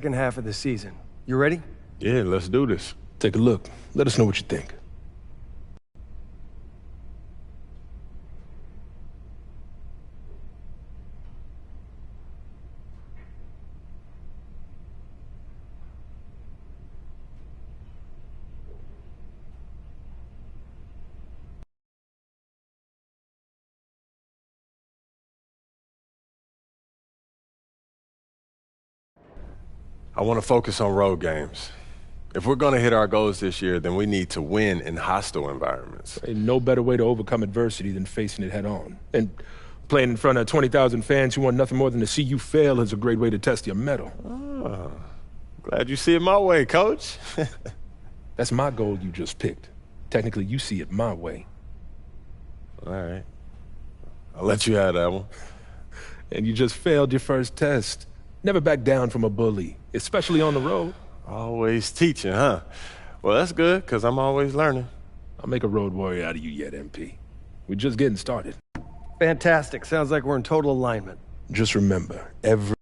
second half of the season. You ready? Yeah, let's do this. Take a look. Let us know what you think. I want to focus on road games. If we're going to hit our goals this year, then we need to win in hostile environments. Ain't no better way to overcome adversity than facing it head on. And playing in front of 20,000 fans who want nothing more than to see you fail is a great way to test your mettle. Oh, glad you see it my way, Coach. That's my goal you just picked. Technically, you see it my way. All right. I'll let you have that one. And you just failed your first test. Never back down from a bully, especially on the road. Always teaching, huh? Well, that's good, because I'm always learning. I'll make a road warrior out of you yet, MP. We're just getting started. Fantastic. Sounds like we're in total alignment. Just remember, every...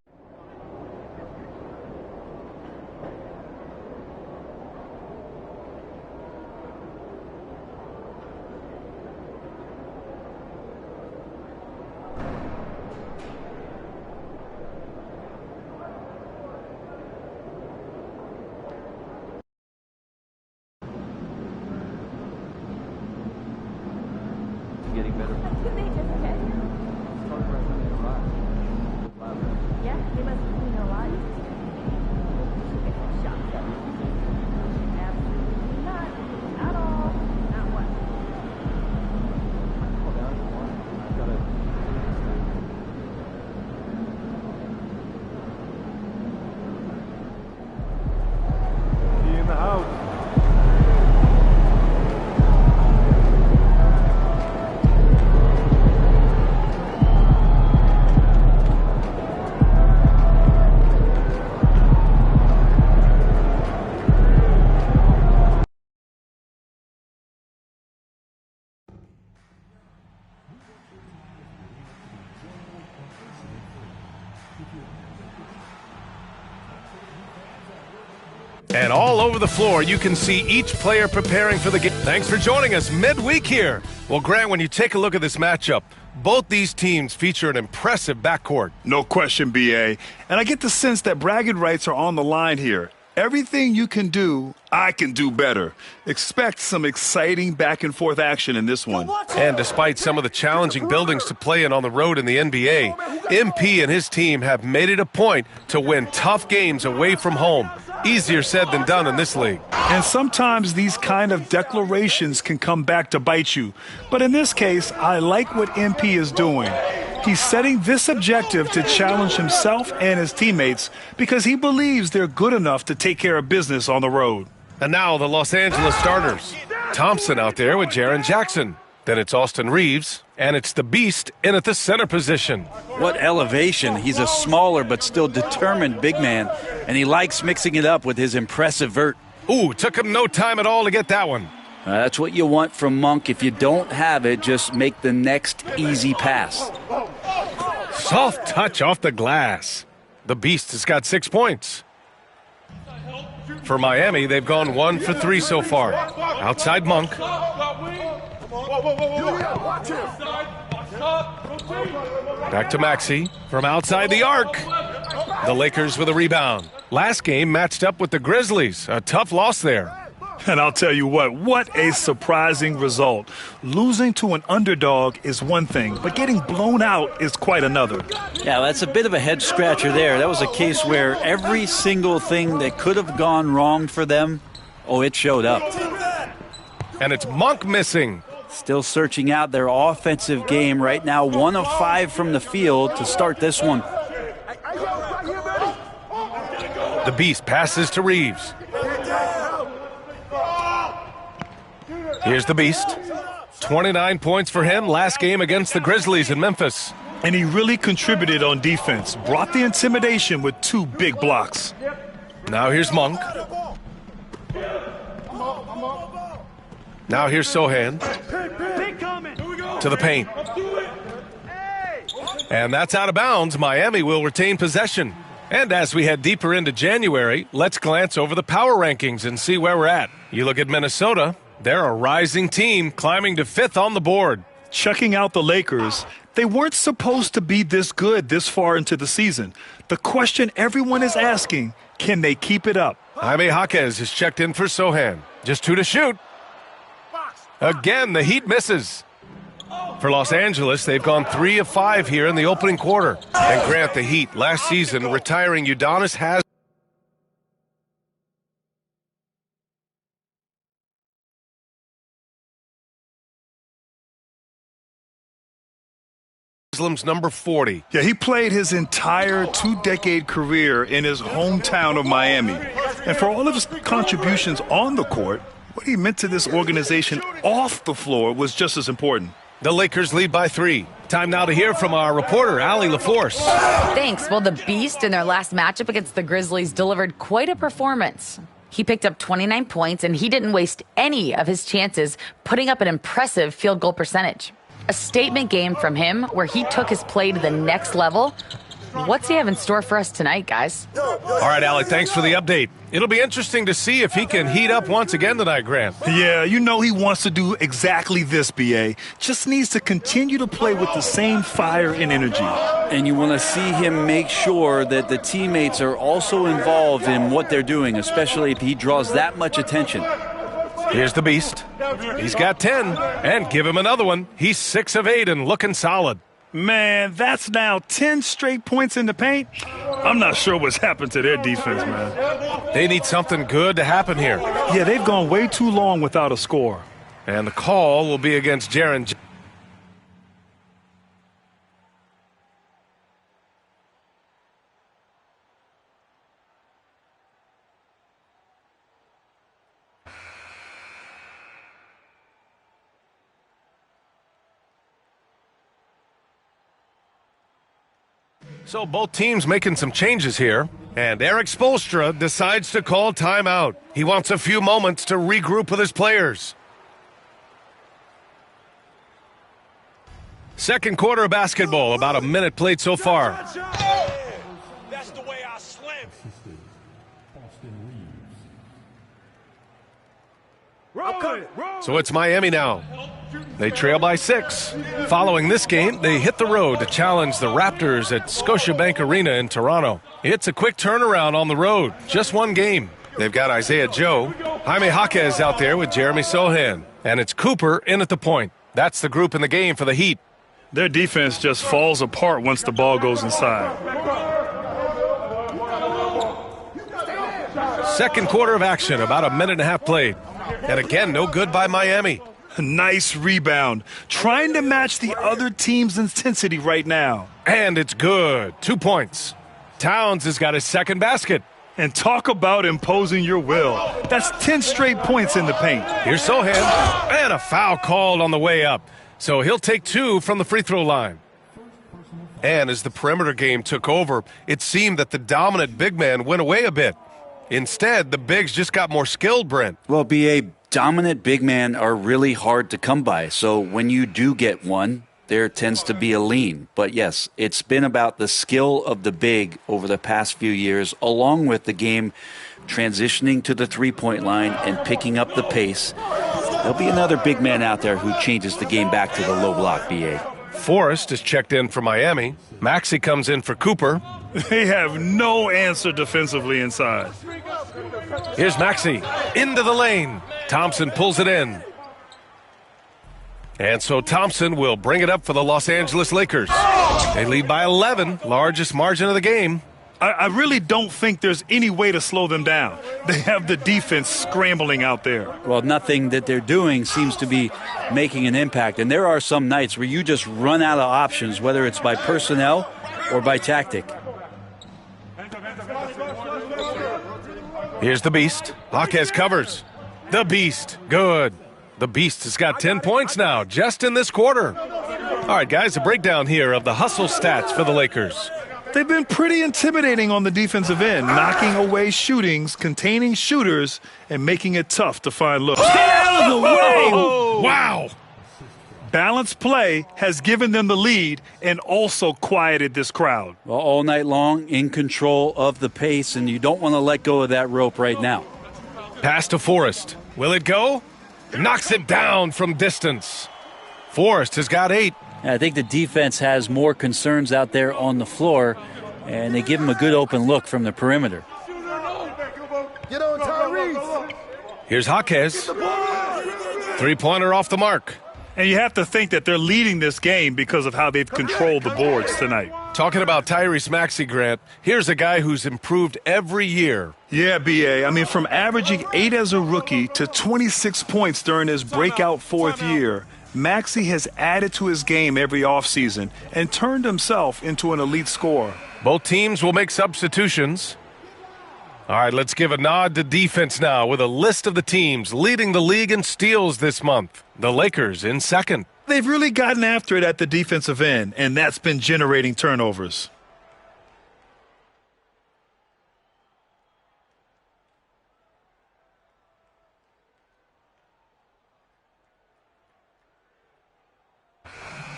Getting better. Yeah, they must have seen a lot. Shocked up. Absolutely not. At all. Not what? Be in the house. And all over the floor, you can see each player preparing for the game. Thanks for joining us midweek here. Well, Grant, when you take a look at this matchup, both these teams feature an impressive backcourt. No question, B.A. And I get the sense that bragging rights are on the line here. Everything you can do, I can do better. Expect some exciting back-and-forth action in this one. And despite some of the challenging buildings to play in on the road in the NBA, MP and his team have made it a point to win tough games away from home. Easier said than done in this league. And sometimes these kind of declarations can come back to bite you. But in this case, I like what MP is doing. He's setting this objective to challenge himself and his teammates because he believes they're good enough to take care of business on the road. And now the Los Angeles starters. Thompson out there with Jaren Jackson. Then it's Austin Reeves, and it's the Beast in at the center position. What elevation. He's a smaller but still determined big man, and he likes mixing it up with his impressive vert. Ooh, took him no time at all to get that one. That's what you want from Monk. If you don't have it, just make the next easy pass. Soft touch off the glass. The Beast has got 6 points. For Miami, they've gone 1 for 3 so far. Outside Monk. Back to Maxey from outside the arc. The Lakers with a rebound. Last game matched up with the Grizzlies. A tough loss there. And I'll tell you what a surprising result. Losing to an underdog is one thing, but getting blown out is quite another. Yeah, that's a bit of a head scratcher there. That was a case where every single thing that could have gone wrong for them, it showed up. And it's Monk missing. Still searching out their offensive game right now. 1 of 5 from the field to start this one. The Beast passes to Reeves. Here's the Beast. 29 points for him last game against the Grizzlies in Memphis. And he really contributed on defense. Brought the intimidation with 2 big blocks. Now here's Monk. Now here's Sohan. To the paint. And that's out of bounds. Miami will retain possession. And as we head deeper into January, let's glance over the power rankings and see where we're at. You look at Minnesota, they're a rising team climbing to 5th on the board. Checking out the Lakers, they weren't supposed to be this good this far into the season. The question everyone is asking, can they keep it up? Jaime Jaquez is checked in for Sohan. Just 2 to shoot. Again, the Heat misses. For Los Angeles, they've gone 3 of 5 here in the opening quarter. And Grant, the Heat, last season, retiring Udonis Haslam's number 40. Yeah, he played his entire 2-decade career in his hometown of Miami. And for all of his contributions on the court, what he meant to this organization off the floor was just as important. The Lakers lead by 3. Time now to hear from our reporter, Allie LaForce. Thanks. Well, the Beast in their last matchup against the Grizzlies delivered quite a performance. He picked up 29 points, and he didn't waste any of his chances, putting up an impressive field goal percentage. A statement game from him where he took his play to the next level. What's he have in store for us tonight, guys? All right, Allie, thanks for the update. It'll be interesting to see if he can heat up once again tonight, Grant. Yeah, you know he wants to do exactly this, B.A. Just needs to continue to play with the same fire and energy. And you want to see him make sure that the teammates are also involved in what they're doing, especially if he draws that much attention. Here's the Beast. He's got 10. And give him another one. He's 6 of 8 and looking solid. Man, that's now 10 straight points in the paint. I'm not sure what's happened to their defense, man. They need something good to happen here. Yeah, they've gone way too long without a score. And the call will be against Jaren. So both teams making some changes here. And Eric Spoelstra decides to call timeout. He wants a few moments to regroup with his players. Second quarter of basketball, about a minute played so far. That's the way I slam. So it's Miami now. They trail by 6. Following this game, they hit the road to challenge the Raptors at Scotiabank Arena in Toronto. It's a quick turnaround on the road, just one game. They've got Isaiah Joe, Jaime Jaquez out there with Jeremy Sohan, and it's Cooper in at the point. That's the group in the game for the Heat. Their defense just falls apart once the ball goes inside. Second quarter of action, about a minute and a half played. And again, no good by Miami. Nice rebound. Trying to match the other team's intensity right now. And it's good. 2 points. Towns has got his second basket. And talk about imposing your will. That's 10 straight points in the paint. Here's Sohan. And a foul called on the way up. So he'll take 2 from the free throw line. And as the perimeter game took over, it seemed that the dominant big man went away a bit. Instead, the bigs just got more skilled, Brent. Well, B.A., dominant big men are really hard to come by. So when you do get one, there tends to be a lean. But yes, it's been about the skill of the big over the past few years, along with the game transitioning to the three-point line and picking up the pace. There'll be another big man out there who changes the game back to the low block, B.A. Forrest is checked in for Miami. Maxey comes in for Cooper. They have no answer defensively inside. Here's Maxey into the lane. Thompson pulls it in. And so Thompson will bring it up for the Los Angeles Lakers. They lead by 11, largest margin of the game. I really don't think there's any way to slow them down. They have the defense scrambling out there. Well, nothing that they're doing seems to be making an impact. And there are some nights where you just run out of options, whether it's by personnel or by tactic. Here's the Beast. Jaquez covers. The Beast. Good. The Beast has got 10 points now, just in this quarter. All right, guys, a breakdown here of the hustle stats for the Lakers. They've been pretty intimidating on the defensive end, knocking away shootings, containing shooters, and making it tough to find looks. Get out of the way! Wow! Balanced play has given them the lead and also quieted this crowd. Well, all night long, in control of the pace, and you don't want to let go of that rope right now. Pass to Forrest. Will it go? Knocks it down from distance. Forrest has got 8. I think the defense has more concerns out there on the floor, and they give him a good open look from the perimeter. Get on Tyrese. Here's Jaquez. Three-pointer off the mark. And you have to think that they're leading this game because of how they've controlled the boards tonight. Talking about Tyrese Maxey, Grant, here's a guy who's improved every year. Yeah, B.A. I mean, from averaging 8 as a rookie to 26 points during his breakout 4th year, Maxey has added to his game every offseason and turned himself into an elite scorer. Both teams will make substitutions. All right, let's give a nod to defense now with a list of the teams leading the league in steals this month. The Lakers in second. They've really gotten after it at the defensive end, and that's been generating turnovers.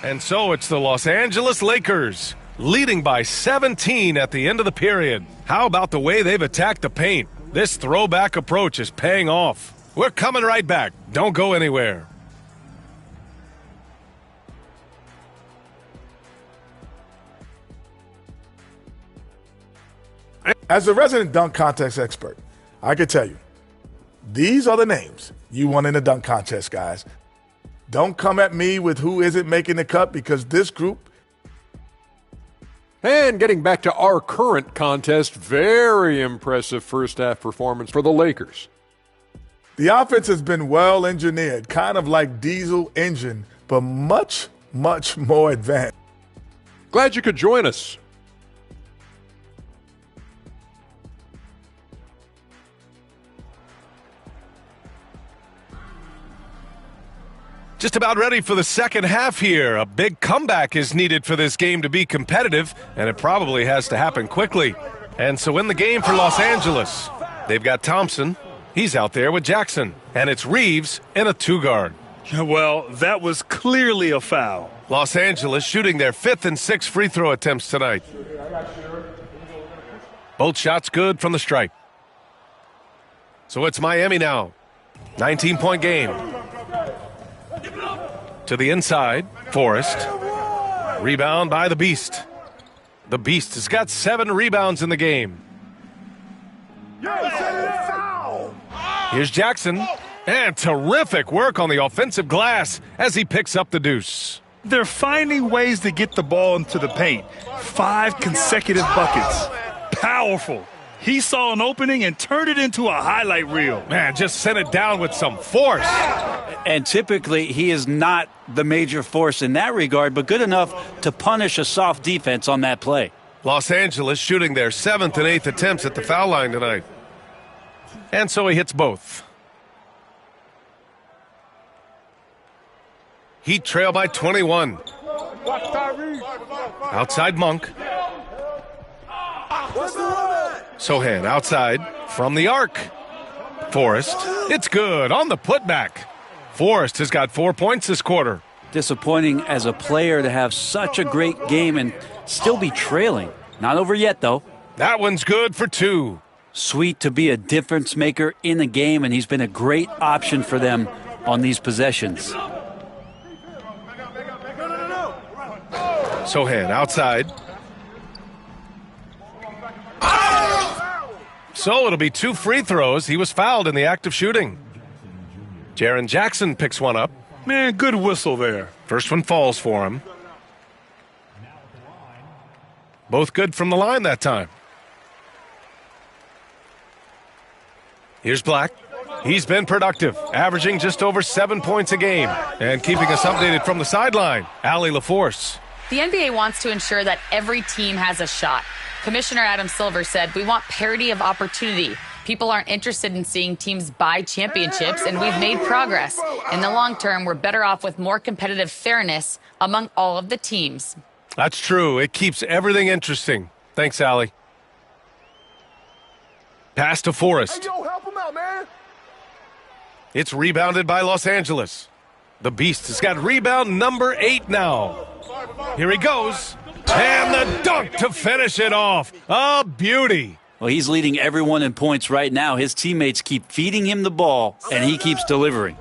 And so it's the Los Angeles Lakers, leading by 17 at the end of the period. How about the way they've attacked the paint? This throwback approach is paying off. We're coming right back. Don't go anywhere. As a resident dunk contest expert, I can tell you, these are the names you want in the dunk contest, guys. Don't come at me with who isn't making the cut, because this group. And getting back to our current contest, very impressive first half performance for the Lakers. The offense has been well engineered, kind of like diesel engine, but much, much more advanced. Glad you could join us. Just about ready for the second half here. A big comeback is needed for this game to be competitive, and it probably has to happen quickly. And so in the game for Los Angeles, they've got Thompson. He's out there with Jackson. And it's Reeves in a 2-guard. Well, that was clearly a foul. Los Angeles shooting their 5th and 6th free throw attempts tonight. Both shots good from the stripe. So it's Miami now. 19-point game. To the inside, Forrest. Rebound by the Beast. The Beast has got 7 rebounds in the game. Here's Jackson. And terrific work on the offensive glass as he picks up the deuce. They're finding ways to get the ball into the paint. 5 consecutive buckets. Powerful. He saw an opening and turned it into a highlight reel. Man, just sent it down with some force. And typically he is not the major force in that regard, but good enough to punish a soft defense on that play. Los Angeles shooting their 7th and 8th attempts at the foul line tonight. And so he hits both. Heat trail by 21. Outside Monk. Sohan outside from the arc. Forrest. It's good on the putback. Forrest has got 4 points this quarter. Disappointing as a player to have such a great game and still be trailing. Not over yet, though. That one's good for 2. Sweet to be a difference maker in the game, and he's been a great option for them on these possessions. Sohan outside. So it'll be 2 free throws. He was fouled in the act of shooting. Jaren Jackson picks one up. Man, good whistle there. First one falls for him. Both good from the line that time. Here's Black. He's been productive, averaging just over 7 points a game. And keeping us updated from the sideline, Allie LaForce. The NBA wants to ensure that every team has a shot. Commissioner Adam Silver said, "We want parity of opportunity. People aren't interested in seeing teams buy championships, and we've made progress. In the long term, we're better off with more competitive fairness among all of the teams." That's true. It keeps everything interesting. Thanks, Allie. Pass to Forrest. Hey, yo, help him out, man. It's rebounded by Los Angeles. The Beast has got rebound number 8 now. Here he goes. And the dunk to finish it off. A beauty. Well, he's leading everyone in points right now. His teammates keep feeding him the ball, and he keeps delivering.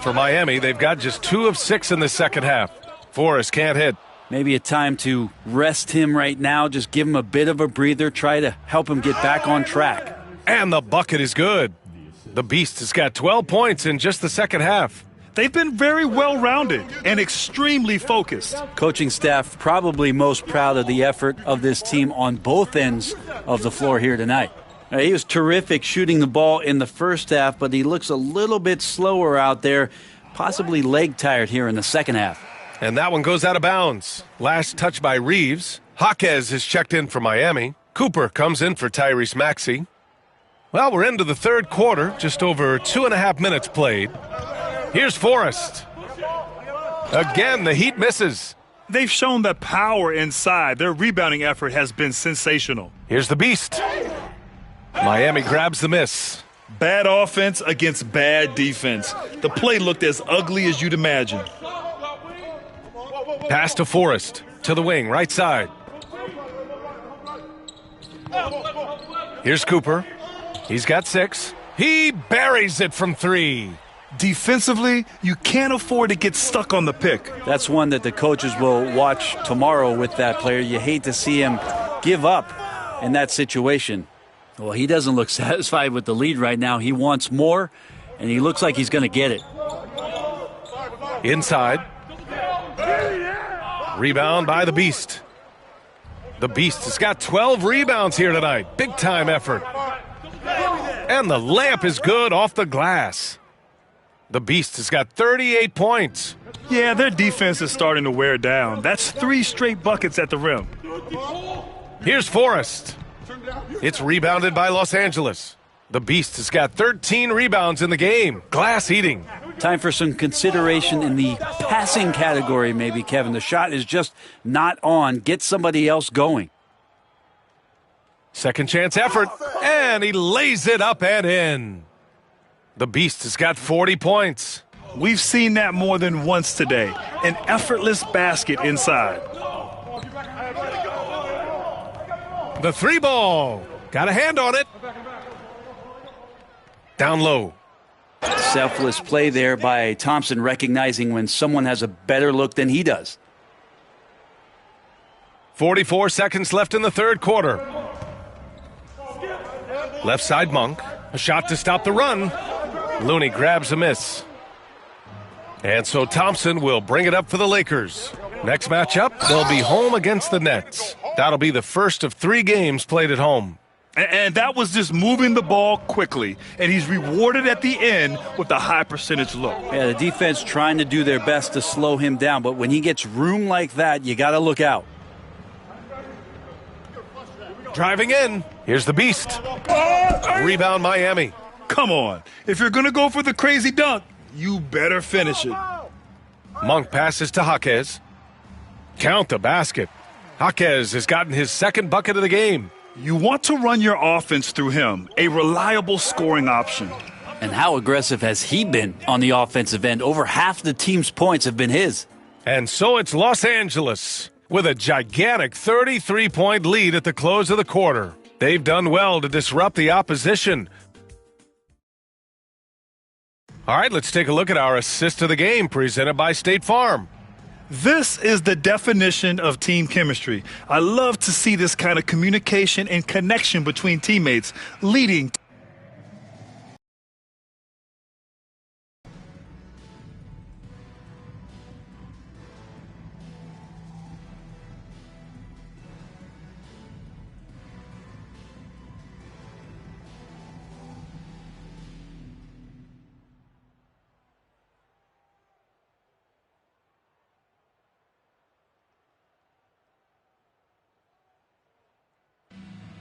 For Miami, they've got just 2 of 6 in the second half. Forrest can't hit. Maybe a time to rest him right now, just give him a bit of a breather, try to help him get back on track. And the bucket is good. The Beast has got 12 points in just the second half. They've been very well-rounded and extremely focused. Coaching staff probably most proud of the effort of this team on both ends of the floor here tonight. He was terrific shooting the ball in the first half, but he looks a little bit slower out there, possibly leg-tired here in the second half. And that one goes out of bounds. Last touch by Reeves. Jaquez is checked in for Miami. Cooper comes in for Tyrese Maxey. Well, we're into the third quarter, just over 2.5 minutes played. Here's Forrest. Again, the Heat misses. They've shown that power inside. Their rebounding effort has been sensational. Here's the Beast. Miami grabs the miss. Bad offense against bad defense. The play looked as ugly as you'd imagine. Pass to Forrest. To the wing, right side. Here's Cooper. He's got 6. He buries it from 3. Defensively, you can't afford to get stuck on the pick. That's one that the coaches will watch tomorrow with that player. You hate to see him give up in that situation. Well, he doesn't look satisfied with the lead right now. He wants more, and he looks like he's going to get it. Inside. Rebound by the Beast. The Beast has got 12 rebounds here tonight. Big-time effort. And the layup is good off the glass. The Beast has got 38 points. Yeah, their defense is starting to wear down. That's 3 straight buckets at the rim. Here's Forrest. It's rebounded by Los Angeles. The Beast has got 13 rebounds in the game. Glass eating. Time for some consideration in the passing category, maybe, Kevin. The shot is just not on. Get somebody else going. Second chance effort, and he lays it up and in. The Beast has got 40 points. We've seen that more than once today. An effortless basket inside. The 3 ball. Got a hand on it. Down low. Selfless play there by Thompson, recognizing when someone has a better look than he does. 44 seconds left in the third quarter. Left side Monk. A shot to stop the run. Looney grabs a miss. And so Thompson will bring it up for the Lakers. Next matchup, they'll be home against the Nets. That'll be the first of 3 games played at home. And that was just moving the ball quickly. And he's rewarded at the end with a high percentage look. Yeah, the defense trying to do their best to slow him down. But when he gets room like that, you got to look out. Driving in. Here's the Beast. Rebound Miami. Come on. If you're going to go for the crazy dunk, you better finish it. Monk passes to Jaquez. Count the basket. Jaquez has gotten his second bucket of the game. You want to run your offense through him, a reliable scoring option. And how aggressive has he been on the offensive end? Over half the team's points have been his. And so it's Los Angeles with a gigantic 33-point lead at the close of the quarter. They've done well to disrupt the opposition. All right, let's take a look at our assist of the game presented by State Farm. This is the definition of team chemistry. I love to see this kind of communication and connection between teammates leading.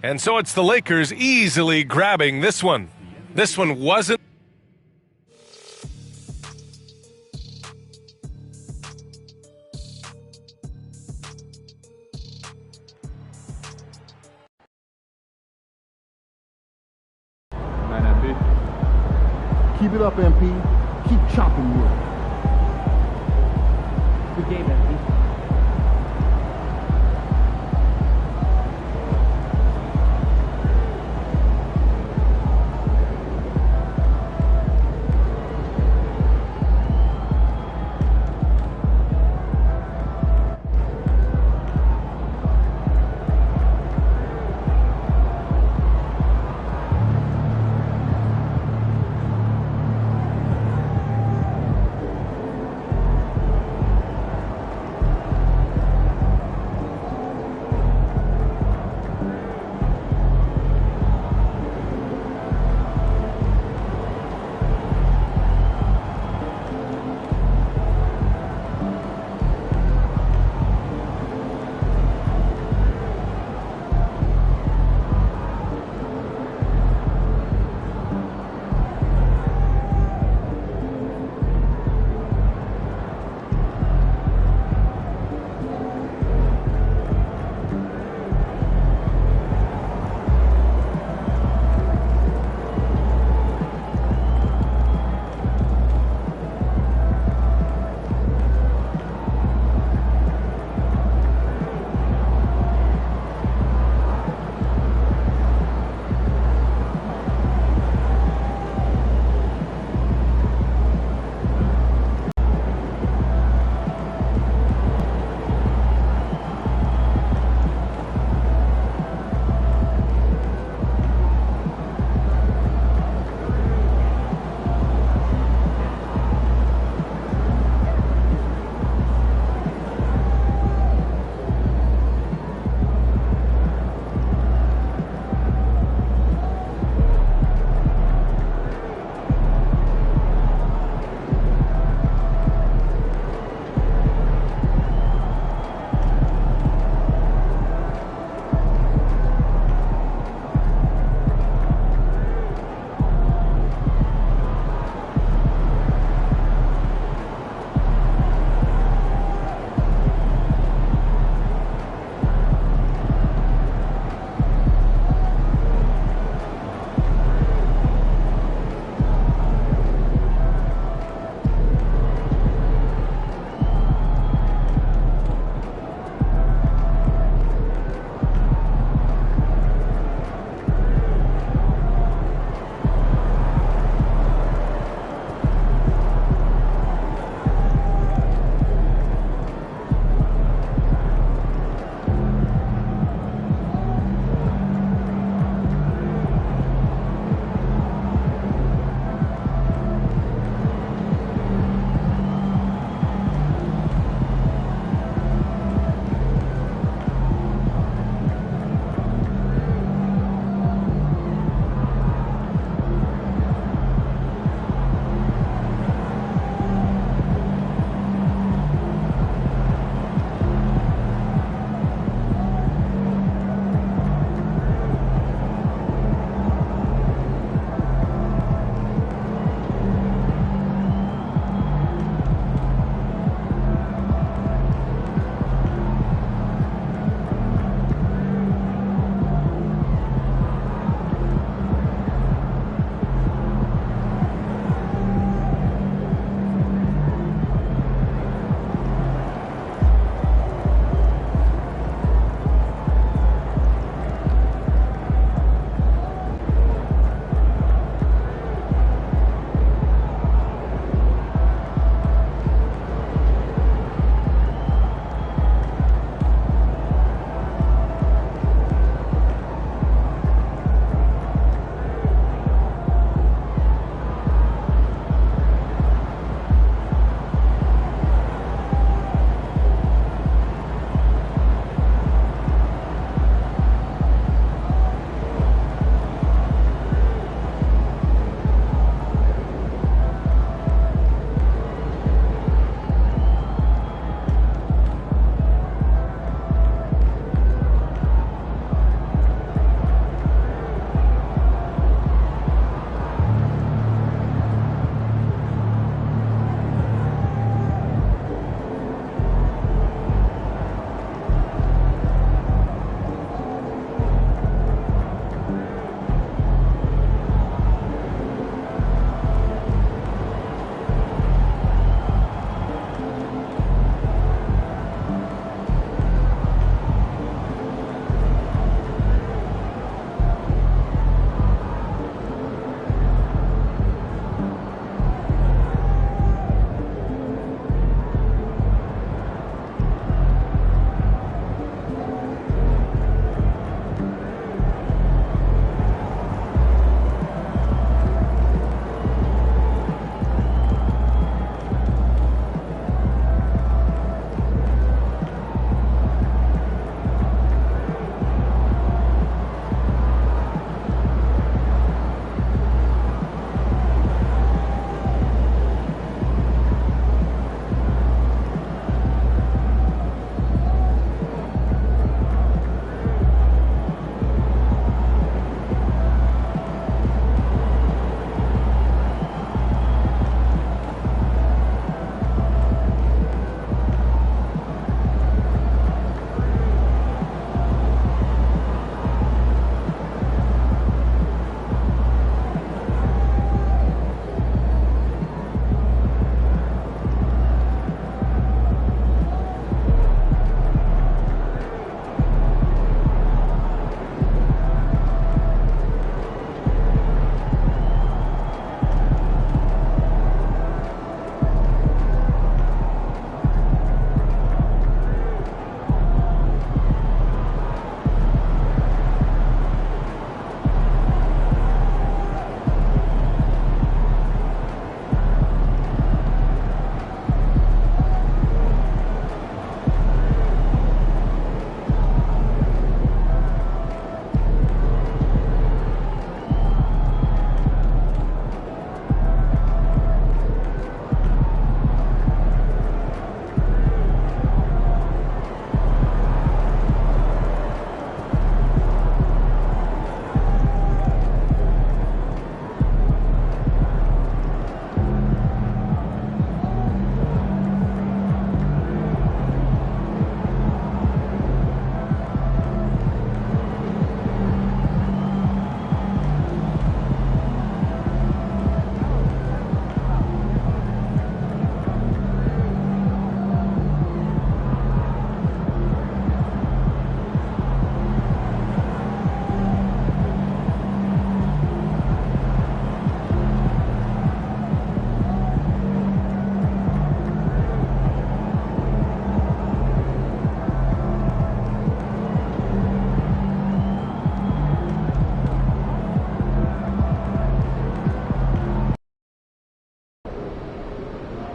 And so it's the Lakers easily grabbing this one. This one wasn't. Keep it up, MP. Keep chopping wood. Good game, MP.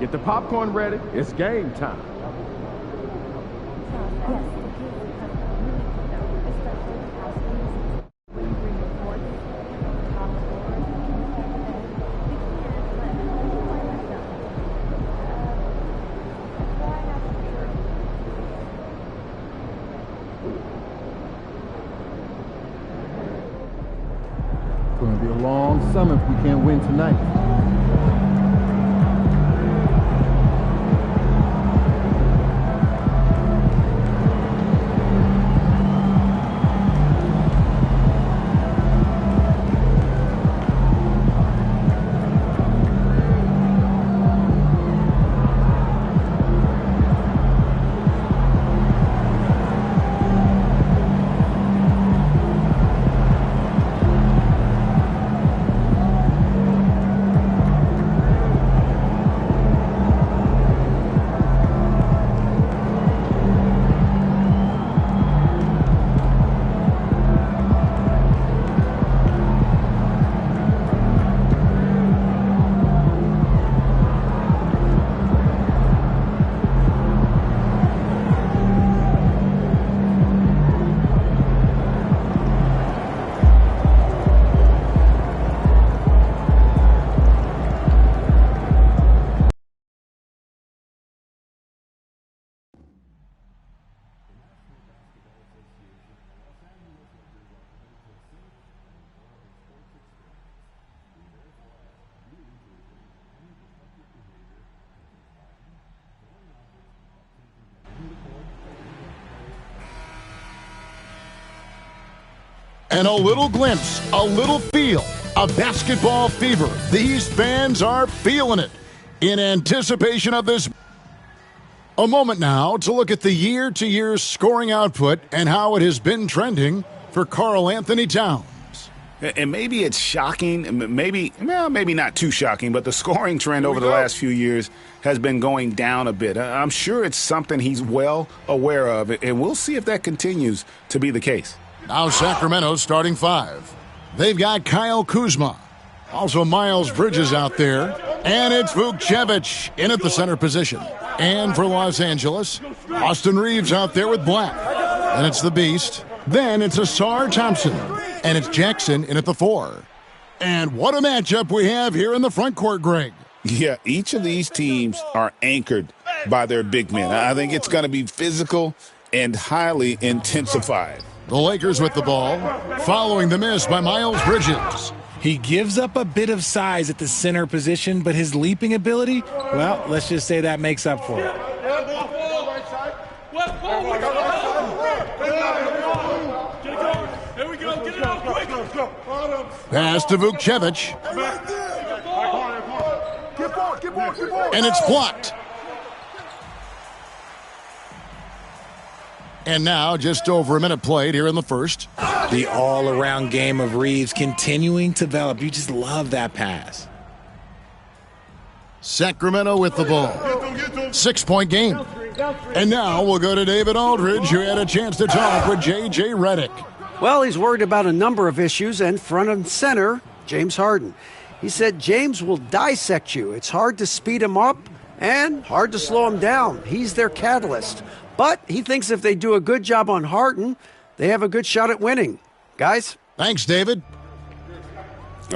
Get the popcorn ready. It's game time. It's going to be a long summer if we can't win tonight. And a little glimpse, a little feel of basketball fever. These fans are feeling it in anticipation of this. A moment now to look at the year-to-year scoring output and how it has been trending for Karl Anthony Towns. And maybe it's shocking, maybe not too shocking, but the scoring trend over the last few years has been going down a bit. I'm sure it's something he's well aware of, and we'll see if that continues to be the case. Now Sacramento's starting five. They've got Kyle Kuzma. Also Miles Bridges out there. And it's Vukcevic in at the center position. And for Los Angeles, Austin Reeves out there with Black. And it's the Beast. Then it's Asar Thompson. And it's Jackson in at the 4. And what a matchup we have here in the front court, Greg. Yeah, each of these teams are anchored by their big men. I think it's going to be physical and highly intensified. The Lakers with the ball, following the miss by Miles Bridges. He gives up a bit of size at the center position, but his leaping ability, well, let's just say that makes up for it. Pass to Vukcevic. And it's blocked. And now just over a minute played here in the first. The all-around game of Reeves continuing to develop. You just love that pass. Sacramento with the ball. 6-point game. And now we'll go to David Aldridge, who had a chance to talk with J.J. Redick. Well, he's worried about a number of issues, and front and center, James Harden. He said James will dissect you. It's hard to speed him up and hard to slow him down. He's their catalyst. But he thinks if they do a good job on Harden, they have a good shot at winning. Guys? Thanks, David.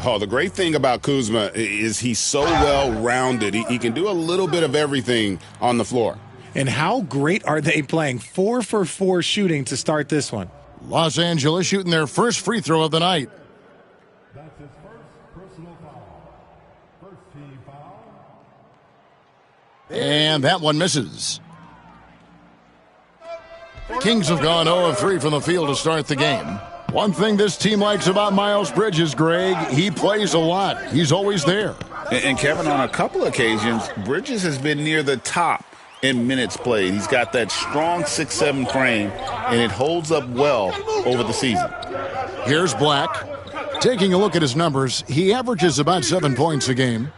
Oh, the great thing about Kuzma is he's so well-rounded. He can do a little bit of everything on the floor. And how great are they playing? 4 for 4 shooting to start this one. Los Angeles shooting their first free throw of the night. That's his first personal foul. First team foul. And that one misses. Kings have gone 0 of 3 from the field to start the game. One thing this team likes about Miles Bridges, Greg, he plays a lot. He's always there. And Kevin, on a couple occasions, Bridges has been near the top in minutes played. He's got that strong 6'7" frame, and it holds up well over the season. Here's Black. Taking a look at his numbers, he averages about 7 points a game.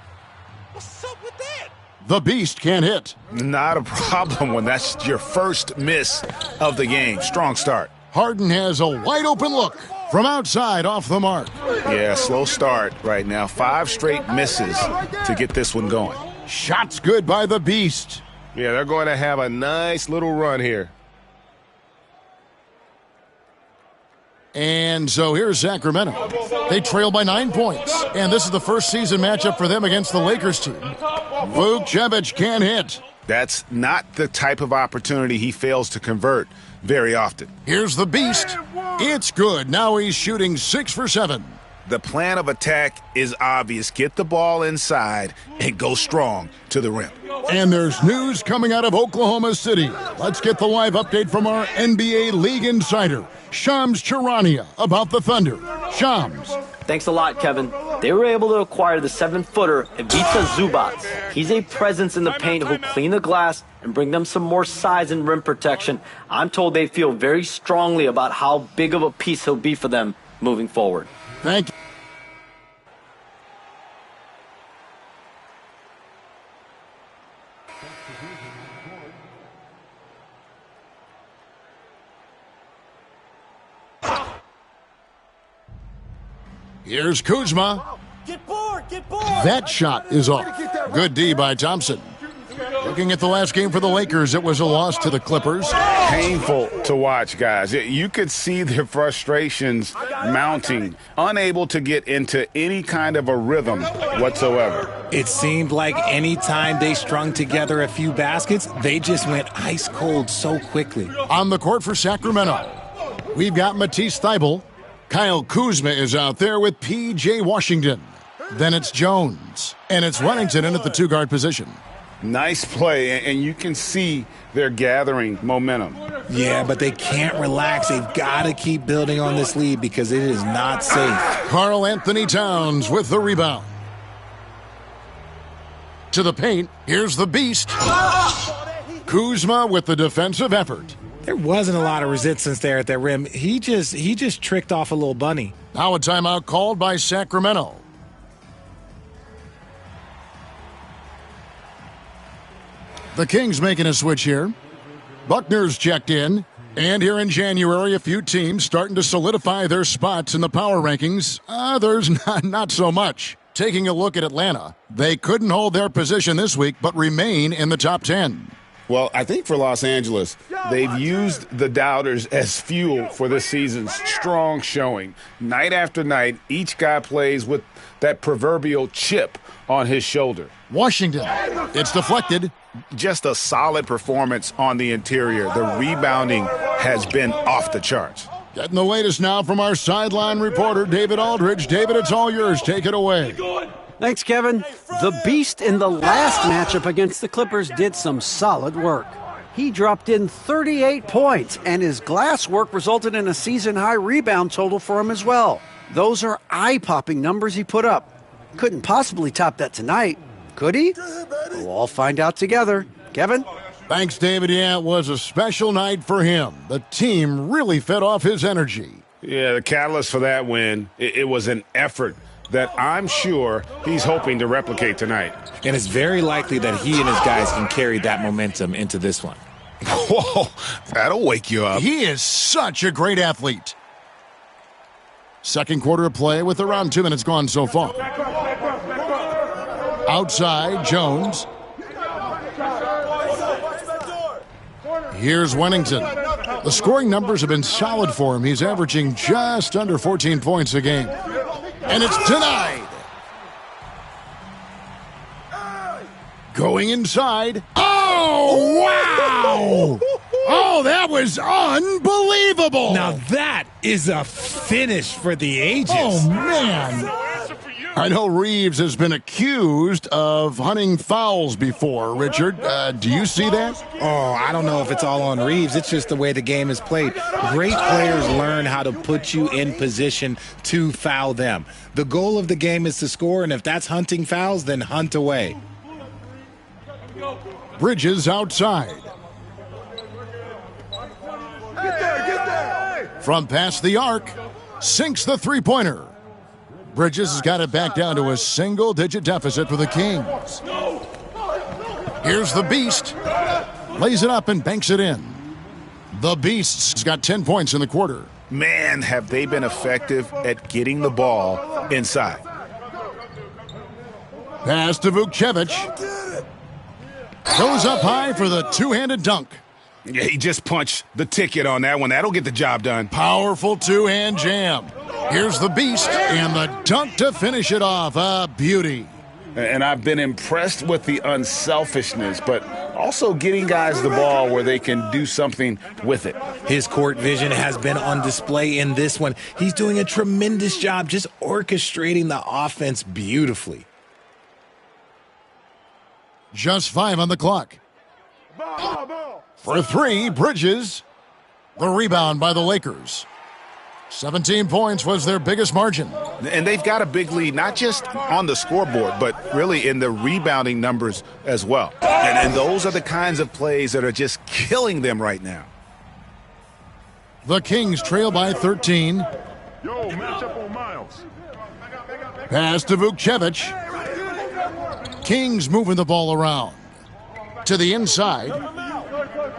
The Beast can't hit. Not a problem when that's your first miss of the game. Strong start. Harden has a wide open look from outside off the mark. Yeah, slow start right now. 5 straight misses to get this one going. Shots good by the Beast. Yeah, they're going to have a nice little run here. And so here's Sacramento. They trail by 9 points. And this is the first season matchup for them against the Lakers team. Vukcevic can't hit. That's not the type of opportunity he fails to convert very often. Here's the Beast. It's good. Now he's shooting 6 for 7. The plan of attack is obvious. Get the ball inside and go strong to the rim. And there's news coming out of Oklahoma City. Let's get the live update from our NBA League insider, Shams Charania, about the Thunder. Shams. Thanks a lot, Kevin. They were able to acquire the 7-footer Ivica Zubac. He's a presence in the paint who'll clean the glass and bring them some more size and rim protection. I'm told they feel very strongly about how big of a piece he'll be for them moving forward. Thank you. Here's Kuzma. That shot is off. Good D by Thompson. Looking at the last game for the Lakers, it was a loss to the Clippers. Painful to watch, guys. You could see their frustrations mounting, unable to get into any kind of a rhythm whatsoever. It seemed like any time they strung together a few baskets, they just went ice cold so quickly. On the court for Sacramento, we've got Matisse Thybulle. Kyle Kuzma is out there with P.J. Washington. Then it's Jones. And it's Wennington in at the two-guard position. Nice play, and you can see they're gathering momentum. Yeah, but they can't relax. They've got to keep building on this lead because it is not safe. Karl Anthony Towns with the rebound. To the paint, here's the Beast. Kuzma with the defensive effort. There wasn't a lot of resistance there at that rim. He just tricked off a little bunny. Now a timeout called by Sacramento. The Kings making a switch here. Buckner's checked in. And here in January, a few teams starting to solidify their spots in the power rankings. Others not so much. Taking a look at Atlanta, they couldn't hold their position this week, but remain in the top 10. Well, I think for Los Angeles, they've used the doubters as fuel for this season's strong showing. Night after night, each guy plays with that proverbial chip on his shoulder. Washington, it's deflected. Just a solid performance on the interior. The rebounding has been off the charts. Getting the latest now from our sideline reporter, David Aldridge. David, it's all yours. Take it away. Thanks, Kevin. The Beast in the last matchup against the Clippers did some solid work. He dropped in 38 points, and his glass work resulted in a season-high rebound total for him as well. Those are eye-popping numbers he put up. Couldn't possibly top that tonight, could he? We'll all find out together. Kevin? Thanks, David. Yeah, it was a special night for him. The team really fed off his energy. Yeah, the catalyst for that win, it was an effort that I'm sure he's hoping to replicate tonight. And it's very likely that he and his guys can carry that momentum into this one. Whoa, that'll wake you up. He is such a great athlete. Second quarter of play with around 2 minutes gone so far. Outside, Jones. Here's Wennington. The scoring numbers have been solid for him. He's averaging just under 14 points a game. And it's denied. Going inside. Oh, wow! Oh, that was unbelievable! Now that is a finish for the ages. Oh, man. I know Reeves has been accused of hunting fouls before, Richard. Do you see that? Oh, I don't know if it's all on Reeves. It's just the way the game is played. Great players learn how to put you in position to foul them. The goal of the game is to score, and if that's hunting fouls, then hunt away. Bridges outside. Get there! From past the arc, sinks the three-pointer. Bridges has got it back down to a single-digit deficit for the Kings. Here's the Beast. Lays it up and banks it in. The Beast's got 10 points in the quarter. Man, have they been effective at getting the ball inside. Pass to Vukcevic. Goes up high for the two-handed dunk. Yeah, he just punched the ticket on that one. That'll get the job done. Powerful two-hand jam. Here's the beast and the dunk to finish it off. A beauty. And I've been impressed with the unselfishness, but also getting guys the ball where they can do something with it. His court vision has been on display in this one. He's doing a tremendous job just orchestrating the offense beautifully. Just 5 on the clock. For 3, Bridges. The rebound by the Lakers. 17 points was their biggest margin. And they've got a big lead, not just on the scoreboard, but really in the rebounding numbers as well. And those are the kinds of plays that are just killing them right now. The Kings trail by 13. Yo, match up on Miles. Pass to Vukcevic. Kings moving the ball around. To the inside.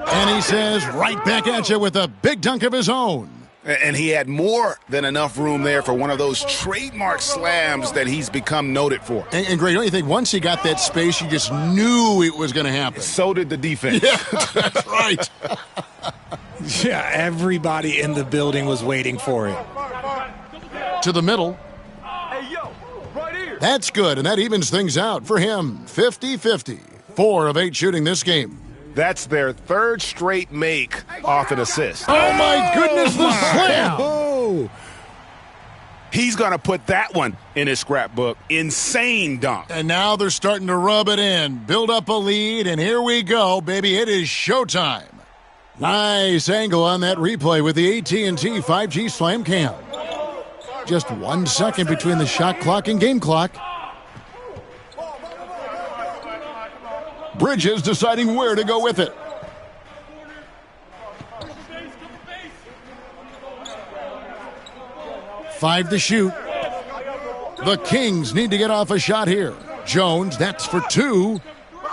And he says, right back at you with a big dunk of his own. And he had more than enough room there for one of those trademark slams that he's become noted for. And Greg, don't you think once he got that space, you just knew it was going to happen? So did the defense. Yeah, that's right. Yeah, everybody in the building was waiting for it. To the middle. Hey, yo, right here. That's good, and that evens things out for him. 50-50. 4 of 8 shooting this game. That's their third straight make off an assist. Oh, my goodness, the slam! Oh. He's going to put that one in his scrapbook. Insane dunk. And now they're starting to rub it in, build up a lead, and here we go, baby. It is showtime. Nice angle on that replay with the AT&T 5G Slam Cam. Just 1 second between the shot clock and game clock. Bridges deciding where to go with it. Five to shoot. The Kings need to get off a shot here. Jones, that's for 2.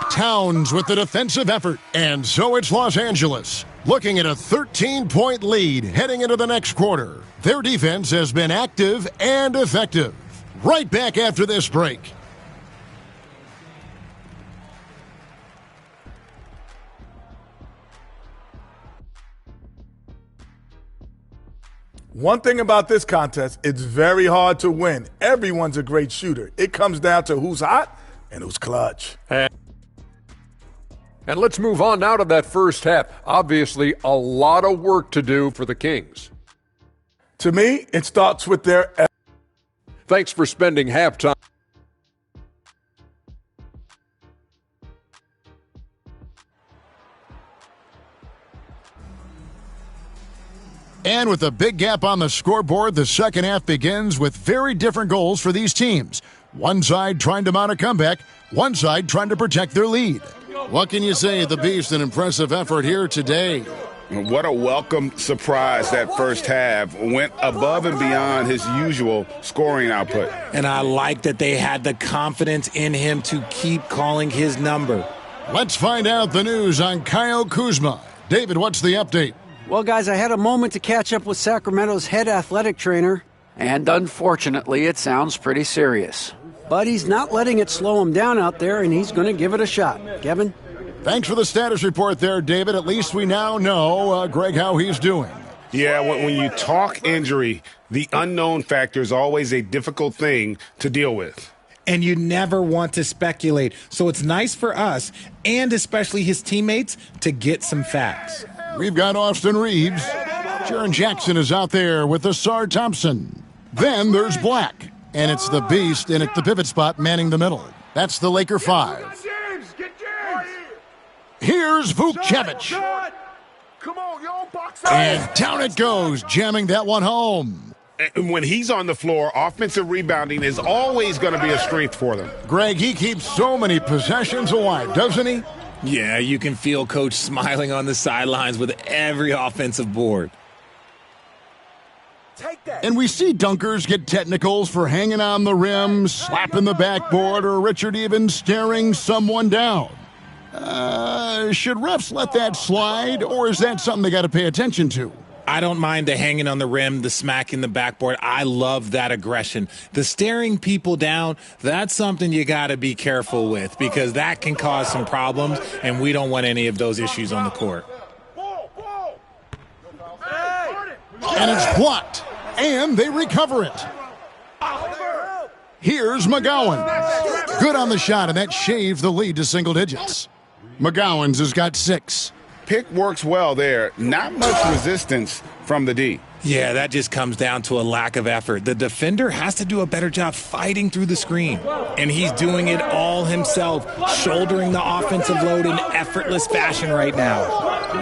Towns with the defensive effort. And so it's Los Angeles, looking at a 13-point lead heading into the next quarter. Their defense has been active and effective. Right back after this break. One thing about this contest, it's very hard to win. Everyone's a great shooter. It comes down to who's hot and who's clutch. And let's move on now to that first half. Obviously, a lot of work to do for the Kings. To me, it starts with their... Thanks for spending halftime. And with a big gap on the scoreboard, the second half begins with very different goals for these teams. One side trying to mount a comeback, one side trying to protect their lead. What can you say? The Beast, an impressive effort here today. What a welcome surprise that first half. Went above and beyond his usual scoring output. And I like that they had the confidence in him to keep calling his number. Let's find out the news on Kyle Kuzma. David, what's the update? Well, guys, I had a moment to catch up with Sacramento's head athletic trainer, and unfortunately, it sounds pretty serious. But he's not letting it slow him down out there, and he's going to give it a shot. Kevin? Thanks for the status report there, David. At least we now know, Greg, how he's doing. Yeah, when you talk injury, the unknown factor is always a difficult thing to deal with. And you never want to speculate. So it's nice for us, and especially his teammates, to get some facts. We've got Austin Reeves. Jaren Jackson is out there with Asar Thompson. Then there's Black. And it's the Beast in at the pivot spot manning the middle. That's the Laker 5. Here's Vukcevic. Come on, yo, box And down it goes, jamming that one home. And when he's on the floor, offensive rebounding is always going to be a strength for them. Greg, he keeps so many possessions alive, doesn't he? Yeah, you can feel Coach smiling on the sidelines with every offensive board. And we see dunkers get technicals for hanging on the rim, slapping the backboard, or Richard even staring someone down. Should refs let that slide, or is that something they got to pay attention to? I don't mind the hanging on the rim, the smacking the backboard. I love that aggression. The staring people down, that's something you got to be careful with because that can cause some problems, and we don't want any of those issues on the court. And it's blocked, and they recover it. Here's McGowan. Good on the shot, and that shaved the lead to single digits. McGowan's has got 6. Pick works well there. Not much resistance from the D. Yeah, that just comes down to a lack of effort. The defender has to do a better job fighting through the screen. And he's doing it all himself, shouldering the offensive load in effortless fashion right now.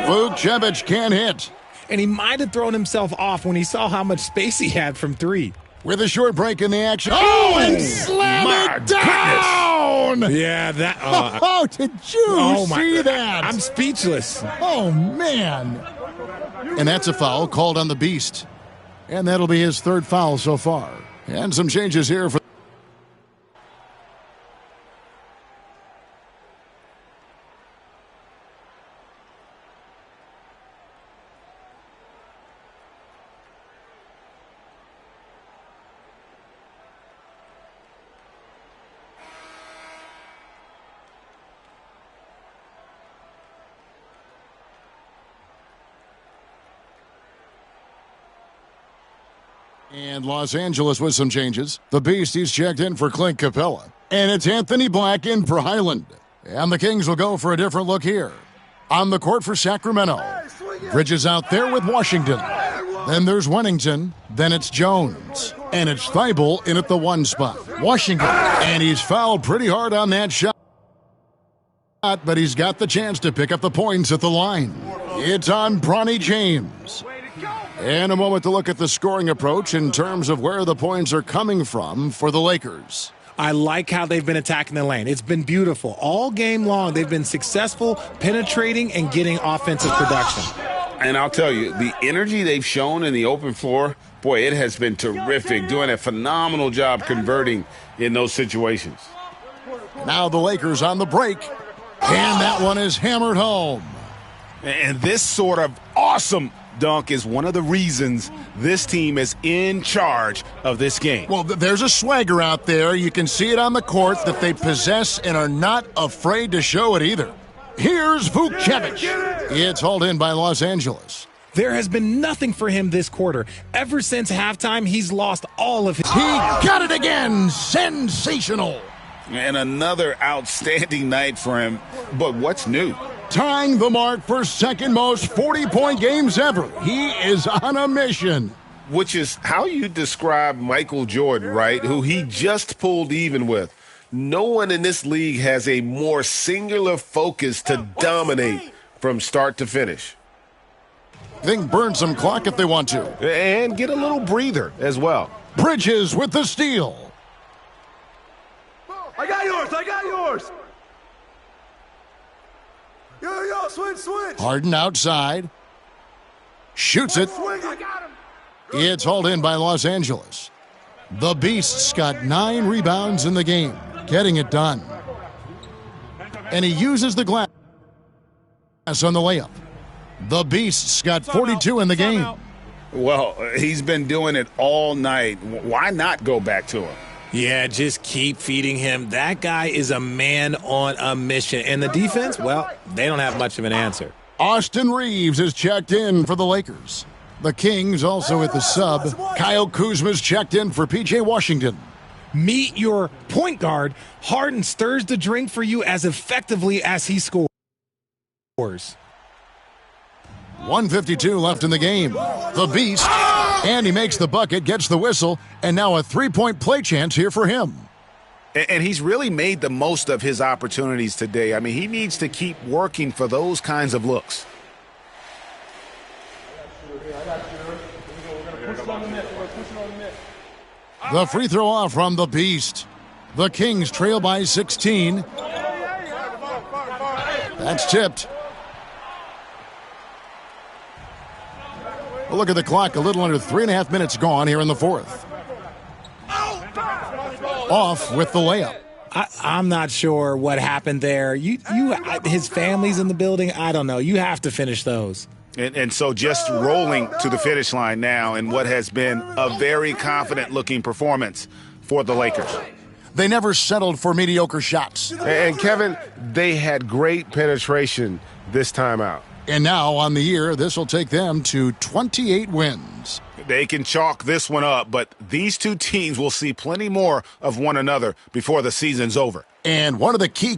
Vukcevic can't hit. And he might have thrown himself off when he saw how much space he had from 3. With a short break in the action. Oh, and slam it down! Goodness. Yeah, that... oh, did you see that? I'm speechless. Oh, man. And that's a foul called on the Beast. And that'll be his 3rd foul so far. And some changes here for... And Los Angeles with some changes. The Beast, he's checked in for Clint Capella. And it's Anthony Black in for Highland. And the Kings will go for a different look here. On the court for Sacramento. Bridges out there with Washington. Then there's Wennington. Then it's Jones. And it's Thibault in at the 1 spot. Washington. And he's fouled pretty hard on that shot. But he's got the chance to pick up the points at the line. It's on Bronny James. And a moment to look at the scoring approach in terms of where the points are coming from for the Lakers. I like how they've been attacking the lane. It's been beautiful. All game long, they've been successful penetrating and getting offensive production. And I'll tell you, the energy they've shown in the open floor, boy, it has been terrific, doing a phenomenal job converting in those situations. Now the Lakers on the break, and that one is hammered home. And this sort of awesome dunk is one of the reasons this team is in charge of this game. Well, there's a swagger out there. You can see it on the court that they possess and are not afraid to show it either. Here's Vukcevic. It's hauled in by Los Angeles. There has been nothing for him this quarter. Ever since halftime, he's lost all of his... He got it again! Sensational! And another outstanding night for him. But what's new? Tying the mark for second most 40-point games ever. He is on a mission. Which is how you describe Michael Jordan, right? Who he just pulled even with. No one in this league has a more singular focus to dominate from start to finish. They can burn some clock if they want to. And get a little breather as well. Bridges with the steal. I got yours! I got yours! Yo, switch! Harden outside. Shoots it. It's hauled in by Los Angeles. The Beast's got 9 rebounds in the game. Getting it done. And he uses the glass on the layup. The Beast's got 42 in the game. Well, he's been doing it all night. Why not go back to him? Yeah, just keep feeding him. That guy is a man on a mission. And the defense, well, they don't have much of an answer. Austin Reeves is checked in for the Lakers. The Kings also at the sub. Kyle Kuzma's checked in for P.J. Washington. Meet your point guard. Harden stirs the drink for you as effectively as he scores. 1:52 left in the game. The Beast. And he makes the bucket, gets the whistle, and now a 3-point play chance here for him. And he's really made the most of his opportunities today. I mean, he needs to keep working for those kinds of looks. The free throw off from the Beast. The Kings trail by 16. That's tipped. Look at the clock, a little under 3.5 minutes gone here in the fourth. Off with the layup. I'm not sure what happened there. His family's in the building. I don't know. You have to finish those. And so just rolling to the finish line now in what has been a very confident-looking performance for the Lakers. They never settled for mediocre shots. And Kevin, they had great penetration this time out. And now on the year, this will take them to 28 wins. They can chalk this one up, but these two teams will see plenty more of one another before the season's over. And one of the key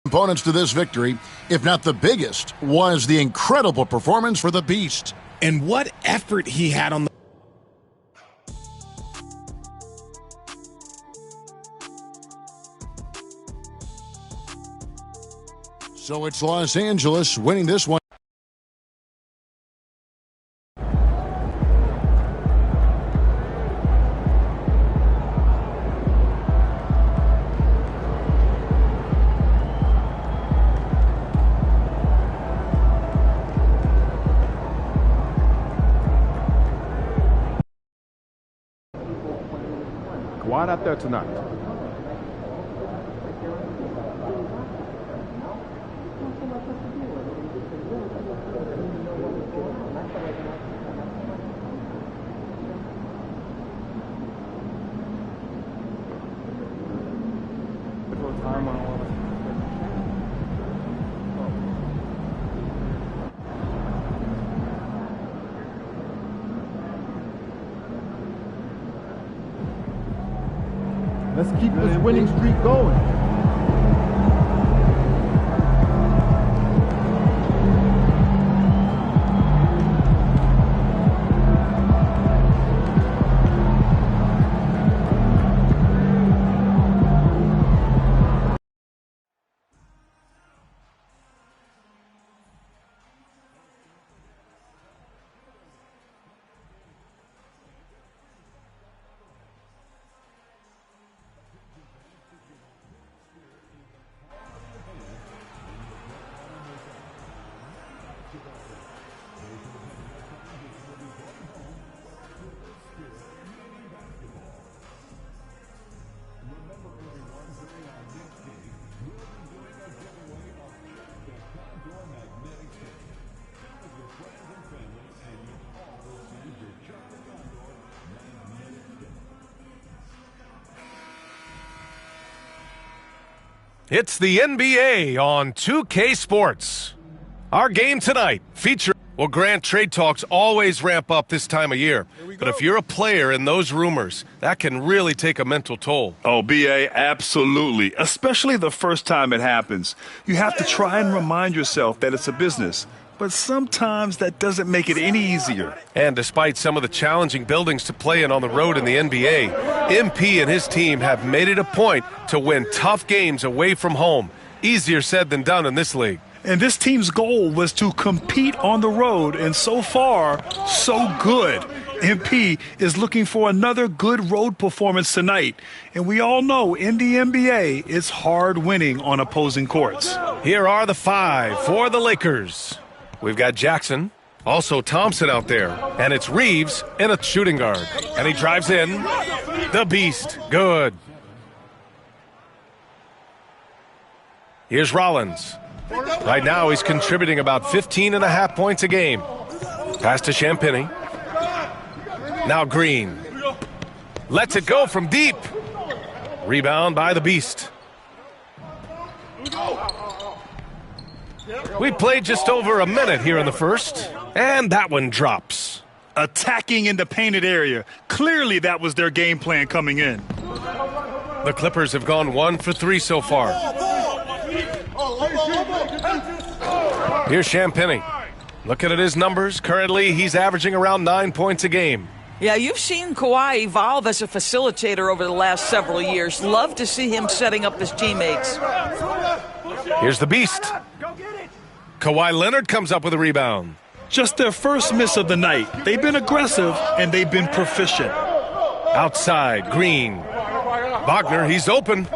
components to this victory, if not the biggest, was the incredible performance for the Beast. And what effort he had on the So it's Los Angeles winning this one. Kawhi out there tonight. Let's keep this winning streak going. It's the NBA on 2K Sports. Our game tonight features... Well, Grant, trade talks always ramp up this time of year. But if you're a player in those rumors, that can really take a mental toll. Oh, B.A., absolutely. Especially the first time it happens. You have to try and remind yourself that it's a business. But sometimes that doesn't make it any easier. And despite some of the challenging buildings to play in on the road in the NBA, MP and his team have made it a point to win tough games away from home. Easier said than done in this league. And this team's goal was to compete on the road, and so far, so good. MP is looking for another good road performance tonight. And we all know in the NBA, it's hard winning on opposing courts. Here are the five for the Lakers. We've got Jackson, also Thompson out there, and it's Reeves in a shooting guard. And he drives in. The Beast, good. Here's Rollins. Right now he's contributing about 15.5 points a game. Pass to Champagny. Now Green. Lets it go from deep. Rebound by the Beast. We played just over a minute here in the first, and that one drops. Attacking in the painted area. Clearly that was their game plan coming in. The Clippers have gone 1 for 3 so far. Here's Champagny. Looking at his numbers, currently he's averaging around 9 points a game. Yeah, you've seen Kawhi evolve as a facilitator over the last several years. Love to see him setting up his teammates. Here's the Beast. Kawhi Leonard comes up with a rebound. Just their first miss of the night. They've been aggressive, and they've been proficient. Outside, Green. Wagner, he's open.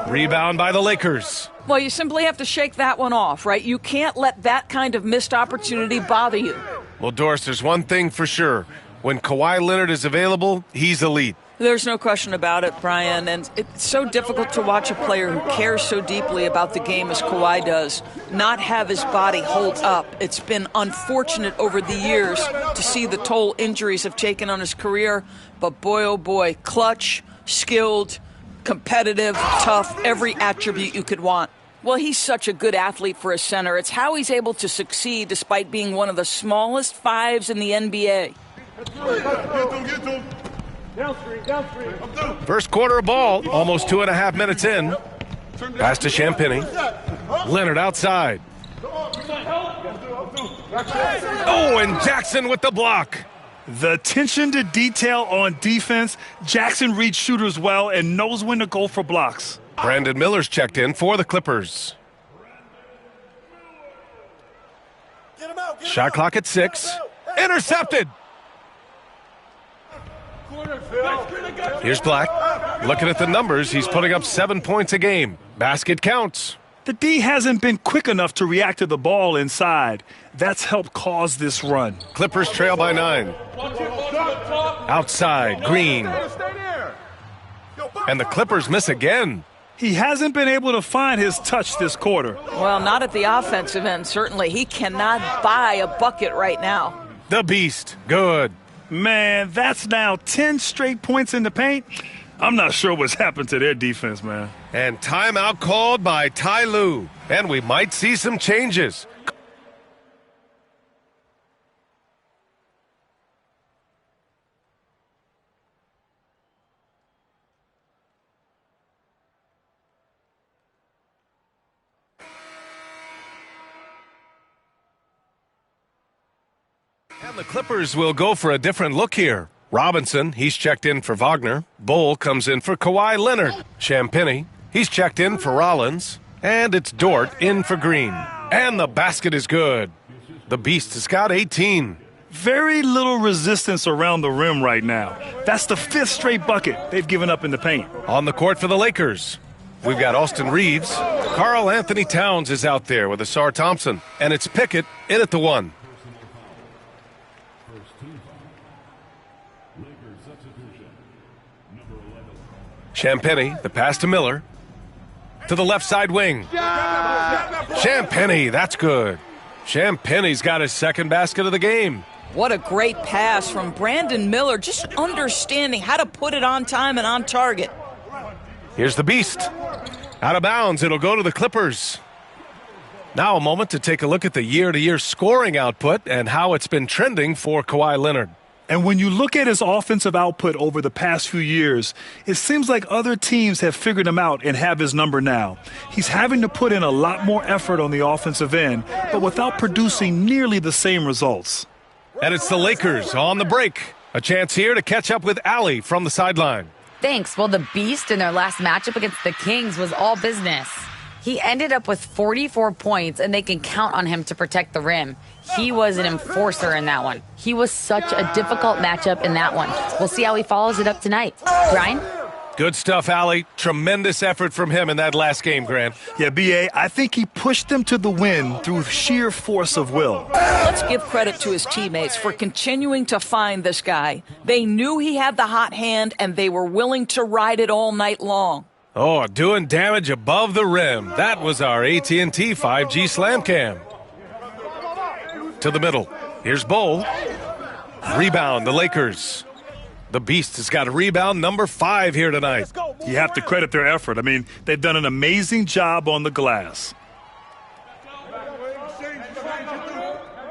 Rebound by the Lakers. Well, you simply have to shake that one off, right? You can't let that kind of missed opportunity bother you. Well, Doris, there's one thing for sure. When Kawhi Leonard is available, he's elite. There's no question about it, Brian, and it's so difficult to watch a player who cares so deeply about the game as Kawhi does not have his body hold up. It's been unfortunate over the years to see the toll injuries have taken on his career, but boy, oh boy, clutch, skilled, competitive, tough, every attribute you could want. Well, he's such a good athlete for a center. It's how he's able to succeed despite being one of the smallest fives in the NBA. First quarter of ball, almost 2.5 minutes in. Pass to Champagnie. Leonard outside. Oh, and Jackson with the block. The attention to detail on defense. Jackson reads shooters well and knows when to go for blocks. Brandon Miller's checked in for the Clippers. Shot clock at 6. Intercepted. Here's Black. Looking at the numbers, he's putting up 7 points a game. Basket counts. The D hasn't been quick enough to react to the ball inside. That's helped cause this run. Clippers trail by 9. Outside, Green. And the Clippers miss again. He hasn't been able to find his touch this quarter. Well, not at the offensive end, certainly. He cannot buy a bucket right now. The Beast, good. Man, that's now 10 straight points in the paint. I'm not sure what's happened to their defense, man. And timeout called by Ty Lue. And we might see some changes. And the Clippers will go for a different look here. Robinson, he's checked in for Wagner. Bull comes in for Kawhi Leonard. Champagnie, he's checked in for Rollins. And it's Dort in for Green. And the basket is good. The Beast has got 18. Very little resistance around the rim right now. That's the 5th straight bucket they've given up in the paint. On the court for the Lakers, we've got Austin Reeves. Karl Anthony Towns is out there with Asar Thompson. And it's Pickett in at the 1. Champagnie, the pass to Miller. To the left side wing. Champagnie, that's good. Champagnie's got his second basket of the game. What a great pass from Brandon Miller, just understanding how to put it on time and on target. Here's the Beast. Out of bounds, it'll go to the Clippers. Now a moment to take a look at the year-to-year scoring output and how it's been trending for Kawhi Leonard. And when you look at his offensive output over the past few years, it seems like other teams have figured him out and have his number now. He's having to put in a lot more effort on the offensive end, but without producing nearly the same results. And it's the Lakers on the break. A chance here to catch up with Allie from the sideline. Thanks. Well, the Beast in their last matchup against the Kings was all business. He ended up with 44 points, and they can count on him to protect the rim. He was an enforcer in that one. He was such a difficult matchup in that one. We'll see how he follows it up tonight. Brian? Good stuff, Allie. Tremendous effort from him in that last game, Grant. Yeah, B.A., I think he pushed them to the win through sheer force of will. Let's give credit to his teammates for continuing to find this guy. They knew he had the hot hand, and they were willing to ride it all night long. Oh, doing damage above the rim. That was our AT&T 5G Slam Cam. To the middle. Here's Bull. Rebound, the Lakers. The Beast has got a rebound number 5 here tonight. You have to credit their effort. I mean, they've done an amazing job on the glass.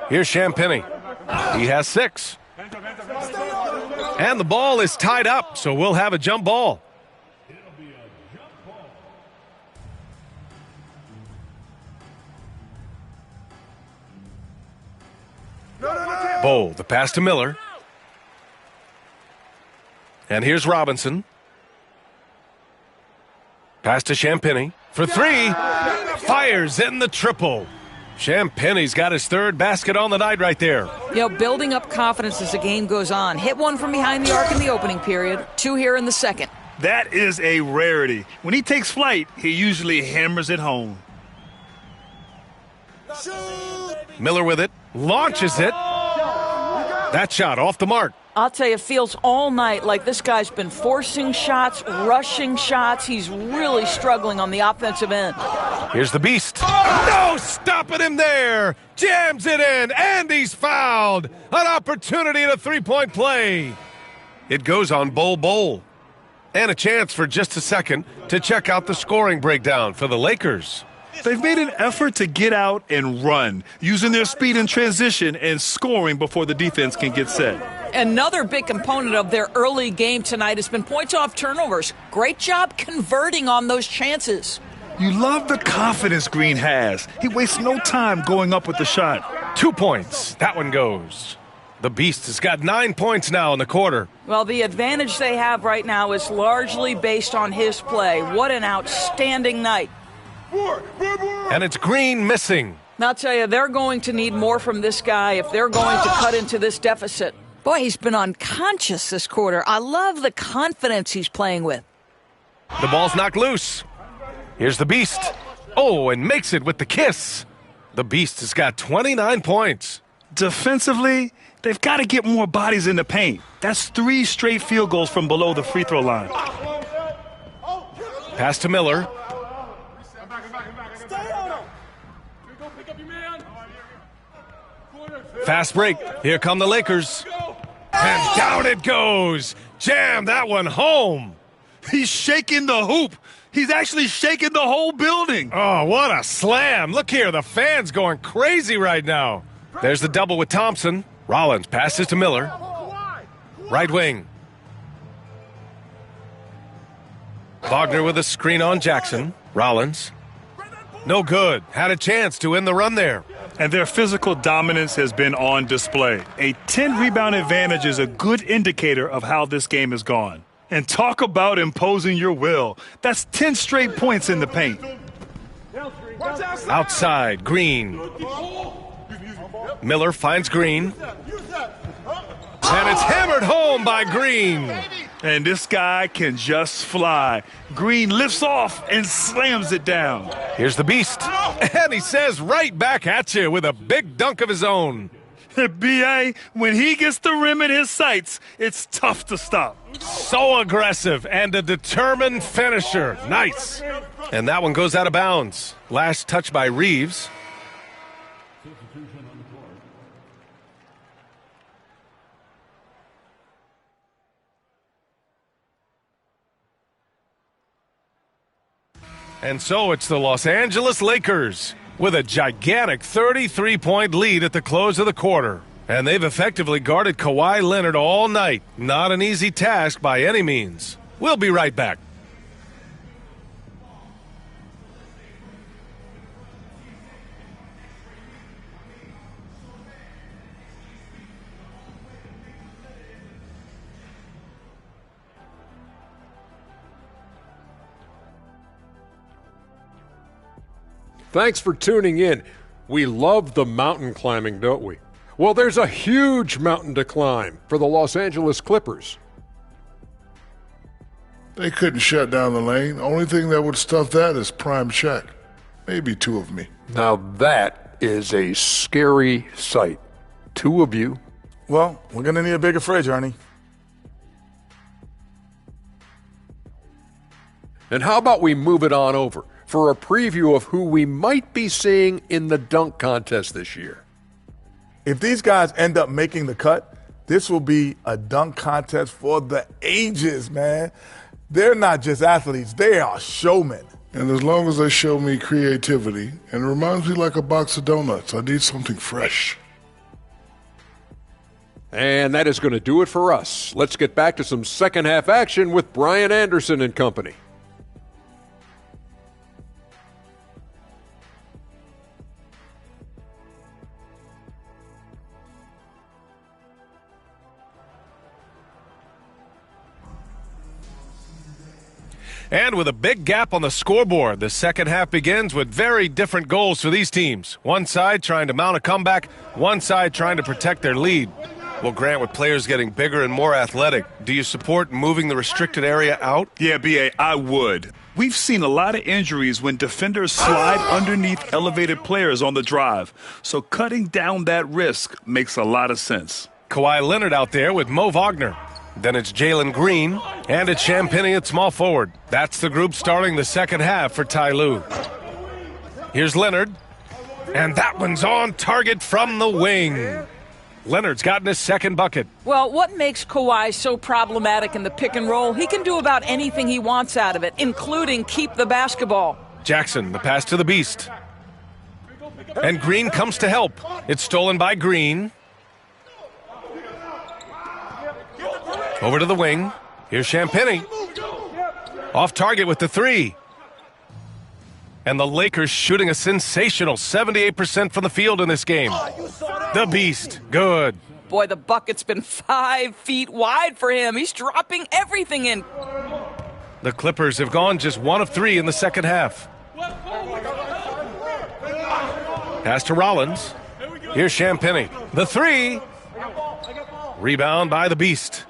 Here's Champagnie. He has 6. And the ball is tied up, so we'll have a jump ball. Bull, the pass to Miller. And here's Robinson. Pass to Champagnie for 3. Fires in the triple. Champagnie's got his 3rd basket on the night right there. You know, building up confidence as the game goes on. Hit one from behind the arc in the opening period, 2 here in the second. That is a rarity. When he takes flight, he usually hammers it home. Miller with it. Launches it. That shot off the mark. I'll tell you, it feels all night like this guy's been forcing shots, rushing shots. He's really struggling on the offensive end. Here's the beast. No stopping him there. Jams it in, and he's fouled. An opportunity at a three-point play. It goes on Bol. And a chance for just a second to check out the scoring breakdown for the Lakers. They've made an effort to get out and run, using their speed in transition and scoring before the defense can get set. Another big component of their early game tonight has been points off turnovers. Great job converting on those chances. You love the confidence Green has. He wastes no time going up with the shot. 2 points. That one goes. The Beast has got 9 points now in the quarter. Well, the advantage they have right now is largely based on his play. What an outstanding night. And it's Green missing. I'll tell you, they're going to need more from this guy if they're going to cut into this deficit. Boy, he's been unconscious this quarter. I love the confidence he's playing with. The ball's knocked loose. Here's the Beast. Oh, and makes it with the kiss. The Beast has got 29 points. Defensively, they've got to get more bodies in the paint. That's 3 straight field goals from below the free throw line. Pass to Miller. Fast break. Here come the Lakers. And down it goes. Jam that one home. He's shaking the hoop. He's actually shaking the whole building. Oh, what a slam. Look here, the fans going crazy right now. There's the double with Thompson. Rollins passes to Miller. Right wing. Wagner with a screen on Jackson. Rollins. No good. Had a chance to end the run there. And their physical dominance has been on display. A 10-rebound advantage is a good indicator of how this game has gone. And talk about imposing your will. That's 10 straight points in the paint. Outside, Green. Miller finds Green. And it's hammered home by Green. And this guy can just fly. Green lifts off and slams it down. Here's the Beast. And he says right back at you with a big dunk of his own. B.A., when he gets the rim in his sights, it's tough to stop. So aggressive and a determined finisher. Nice. And that one goes out of bounds. Last touch by Reeves. And so it's the Los Angeles Lakers with a gigantic 33-point lead at the close of the quarter. And they've effectively guarded Kawhi Leonard all night. Not an easy task by any means. We'll be right back. Thanks for tuning in. We love the mountain climbing, don't we? Well, there's a huge mountain to climb for the Los Angeles Clippers. They couldn't shut down the lane. Only thing that would stuff that is prime check. Maybe 2 of me. Now that is a scary sight. 2 of you. Well, we're going to need a bigger fridge, Ernie. And how about we move it on over for a preview of who we might be seeing in the dunk contest this year. If these guys end up making the cut, this will be a dunk contest for the ages, man. They're not just athletes, they are showmen. And as long as they show me creativity, and it reminds me like a box of donuts, I need something fresh. And that is going to do it for us. Let's get back to some second half action with Brian Anderson and company. And with a big gap on the scoreboard, the second half begins with very different goals for these teams. One side trying to mount a comeback, one side trying to protect their lead. Well, Grant, with players getting bigger and more athletic, do you support moving the restricted area out? Yeah, B.A., I would. We've seen a lot of injuries when defenders slide underneath elevated players on the drive. So cutting down that risk makes a lot of sense. Kawhi Leonard out there with Mo Wagner. Then it's Jalen Green, and it's Champagnie at small forward. That's the group starting the second half for Ty Lue. Here's Leonard, and that one's on target from the wing. Leonard's gotten his second bucket. Well, what makes Kawhi so problematic in the pick and roll? He can do about anything he wants out of it, including keep the basketball. Jackson, the pass to the Beast. And Green comes to help. It's stolen by Green. Over to the wing. Here's Champagnie. Off target with the three. And the Lakers shooting a sensational 78% from the field in this game. The Beast, good. Boy, the bucket's been 5 feet wide for him. He's dropping everything in. The Clippers have gone just 1 of 3 in the second half. Pass to Rollins. Here's Champagnie. The three. Rebound by the Beast.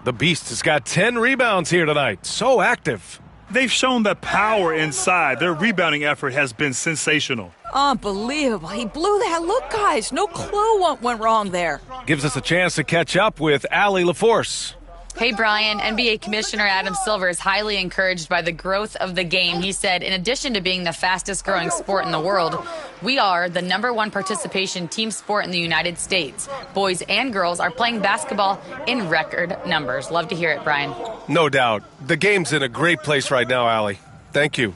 The Beast has got 10 rebounds here tonight. So active. They've shown the power inside. Their rebounding effort has been sensational. Unbelievable. He blew that look, guys. No clue what went wrong there. Gives us a chance to catch up with Allie LaForce. Hey, Brian. NBA Commissioner Adam Silver is highly encouraged by the growth of the game. He said, in addition to being the fastest growing sport in the world, we are the #1 participation team sport in the United States. Boys and girls are playing basketball in record numbers. Love to hear it, Brian. No doubt. The game's in a great place right now, Allie. Thank you.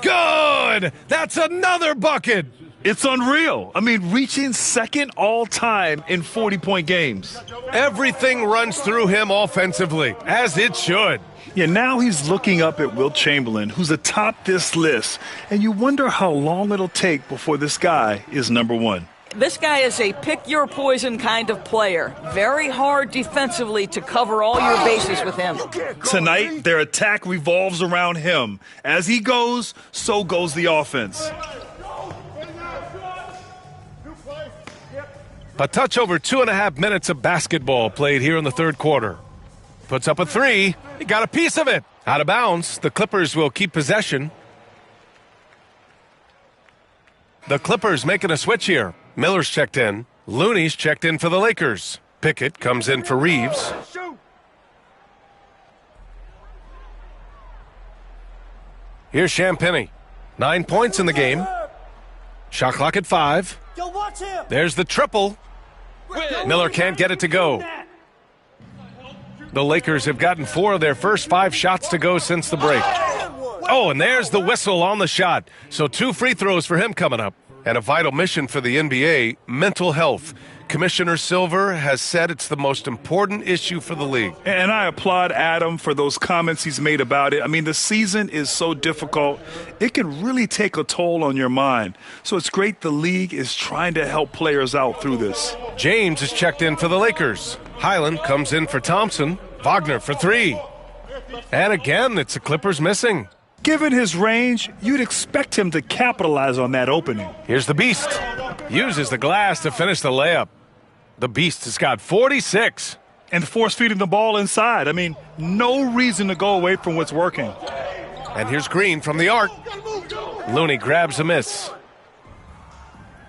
Good! That's another bucket! It's unreal. I mean, reaching second all-time in 40-point games. Everything runs through him offensively, as it should. Yeah, now he's looking up at Wilt Chamberlain, who's atop this list, and you wonder how long it'll take before this guy is #1. This guy is a pick-your-poison kind of player. Very hard defensively to cover all your bases with him. Tonight, their attack revolves around him. As he goes, so goes the offense. A touch over 2.5 minutes of basketball played here in the third quarter. Puts up a three. He got a piece of it. Out of bounds. The Clippers will keep possession. The Clippers making a switch here. Miller's checked in. Looney's checked in for the Lakers. Pickett comes in for Reeves. Here's Champagnie. 9 points in the game. Shot clock at 5. There's the triple. Miller can't get it to go. The Lakers have gotten 4 of their first 5 shots to go since the break. Oh, and there's the whistle on the shot. So 2 free throws for him coming up. And a vital mission for the NBA, mental health. Commissioner Silver has said it's the most important issue for the league. And I applaud Adam for those comments he's made about it. I mean, the season is so difficult. It can really take a toll on your mind. So it's great the league is trying to help players out through this. James is checked in for the Lakers. Highland comes in for Thompson. Wagner for 3. And again, it's the Clippers missing. Given his range, you'd expect him to capitalize on that opening. Here's the Beast. Uses the glass to finish the layup. The Beast has got 46. And force-feeding the ball inside. I mean, no reason to go away from what's working. And here's Green from the arc. Looney grabs a miss.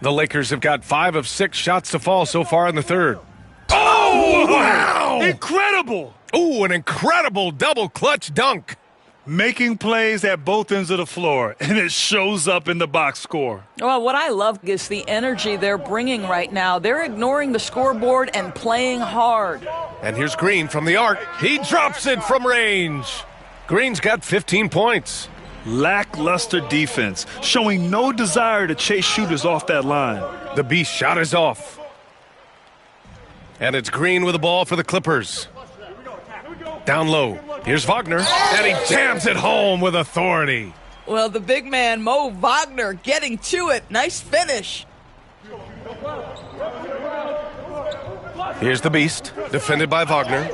The Lakers have got 5 of 6 shots to fall so far in the third. Oh, wow! Incredible! Oh, an incredible double clutch dunk. Making plays at both ends of the floor, and it shows up in the box score. Well, what I love is the energy they're bringing right now. They're ignoring the scoreboard and playing hard. And here's Green from the arc. He drops it from range. Green's got 15 points. Lackluster defense, showing no desire to chase shooters off that line. The Beast shot is off. And it's Green with the ball for the Clippers. Down low. Here's Wagner, and he jams it home with authority. Well, the big man, Mo Wagner, getting to it. Nice finish. Here's the Beast, defended by Wagner.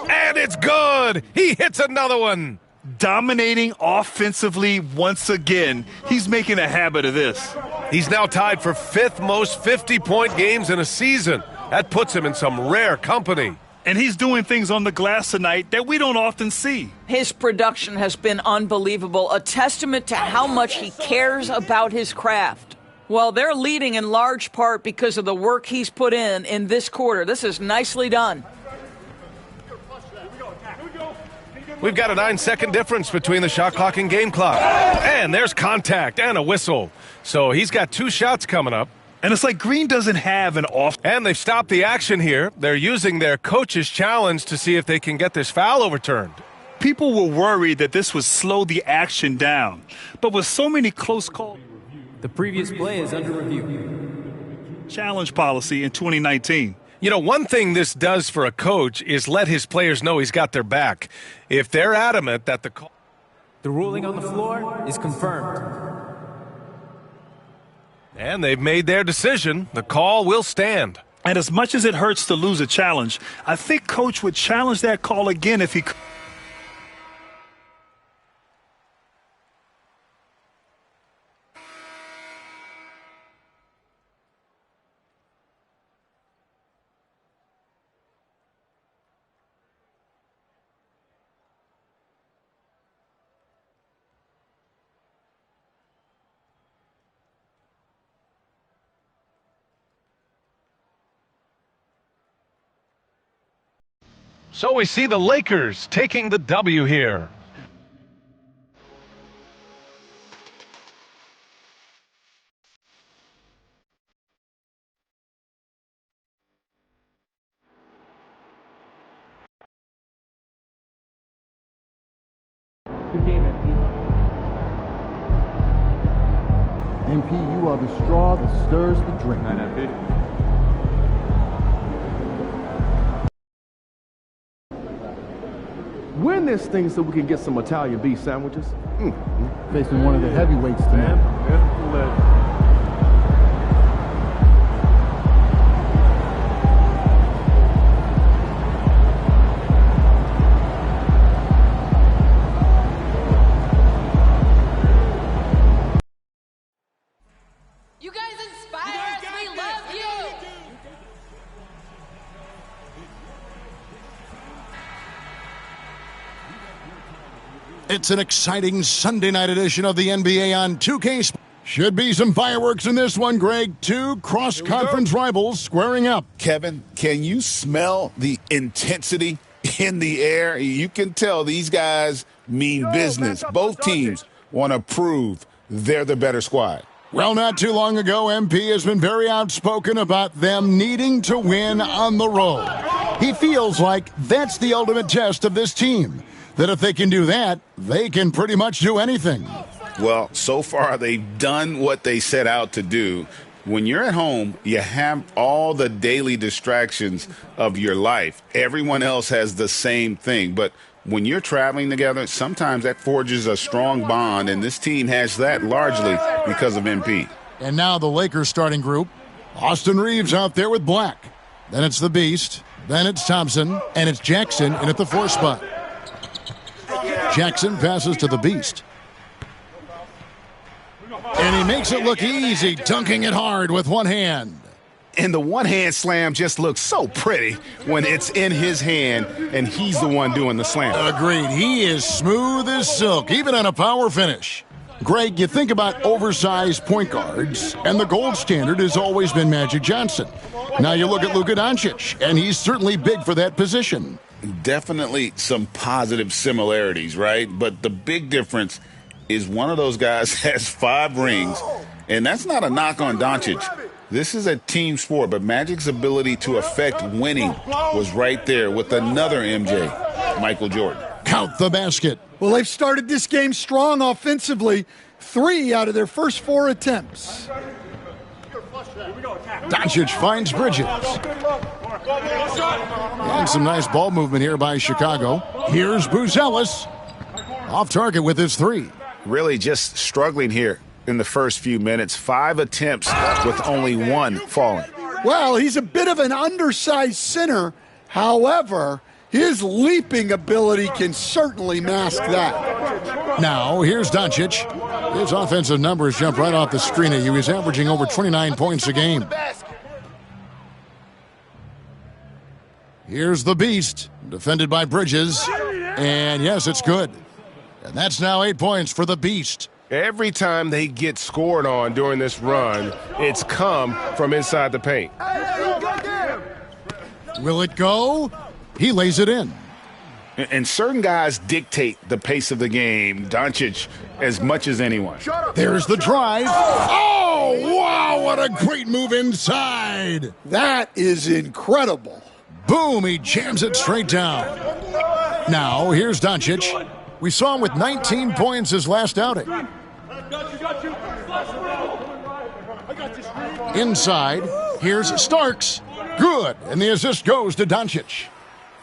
And it's good! He hits another one! Dominating offensively once again. He's making a habit of this. He's now tied for 5th most 50-point games in a season. That puts him in some rare company. And he's doing things on the glass tonight that we don't often see. His production has been unbelievable, a testament to how much he cares about his craft. Well, they're leading in large part because of the work he's put in this quarter. This is nicely done. We've got a 9-second difference between the shot clock and game clock. And there's contact and a whistle. So he's got 2 shots coming up. And it's like Green doesn't have an off. And they've stopped the action here. They're using their coach's challenge to see if they can get this foul overturned. People were worried that this would slow the action down. But with so many close calls, the previous play is under review. Challenge policy in 2019. You know, one thing this does for a coach is let his players know he's got their back. If they're adamant that the ruling on the floor is confirmed. And they've made their decision. The call will stand. And as much as it hurts to lose a challenge, I think Coach would challenge that call again if he could. So we see the Lakers taking the W here. Good game, MP. MP, you are the straw that stirs the drink. Win this thing so we can get some Italian beef sandwiches. Facing one of the heavyweights tonight. You guys inspire us. We love you. It's an exciting Sunday night edition of the NBA on 2K. Should be some fireworks in this one, Greg. 2 cross-conference rivals squaring up. Kevin, can you smell the intensity in the air? You can tell these guys mean business. Both teams want to prove they're the better squad. Well, not too long ago, MP has been very outspoken about them needing to win on the road. He feels like that's the ultimate test of this team. That if they can do that, they can pretty much do anything. Well, so far they've done what they set out to do. When you're at home, you have all the daily distractions of your life. Everyone else has the same thing. But when you're traveling together, sometimes that forges a strong bond, and this team has that largely because of MP. And now the Lakers starting group. Austin Reeves out there with Black. Then it's the Beast. Then it's Thompson. And it's Jackson in at the 4 spot. Jackson passes to the Beast. And he makes it look easy, dunking it hard with one hand. And the one-hand slam just looks so pretty when it's in his hand and he's the one doing the slam. Agreed. He is smooth as silk, even on a power finish. Greg, you think about oversized point guards, and the gold standard has always been Magic Johnson. Now you look at Luka Doncic, and he's certainly big for that position. Definitely some positive similarities, right? But the big difference is one of those guys has 5 rings, and that's not a knock on Doncic. This is a team sport, but Magic's ability to affect winning was right there with another MJ, Michael Jordan. Count the basket. Well, they've started this game strong offensively. 3 out of their first 4 attempts. Doncic finds Bridges. And some nice ball movement here by Chicago. Here's Buzelis. Off target with his 3. Really just struggling here in the first few minutes. 5 attempts with only 1 falling. Well, he's a bit of an undersized center. However, his leaping ability can certainly mask that. Now, here's Doncic. His offensive numbers jump right off the screen at you. He's averaging over 29 points a game. Here's the Beast, defended by Bridges. And yes, it's good. And that's now 8 points for the Beast. Every time they get scored on during this run, it's come from inside the paint. Will it go? He lays it in. And certain guys dictate the pace of the game, Doncic, as much as anyone. There's the drive. Oh, wow, what a great move inside. That is incredible. Boom, he jams it straight down. Now, here's Doncic. We saw him with 19 points his last outing. Inside, here's Starks. Good, and the assist goes to Doncic.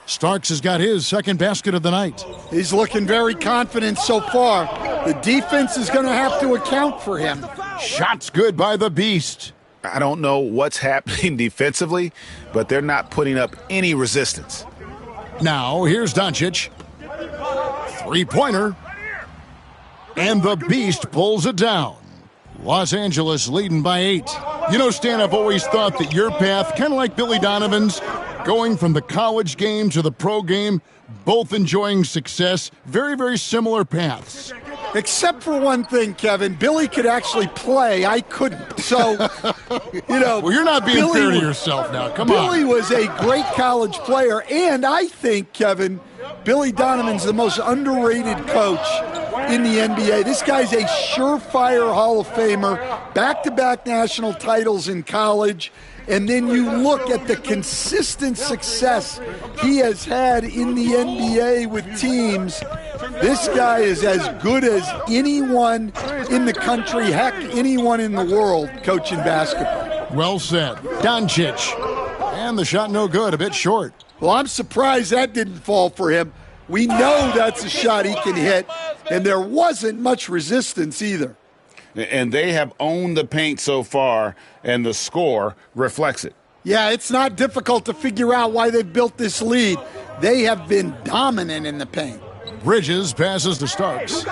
Starks has got his second basket of the night. He's looking very confident so far. The defense is going to have to account for him. Shots good by the Beast. I don't know what's happening defensively, but they're not putting up any resistance. Now, here's Doncic. Three-pointer. And the Beast pulls it down. Los Angeles leading by 8. You know, Stan, I've always thought that your path, kind of like Billy Donovan's, going from the college game to the pro game, both enjoying success, very, very similar paths. Except for one thing, Kevin. Billy could actually play. I couldn't. So, you know. Well, you're not being fair to yourself now. Come on. Billy was a great college player. And I think, Kevin, Billy Donovan's the most underrated coach in the NBA. This guy's a surefire Hall of Famer, back-to-back national titles in college. And then you look at the consistent success he has had in the NBA with teams. This guy is as good as anyone in the country, heck, anyone in the world coaching basketball. Well said. Doncic. And the shot no good, a bit short. Well, I'm surprised that didn't fall for him. We know that's a shot he can hit, and there wasn't much resistance either. And they have owned the paint so far, and the score reflects it. Yeah, it's not difficult to figure out why they've built this lead. They have been dominant in the paint. Bridges passes to Starks.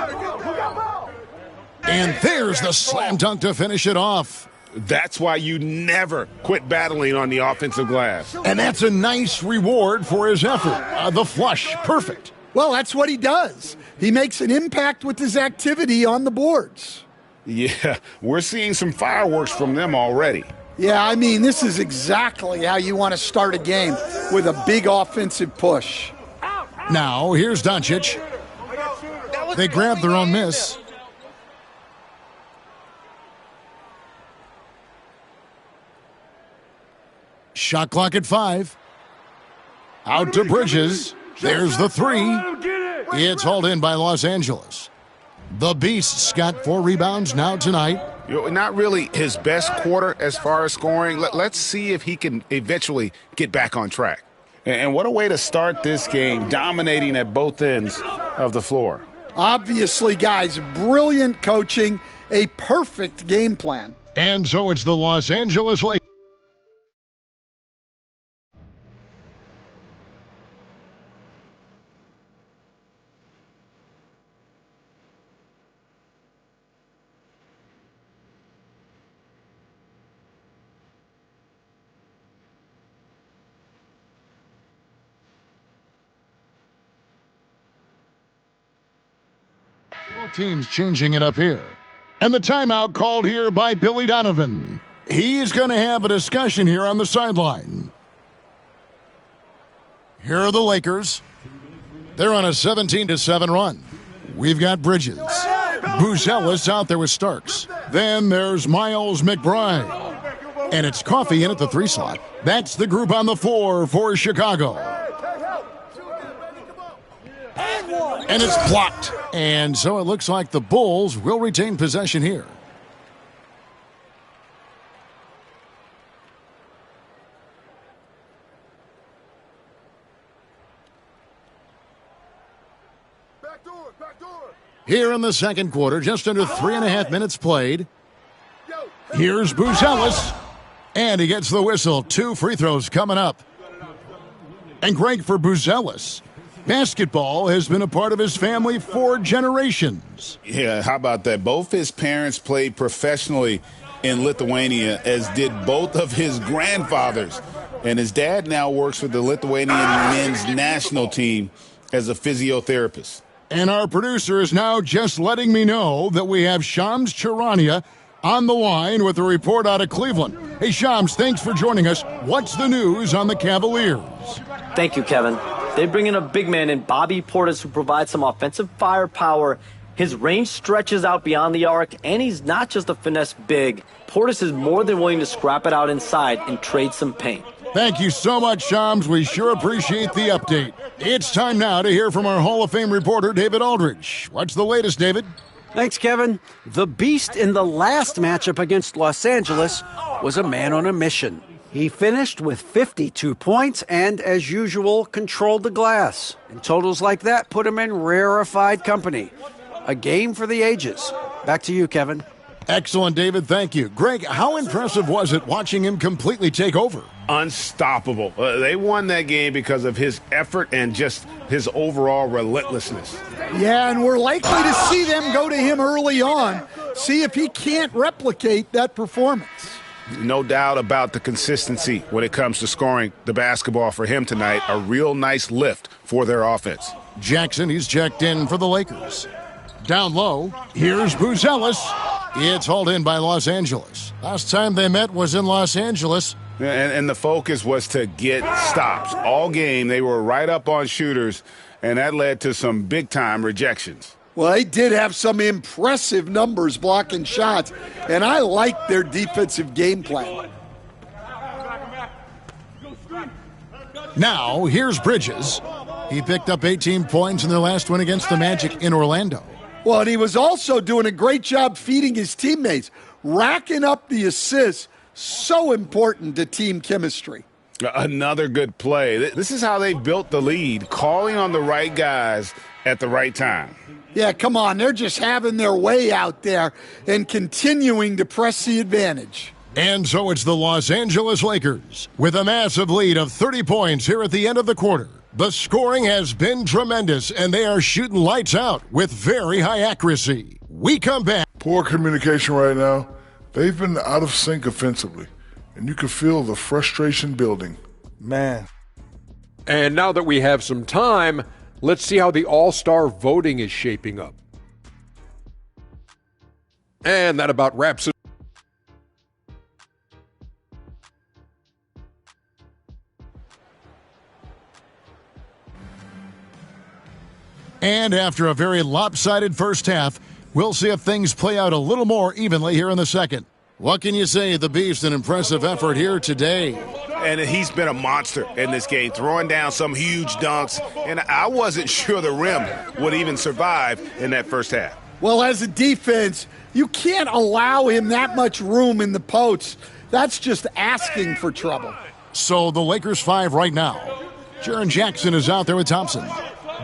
And there's the slam dunk to finish it off. That's why you never quit battling on the offensive glass. And that's a nice reward for his effort. The flush, perfect. Well, that's what he does. He makes an impact with his activity on the boards. Yeah, we're seeing some fireworks from them already. Yeah, I mean, this is exactly how you want to start a game, with a big offensive push. Now, here's Doncic. They grab their own miss. Shot clock at 5. Out to Bridges. There's the 3. It's hauled in by Los Angeles. The Beast's got 4 rebounds now tonight. Not really his best quarter as far as scoring. Let's see if he can eventually get back on track. And what a way to start this game, dominating at both ends of the floor. Obviously, guys, brilliant coaching, a perfect game plan. And so it's the Los Angeles Lakers. Teams changing it up here. And the timeout called here by Billy Donovan. He's going to have a discussion here on the sideline. Here are the Lakers. They're on a 17-7 run. We've got Bridges. Buzelis out there with Starks. Then there's Miles McBride. And it's Coffey in at the 3 slot. That's the group on the floor for Chicago. And it's blocked. And so it looks like the Bulls will retain possession here. Here in the second quarter, just under 3.5 minutes played. Here's Buzelis. And he gets the whistle. 2 free throws coming up. And great for Buzelis. Basketball has been a part of his family for generations. Yeah, how about that? Both his parents played professionally in Lithuania, as did both of his grandfathers. And his dad now works for the Lithuanian men's national team as a physiotherapist. And our producer is now just letting me know that we have Shams Charania on the line with a report out of Cleveland. Hey, Shams, thanks for joining us. What's the news on the Cavaliers? Thank you, Kevin. They bring in a big man in Bobby Portis who provides some offensive firepower. His range stretches out beyond the arc, and he's not just a finesse big. Portis is more than willing to scrap it out inside and trade some paint. Thank you so much, Shams. We sure appreciate the update. It's time now to hear from our Hall of Fame reporter, David Aldridge. What's the latest, David? Thanks, Kevin. The Beast in the last matchup against Los Angeles was a man on a mission. He finished with 52 points and, as usual, controlled the glass. And totals like that put him in rarefied company. A game for the ages. Back to you, Kevin. Excellent, David. Thank you. Greg, how impressive was it watching him completely take over? Unstoppable. They won that game because of his effort and just his overall relentlessness. Yeah, and we're likely to see them go to him early on, see if he can't replicate that performance. No doubt about the consistency when it comes to scoring the basketball for him tonight. A real nice lift for their offense. Jackson, he's checked in for the Lakers. Down low, here's Buzelis. It's hauled in by Los Angeles. Last time they met was in Los Angeles. And the focus was to get stops. All game, they were right up on shooters, and that led to some big-time rejections. Well, they did have some impressive numbers blocking shots, and I like their defensive game plan. Now, here's Bridges. He picked up 18 points in their last win against the Magic in Orlando. Well, and he was also doing a great job feeding his teammates, racking up the assists. So important to team chemistry. Another good play. This is how they built the lead, calling on the right guys at the right time. Yeah, come on. They're just having their way out there and continuing to press the advantage. And so it's the Los Angeles Lakers with a massive lead of 30 points here at the end of the quarter. The scoring has been tremendous, and they are shooting lights out with very high accuracy. We come back. Poor communication right now. They've been out of sync offensively, and you can feel the frustration building. Man. And now that we have some time, let's see how the All-Star voting is shaping up. And that about wraps it. And after a very lopsided first half, we'll see if things play out a little more evenly here in the second. What can you say? The Beast, an impressive effort here today. And he's been a monster in this game, throwing down some huge dunks. And I wasn't sure the rim would even survive in that first half. Well, as a defense, you can't allow him that much room in the post. That's just asking for trouble. So the Lakers 5 right now. Jaren Jackson is out there with Thompson.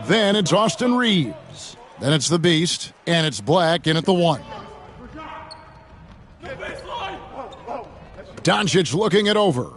Then it's Austin Reeves. Then it's the Beast, and it's Black in at the 1. Doncic looking it over.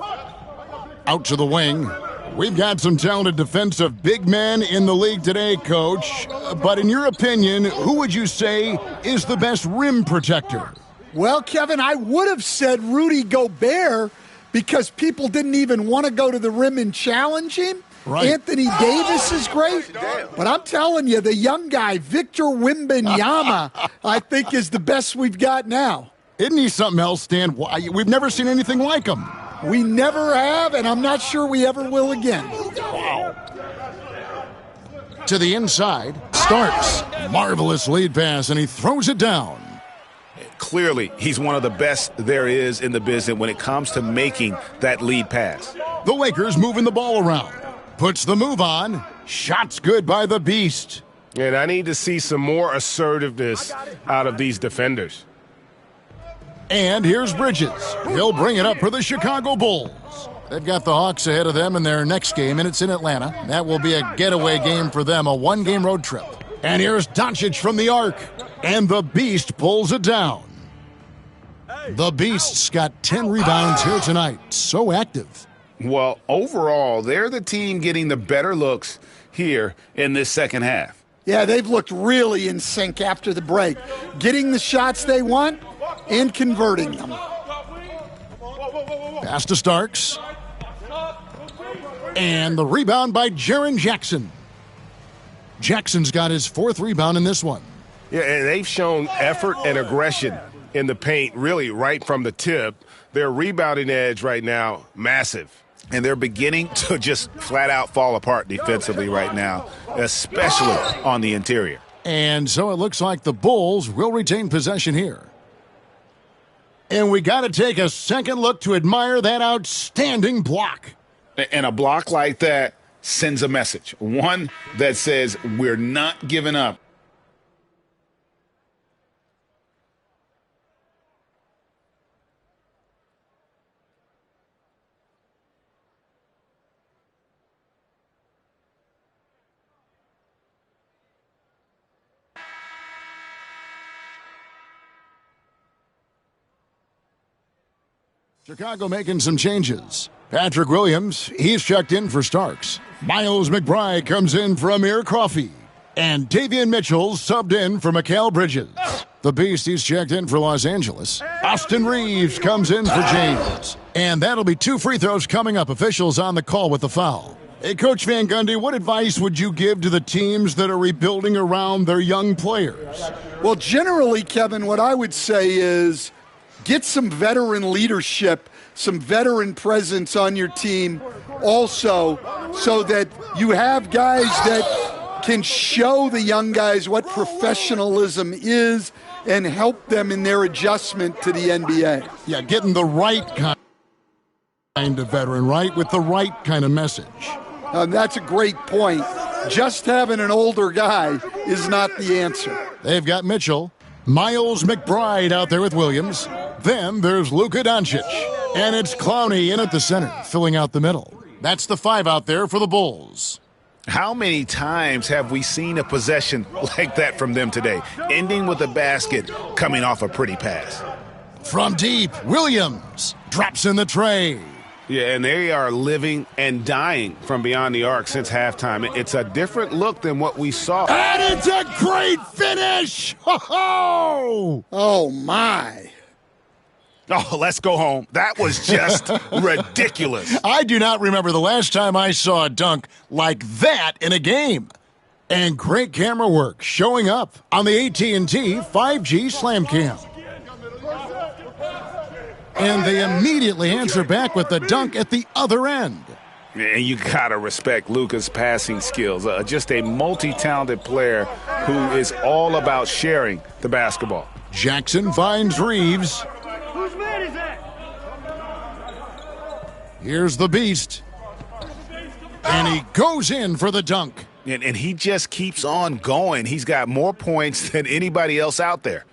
Out to the wing. We've got some talented defensive big men in the league today, Coach. But in your opinion, who would you say is the best rim protector? Well, Kevin, I would have said Rudy Gobert because people didn't even want to go to the rim and challenge him. Right. Anthony Davis is great, but I'm telling you, the young guy, Victor Wembanyama, I think is the best we've got now. Isn't he something else, Stan? We've never seen anything like him. We never have, and I'm not sure we ever will again. Wow. To the inside, Starks. Marvelous lead pass, and he throws it down. Clearly, he's one of the best there is in the business when it comes to making that lead pass. The Lakers moving the ball around. Puts the move on. Shots good by the Beast. And I need to see some more assertiveness out of these defenders. And here's Bridges. He'll bring it up for the Chicago Bulls. They've got the Hawks ahead of them in their next game, and it's in Atlanta. That will be a getaway game for them, a one-game road trip. And here's Doncic from the arc. And the Beast pulls it down. The Beast's got 10 rebounds here tonight. So active. Well, overall, they're the team getting the better looks here in this second half. Yeah, they've looked really in sync after the break, getting the shots they want and converting them. Pass to Starks. And the rebound by Jaren Jackson. Jackson's got his 4th rebound in this one. Yeah, and they've shown effort and aggression in the paint, really right from the tip. Their rebounding edge right now, massive. And they're beginning to just flat out fall apart defensively right now, especially on the interior. And so it looks like the Bulls will retain possession here. And we got to take a second look to admire that outstanding block. And a block like that sends a message, one that says we're not giving up. Chicago making some changes. Patrick Williams, he's checked in for Starks. Miles McBride comes in for Amir Coffey. And Davian Mitchell subbed in for Mikal Bridges. The Beast, he's checked in for Los Angeles. Austin Reeves comes in for James. And that'll be 2 free throws coming up. Officials on the call with the foul. Hey, Coach Van Gundy, what advice would you give to the teams that are rebuilding around their young players? Well, generally, Kevin, what I would say is get some veteran leadership, some veteran presence on your team also, so that you have guys that can show the young guys what professionalism is and help them in their adjustment to the NBA. Yeah, getting the right kind of veteran, right, with the right kind of message. That's a great point. Just having an older guy is not the answer. They've got Mitchell, Miles McBride out there with Williams. Then there's Luka Doncic. And it's Clowney in at the center, filling out the middle. That's the 5 out there for the Bulls. How many times have we seen a possession like that from them today, ending with a basket coming off a pretty pass? From deep, Williams drops in the tray. Yeah, and they are living and dying from beyond the arc since halftime. It's a different look than what we saw. And it's a great finish! Ho-ho! Oh, my. Oh, let's go home. That was just ridiculous. I do not remember the last time I saw a dunk like that in a game. And great camera work showing up on the AT&T 5G Slam Cam. And they immediately answer back with the dunk at the other end. And you got to respect Luka's passing skills. Just a multi-talented player who is all about sharing the basketball. Jackson finds Reeves. Whose man is that? Here's the Beast. And he goes in for the dunk. And he just keeps on going. He's got more points than anybody else out there.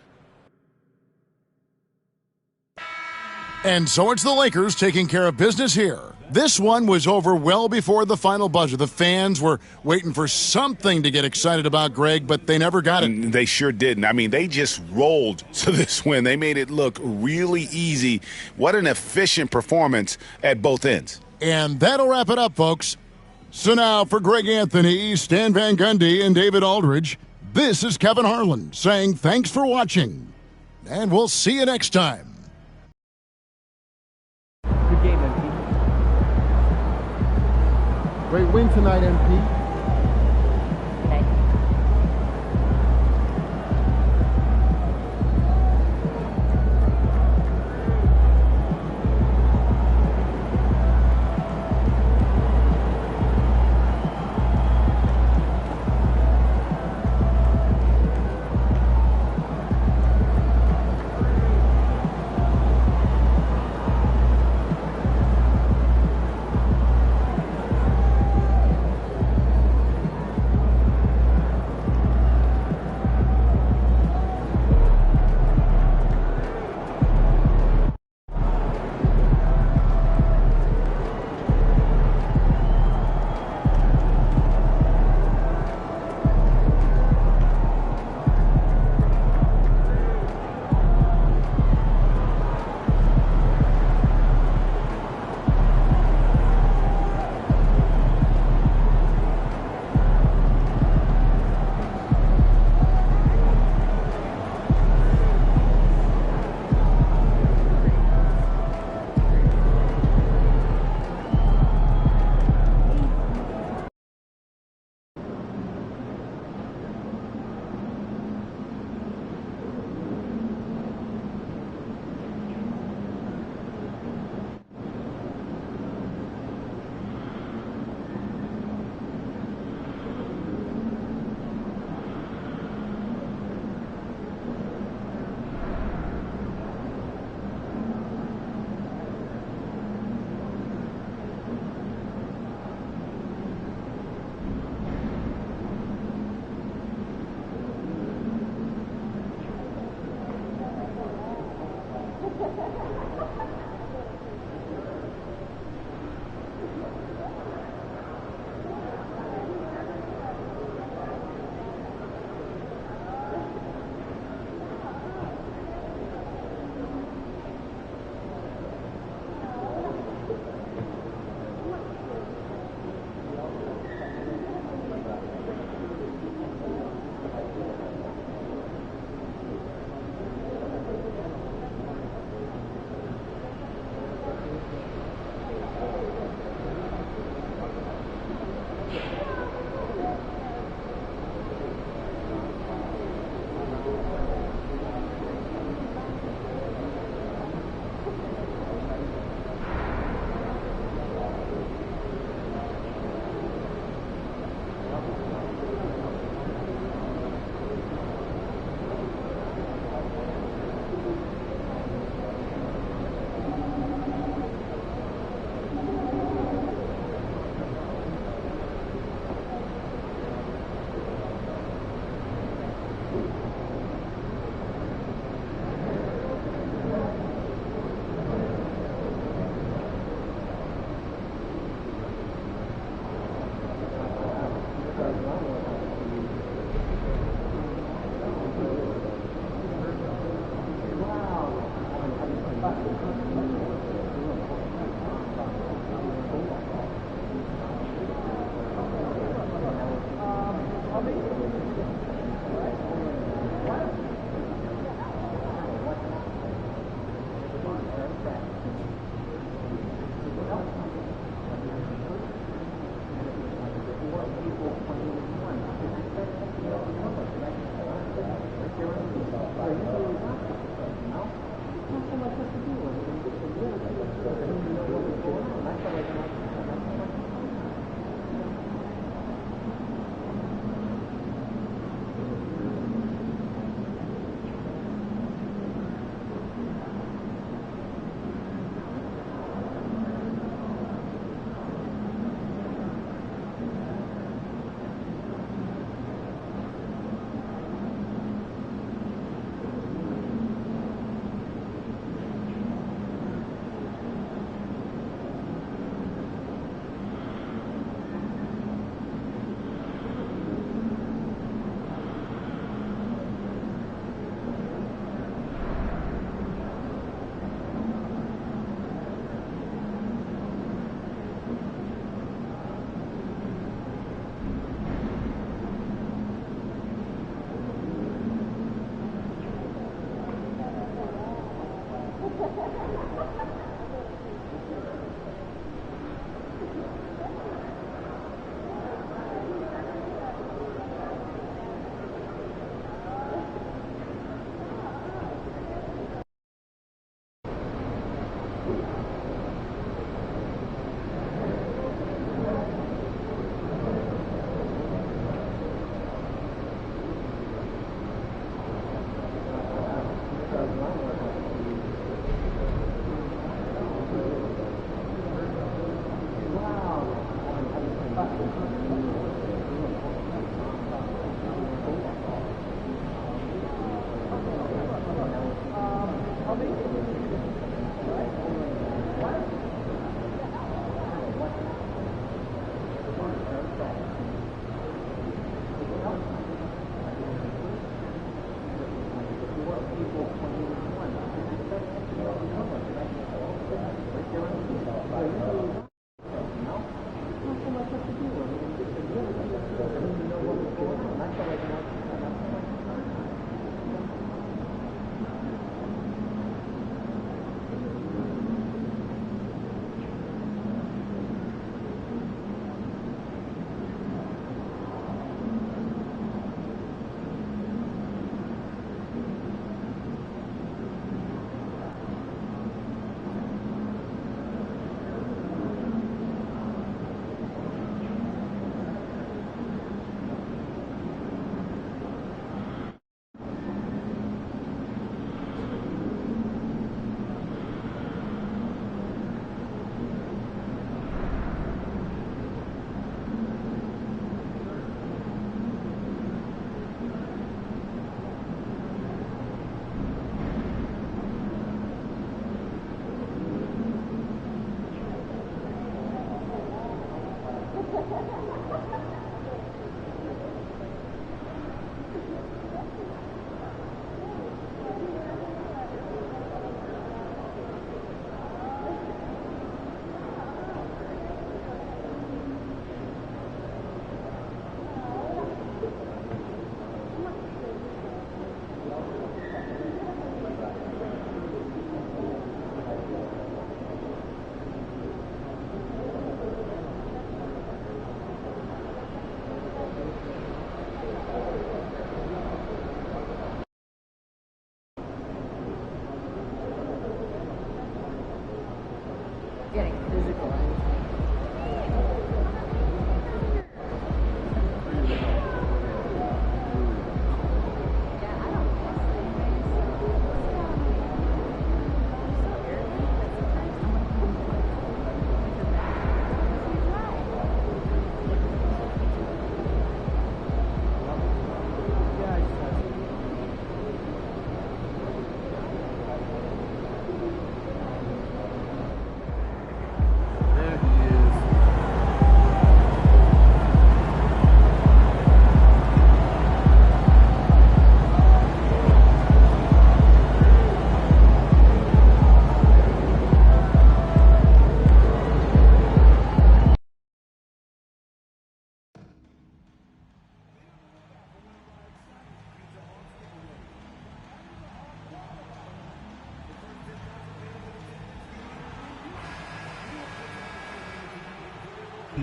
And so it's the Lakers taking care of business here. This one was over well before the final buzzer. The fans were waiting for something to get excited about, Greg, but they never got it. And they sure didn't. I mean, they just rolled to this win. They made it look really easy. What an efficient performance at both ends. And that'll wrap it up, folks. So now for Greg Anthony, Stan Van Gundy, and David Aldridge, this is Kevin Harlan saying thanks for watching. And we'll see you next time. Good game, MP. Great win tonight, MP.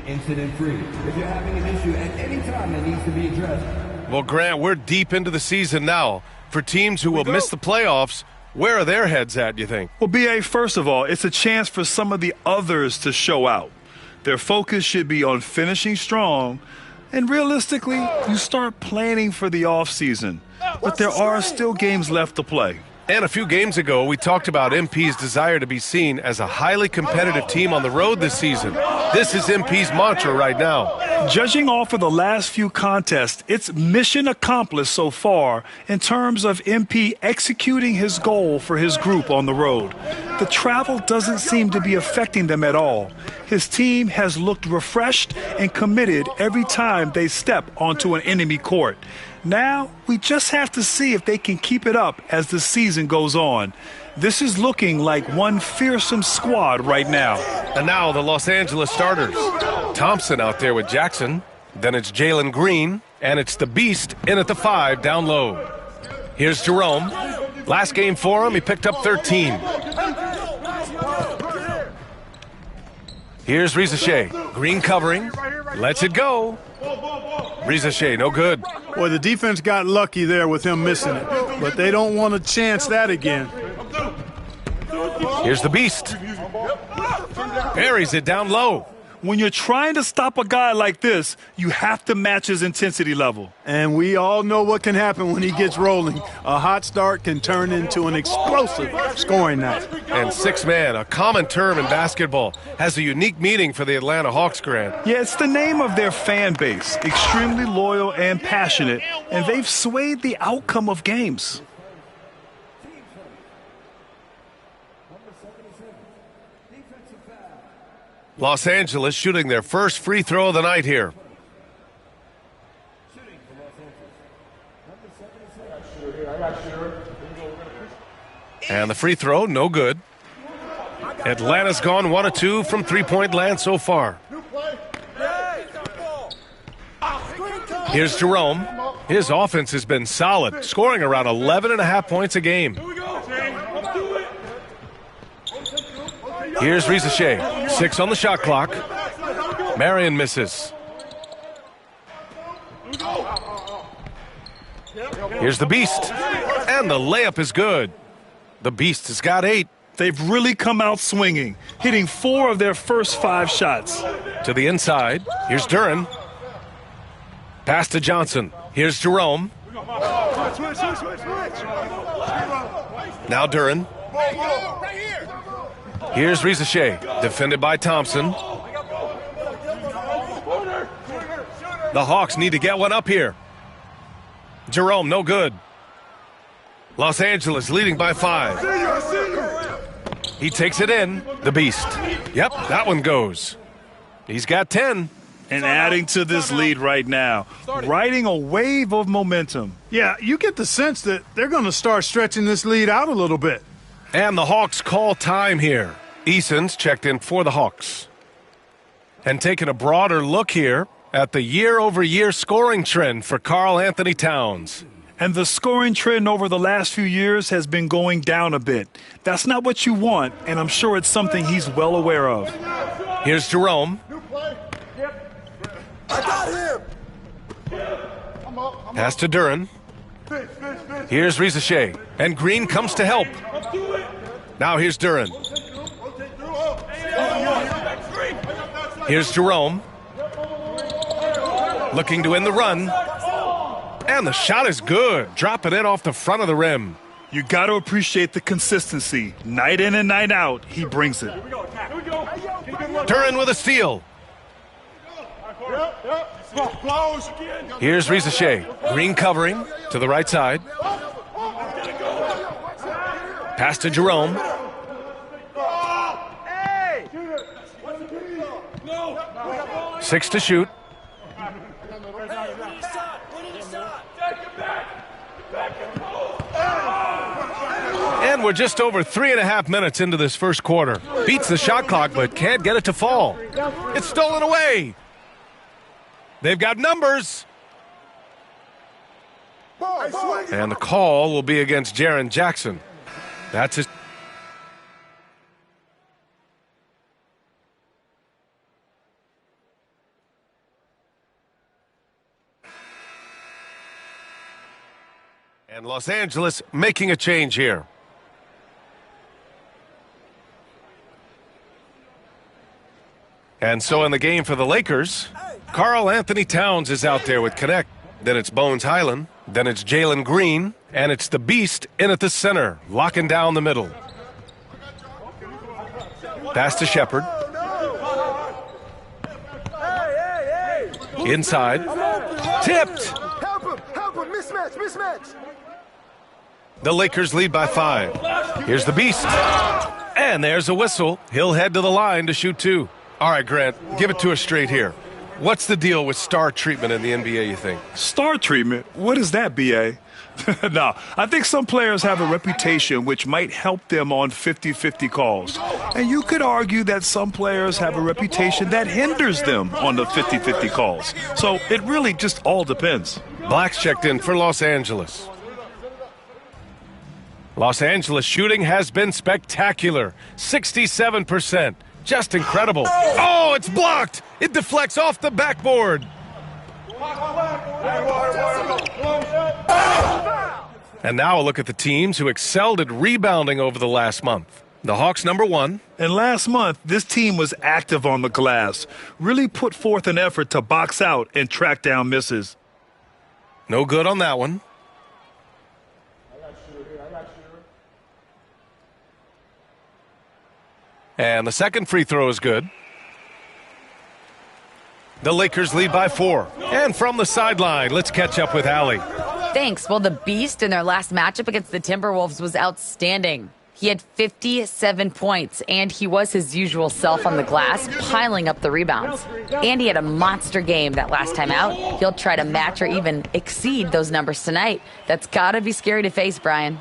incident-free. If you're having an issue at any time that needs to be addressed. Well, Grant, we're deep into the season now. For teams who will miss the playoffs, where are their heads at, you think? Well, B.A., first of all, it's a chance for some of the others to show out. Their focus should be on finishing strong, and realistically, you start planning for the offseason. But there are still games left to play. And a few games ago, we talked about MP's desire to be seen as a highly competitive team on the road this season. This is MP's mantra right now. Judging off of the last few contests, it's mission accomplished so far in terms of MP executing his goal for his group on the road. The travel doesn't seem to be affecting them at all. His team has looked refreshed and committed every time they step onto an enemy court. Now, we just have to see if they can keep it up as the season goes on. This is looking like one fearsome squad right now. And now the Los Angeles starters. Thompson out there with Jackson. Then it's Jalen Green. And it's the Beast in at the 5 down low. Here's Jerome. Last game for him, he picked up 13. Here's Rizachet. Green covering. Lets it go. Rizachet, no good. Boy, the defense got lucky there with him missing it, but they don't want to chance that again. Here's the Beast. Buries it down low. When you're trying to stop a guy like this, you have to match his intensity level. And we all know what can happen when he gets rolling. A hot start can turn into an explosive scoring night. And six-man, a common term in basketball, has a unique meaning for the Atlanta Hawks, Grant. Yeah, it's the name of their fan base, extremely loyal and passionate, and they've swayed the outcome of games. Los Angeles shooting their first free throw of the night here. And the free throw, no good. Atlanta's gone 1 of 2 from three-point land so far. Here's Jerome. His offense has been solid, scoring around 11.5 points a game. Here's Rizachet. 6 on the shot clock. Marion misses. Here's the Beast. And the layup is good. The Beast has got 8. They've really come out swinging, hitting 4 of their first 5 shots. To the inside. Here's Duren. Pass to Johnson. Here's Jerome. Now Duren. Here's Rizachet, defended by Thompson. The Hawks need to get one up here. Jerome, no good. Los Angeles leading by 5. He takes it in. The Beast. Yep, that one goes. He's got 10. And adding to this lead right now, riding a wave of momentum. Yeah, you get the sense that they're going to start stretching this lead out a little bit. And the Hawks call time here. Eason's checked in for the Hawks. And taking a broader look here at the year-over-year scoring trend for Karl Anthony Towns. And the scoring trend over the last few years has been going down a bit. That's not what you want, and I'm sure it's something he's well aware of. Here's Jerome. I got him. Pass to Duren. Here's Rizachet. And Green comes to help. Now here's Duren. Here's Jerome. Looking to end the run. And the shot is good. Dropping it off the front of the rim. You got to appreciate the consistency. Night in and night out, he brings it. Duren with a steal. Here's Rizachet. Green covering to the right side. Pass to Jerome. Six to shoot. And we're just over 3.5 minutes into this first quarter. Beats the shot clock, but can't get it to fall. It's stolen away. They've got numbers. And the call will be against Jaren Jackson. That's his. Los Angeles making a change here. And so in the game for the Lakers, Karl Anthony Towns is out there with Connect. Then it's Bones Highland. Then it's Jalen Green. And it's the Beast in at the center, locking down the middle. Pass to Shepard. Inside. Tipped. Help him, mismatch. The Lakers lead by 5. Here's the Beast. And there's a whistle. He'll head to the line to shoot 2. All right, Grant, give it to us straight here. What's the deal with star treatment in the NBA, you think? Star treatment? What is that, B.A.? No, I think some players have a reputation which might help them on 50-50 calls. And you could argue that some players have a reputation that hinders them on the 50-50 calls. So it really just all depends. Black's checked in for Los Angeles. Los Angeles shooting has been spectacular. 67%. Just incredible. Oh, it's blocked. It deflects off the backboard. And now a look at the teams who excelled at rebounding over the last month. The Hawks number 1. And last month, this team was active on the glass. Really put forth an effort to box out and track down misses. No good on that one. And the second free throw is good. The Lakers lead by 4. And from the sideline, let's catch up with Allie. Thanks. Well, the Beast in their last matchup against the Timberwolves was outstanding. He had 57 points, and he was his usual self on the glass, piling up the rebounds. And he had a monster game that last time out. He'll try to match or even exceed those numbers tonight. That's got to be scary to face, Brian.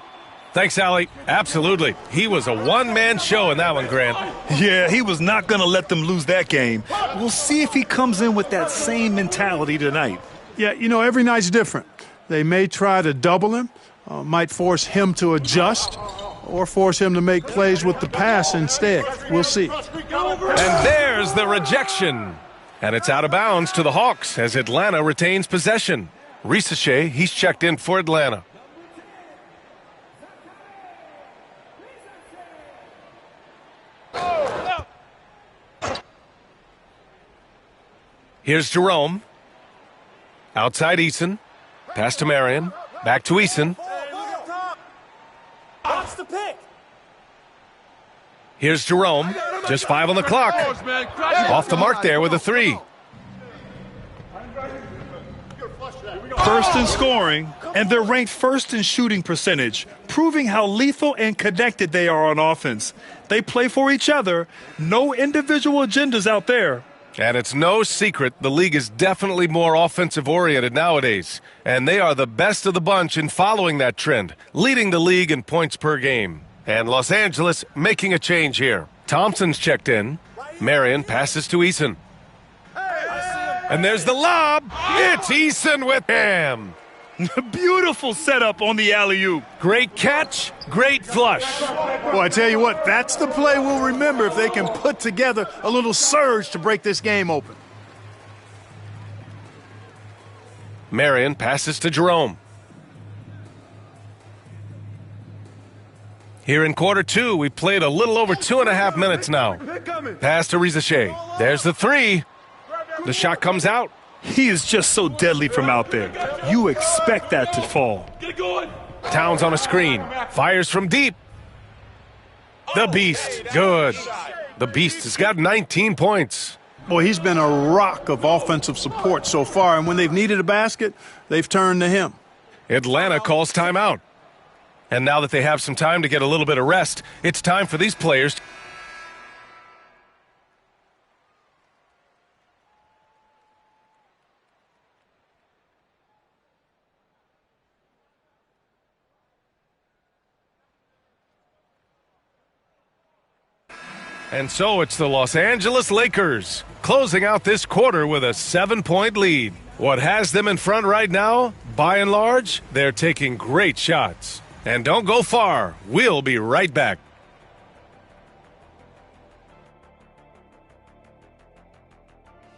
Thanks, Allie. Absolutely. He was a one-man show in that one, Grant. Yeah, he was not going to let them lose that game. We'll see if he comes in with that same mentality tonight. Yeah, every night's different. They may try to double him, might force him to adjust, or force him to make plays with the pass instead. We'll see. And there's the rejection. And it's out of bounds to the Hawks as Atlanta retains possession. Ricochet, he's checked in for Atlanta. Here's Jerome. Outside Eason. Pass to Marion. Back to Eason. Here's Jerome. Just 5 on the clock. Off the mark there with a 3. First in scoring, and they're ranked first in shooting percentage, proving how lethal and connected they are on offense. They play for each other. No individual agendas out there. And it's no secret the league is definitely more offensive-oriented nowadays. And they are the best of the bunch in following that trend, leading the league in points per game. And Los Angeles making a change here. Thompson's checked in. Marion passes to Eason. And there's the lob. It's Eason with him. Beautiful setup on the alley-oop. Great catch, great flush. Boy, I tell you what, that's the play we'll remember if they can put together a little surge to break this game open. Marion passes to Jerome. Here in quarter 2, we played a little over 2.5 minutes now. Pass to Ricochet. There's the 3. The shot comes out. He is just so deadly from out there. You expect that to fall. Towns on a screen. Fires from deep. The Beast. Good. The Beast has got 19 points. Boy, he's been a rock of offensive support so far, and when they've needed a basket, they've turned to him. Atlanta calls timeout. And now that they have some time to get a little bit of rest, it's time for these players to... And so it's the Los Angeles Lakers closing out this quarter with a 7-point lead. What has them in front right now, by and large, they're taking great shots. And don't go far. We'll be right back.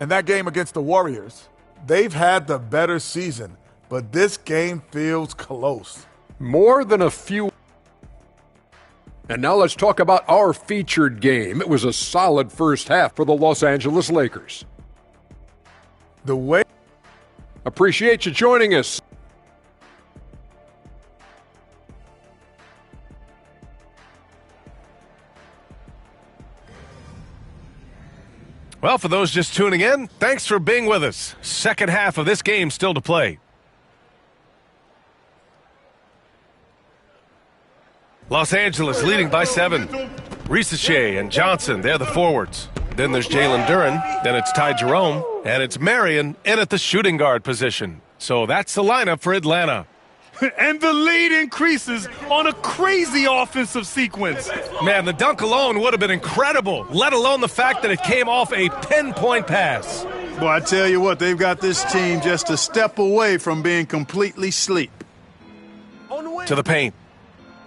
In that game against the Warriors, they've had the better season, but this game feels close. More than a few. And now let's talk about our featured game. It was a solid first half for the Los Angeles Lakers. The way. Appreciate you joining us. Well, for those just tuning in, thanks for being with us. Second half of this game still to play. Los Angeles leading by 7. Risache and Johnson, they're the forwards. Then there's Jalen Duren, then it's Ty Jerome, and it's Marion in at the shooting guard position. So that's the lineup for Atlanta. And the lead increases on a crazy offensive sequence. Man, the dunk alone would have been incredible, let alone the fact that it came off a pinpoint pass. Boy, I tell you what, they've got this team just a step away from being completely asleep. To the paint.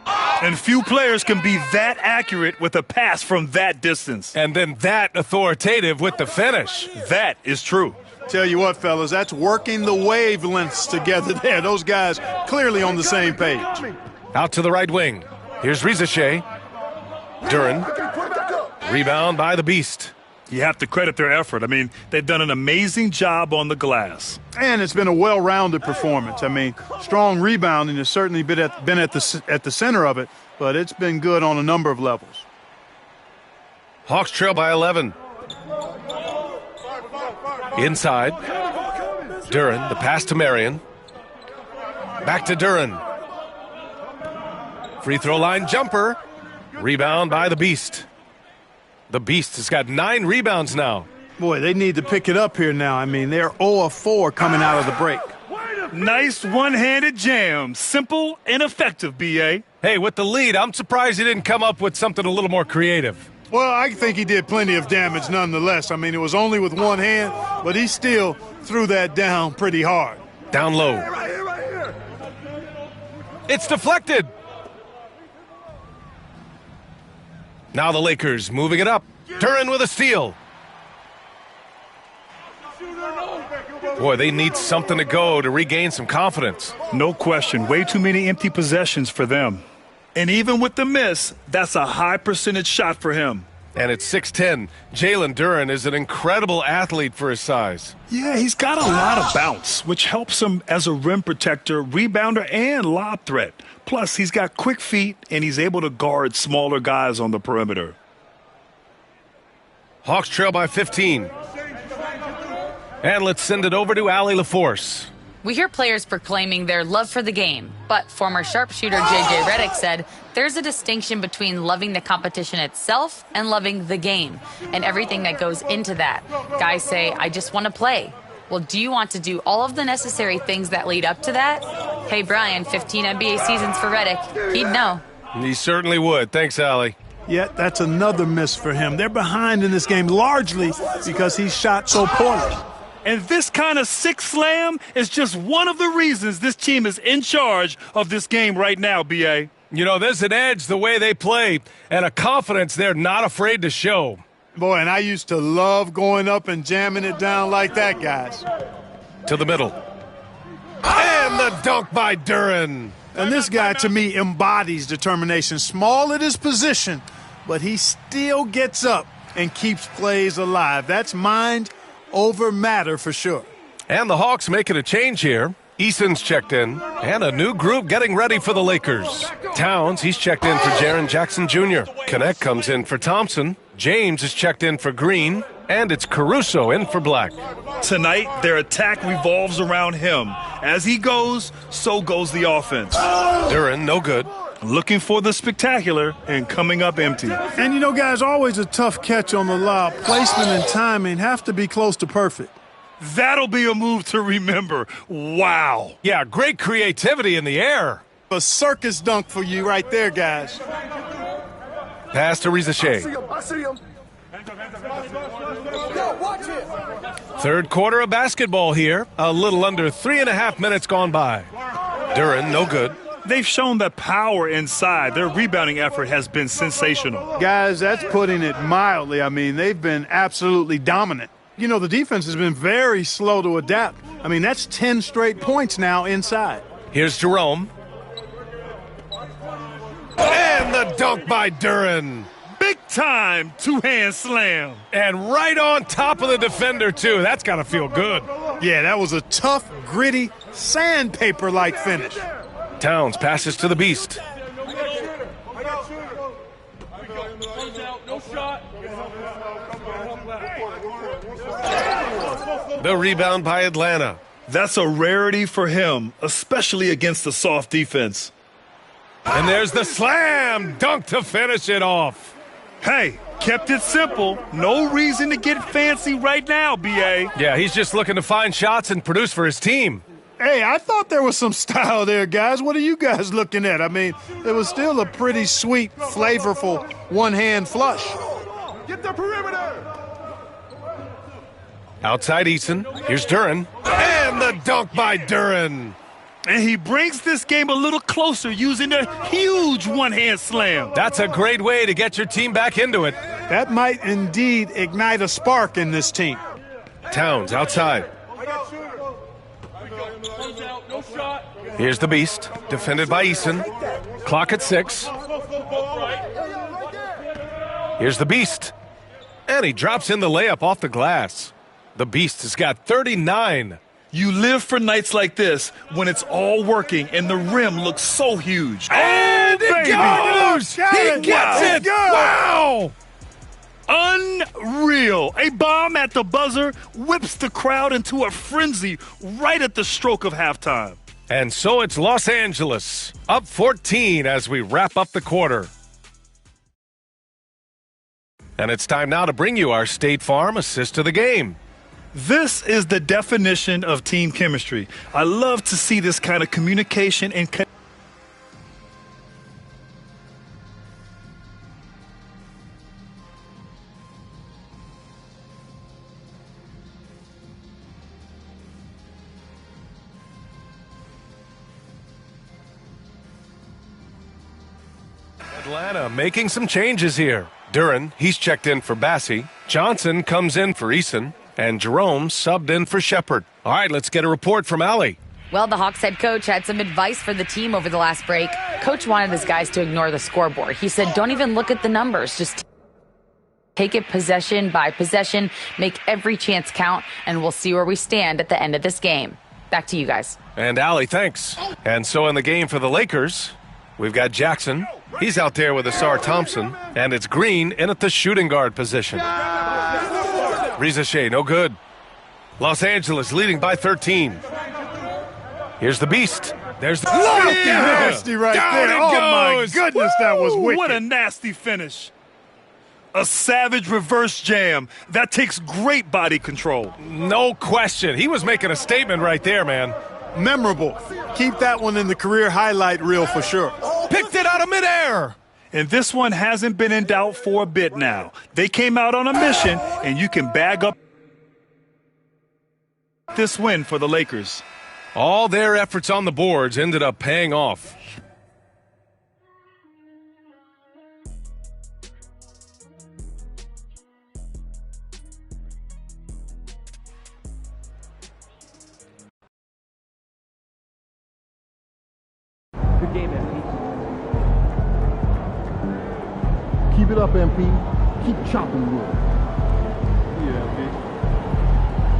And few players can be that accurate with a pass from that distance. And then that authoritative with the finish. That is true. Tell you what, fellas, that's working the wavelengths together there. Those guys clearly on the same page. Out to the right wing. Here's Risache. Duren. Rebound by the Beast. You have to credit their effort. I mean, they've done an amazing job on the glass. And it's been a well-rounded performance. I mean, strong rebounding has certainly been at the center of it, but it's been good on a number of levels. Hawks trail by 11. Inside. Duren, the pass to Marion. Back to Duren. Free throw line jumper. Rebound by the Beast. The Beast has got 9 rebounds now. Boy, they need to pick it up here now. I mean, they're 0 of 4 coming out of the break. Nice one-handed jam. Simple and effective, B.A. Hey, with the lead, I'm surprised he didn't come up with something a little more creative. Well, I think he did plenty of damage nonetheless. I mean, it was only with one hand, but he still threw that down pretty hard. Down low. It's deflected. Now the Lakers moving it up. Duren with a steal. Boy, they need something to go to regain some confidence. No question. Way too many empty possessions for them. And even with the miss, that's a high percentage shot for him. And at 6'10", Jalen Duren is an incredible athlete for his size. Yeah, he's got a lot of bounce, which helps him as a rim protector, rebounder, and lob threat. Plus, he's got quick feet, and he's able to guard smaller guys on the perimeter. Hawks trail by 15. And let's send it over to Allie LaForce. We hear players proclaiming their love for the game, but former sharpshooter J.J. Redick said there's a distinction between loving the competition itself and loving the game and everything that goes into that. Guys say, I just want to play. Well, do you want to do all of the necessary things that lead up to that? Hey, Brian, 15 NBA seasons for Redick. He'd know. He certainly would. Thanks, Allie. Yeah, that's another miss for him. They're behind in this game largely because he shot so poorly. And this kind of six slam is just one of the reasons this team is in charge of this game right now, B.A. You know, there's an edge the way they play and a confidence they're not afraid to show. Boy, and I used to love going up and jamming it down like that, guys. To the middle. And the dunk by Duren. And this guy, to me, embodies determination. Small at his position, but he still gets up and keeps plays alive. That's mind over matter for sure. And the Hawks making a change here. Eason's checked in, and a new group getting ready for the Lakers. Towns, he's checked in for Jaren Jackson Jr. Connect comes in for Thompson. James is checked in for Green, and it's Caruso in for Black. Tonight, their attack revolves around him. As he goes, so goes the offense. Duren, no good. Looking for the spectacular and coming up empty. And, you know, guys, always a tough catch on the lob. Placement and timing have to be close to perfect. That'll be a move to remember. Wow. Yeah, great creativity in the air. A circus dunk for you right there, guys. Pass to Risache. I see him. Yo, watch it. Third quarter of basketball here. A little under 3.5 minutes gone by. Duren, no good. They've shown that power inside. Their rebounding effort has been sensational. Guys, that's putting it mildly. I mean, they've been absolutely dominant. You know, the defense has been very slow to adapt. I mean, that's 10 straight points now inside. Here's Jerome. And the dunk by Duren. Big time two-hand slam. And right on top of the defender, too. That's got to feel good. Yeah, that was a tough, gritty, sandpaper-like finish. Towns passes to the Beast. The rebound by Atlanta. That's a rarity for him, especially against the soft defense. And there's the slam dunk to finish it off. Hey, kept it simple. No reason to get fancy right now, B.A. Yeah, he's just looking to find shots and produce for his team. Hey, I thought there was some style there, guys. What are you guys looking at? I mean, it was still a pretty sweet, flavorful one-hand flush. Get the perimeter. Outside Eason. Here's Duren. And the dunk by Duren. And he brings this game a little closer using a huge one-hand slam. That's a great way to get your team back into it. That might indeed ignite a spark in this team. Towns outside. Here's the Beast, defended by Eason. Clock at 6. Here's the Beast. And he drops in the layup off the glass. The Beast has got 39. You live for nights like this when it's all working and the rim looks so huge. And it goes! He gets it! Wow! Unreal. A bomb at the buzzer whips the crowd into a frenzy right at the stroke of halftime. And so it's Los Angeles, up 14 as we wrap up the quarter. And it's time now to bring you our State Farm assist of the game. This is the definition of team chemistry. I love to see this kind of communication and Atlanta making some changes here. Duren, he's checked in for Bassie. Johnson comes in for Eason. And Jerome subbed in for Shepard. All right, let's get a report from Allie. Well, the Hawks head coach had some advice for the team over the last break. Coach wanted his guys to ignore the scoreboard. He said, don't even look at the numbers. Just take it possession by possession, make every chance count, and we'll see where we stand at the end of this game. Back to you guys. And Allie, thanks. And so in the game for the Lakers, we've got Jackson. He's out there with Asar Thompson. And it's Green in at the shooting guard position. Reza Shea, no good. Los Angeles leading by 13. Here's the Beast. There's the nasty right Down there. it Oh, goes. my goodness, that was wicked. What a nasty finish. A savage reverse jam. That takes great body control. No question. He was making a statement right there, man. Memorable. Keep that one in the career highlight reel for sure. Picked it out of midair. And this one hasn't been in doubt for a bit now. They came out on a mission, and you can bag up this win for the Lakers. All their efforts on the boards ended up paying off. Good game, MP. Keep it up, MP. Keep chopping wood. Yeah, MP.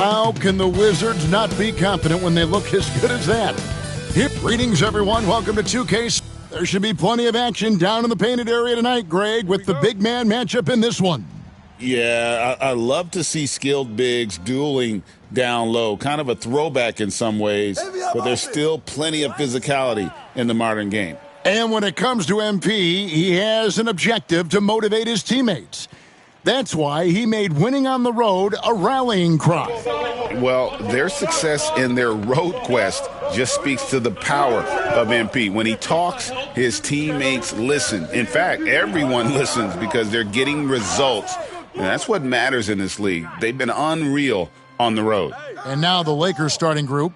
How can the Wizards not be confident when they look as good as that? Greetings, everyone. Welcome to 2K. There should be plenty of action down in the painted area tonight, Greg, with the big man matchup in this one. Yeah, I love to see skilled bigs dueling down low. Kind of a throwback in some ways, but there's still plenty of physicality in the modern game. And when it comes to MP, he has an objective to motivate his teammates. That's why he made winning on the road a rallying cry. Well, their success in their road quest just speaks to the power of MP. When he talks, his teammates listen. In fact, everyone listens because they're getting results. And that's what matters in this league. They've been unreal on the road. And now the Lakers starting group.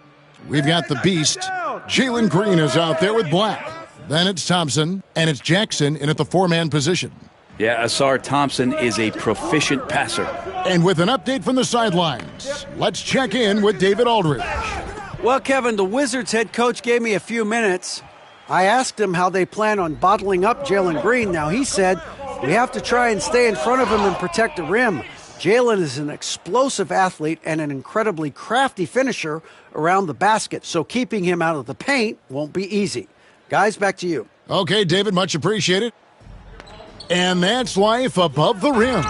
We've got the Beast. Jalen Green is out there with Black. Then it's Thompson, and it's Jackson in at the four-man position. Yeah, Asar Thompson is a proficient passer. And with an update from the sidelines, let's check in with David Aldridge. Well, Kevin, the Wizards head coach gave me a few minutes. I asked him how they plan on bottling up Jalen Green. Now, he said, we have to try and stay in front of him and protect the rim. Jalen is an explosive athlete and an incredibly crafty finisher around the basket, so keeping him out of the paint won't be easy. Guys, back to you. Okay, David, much appreciated. And that's life above the rim,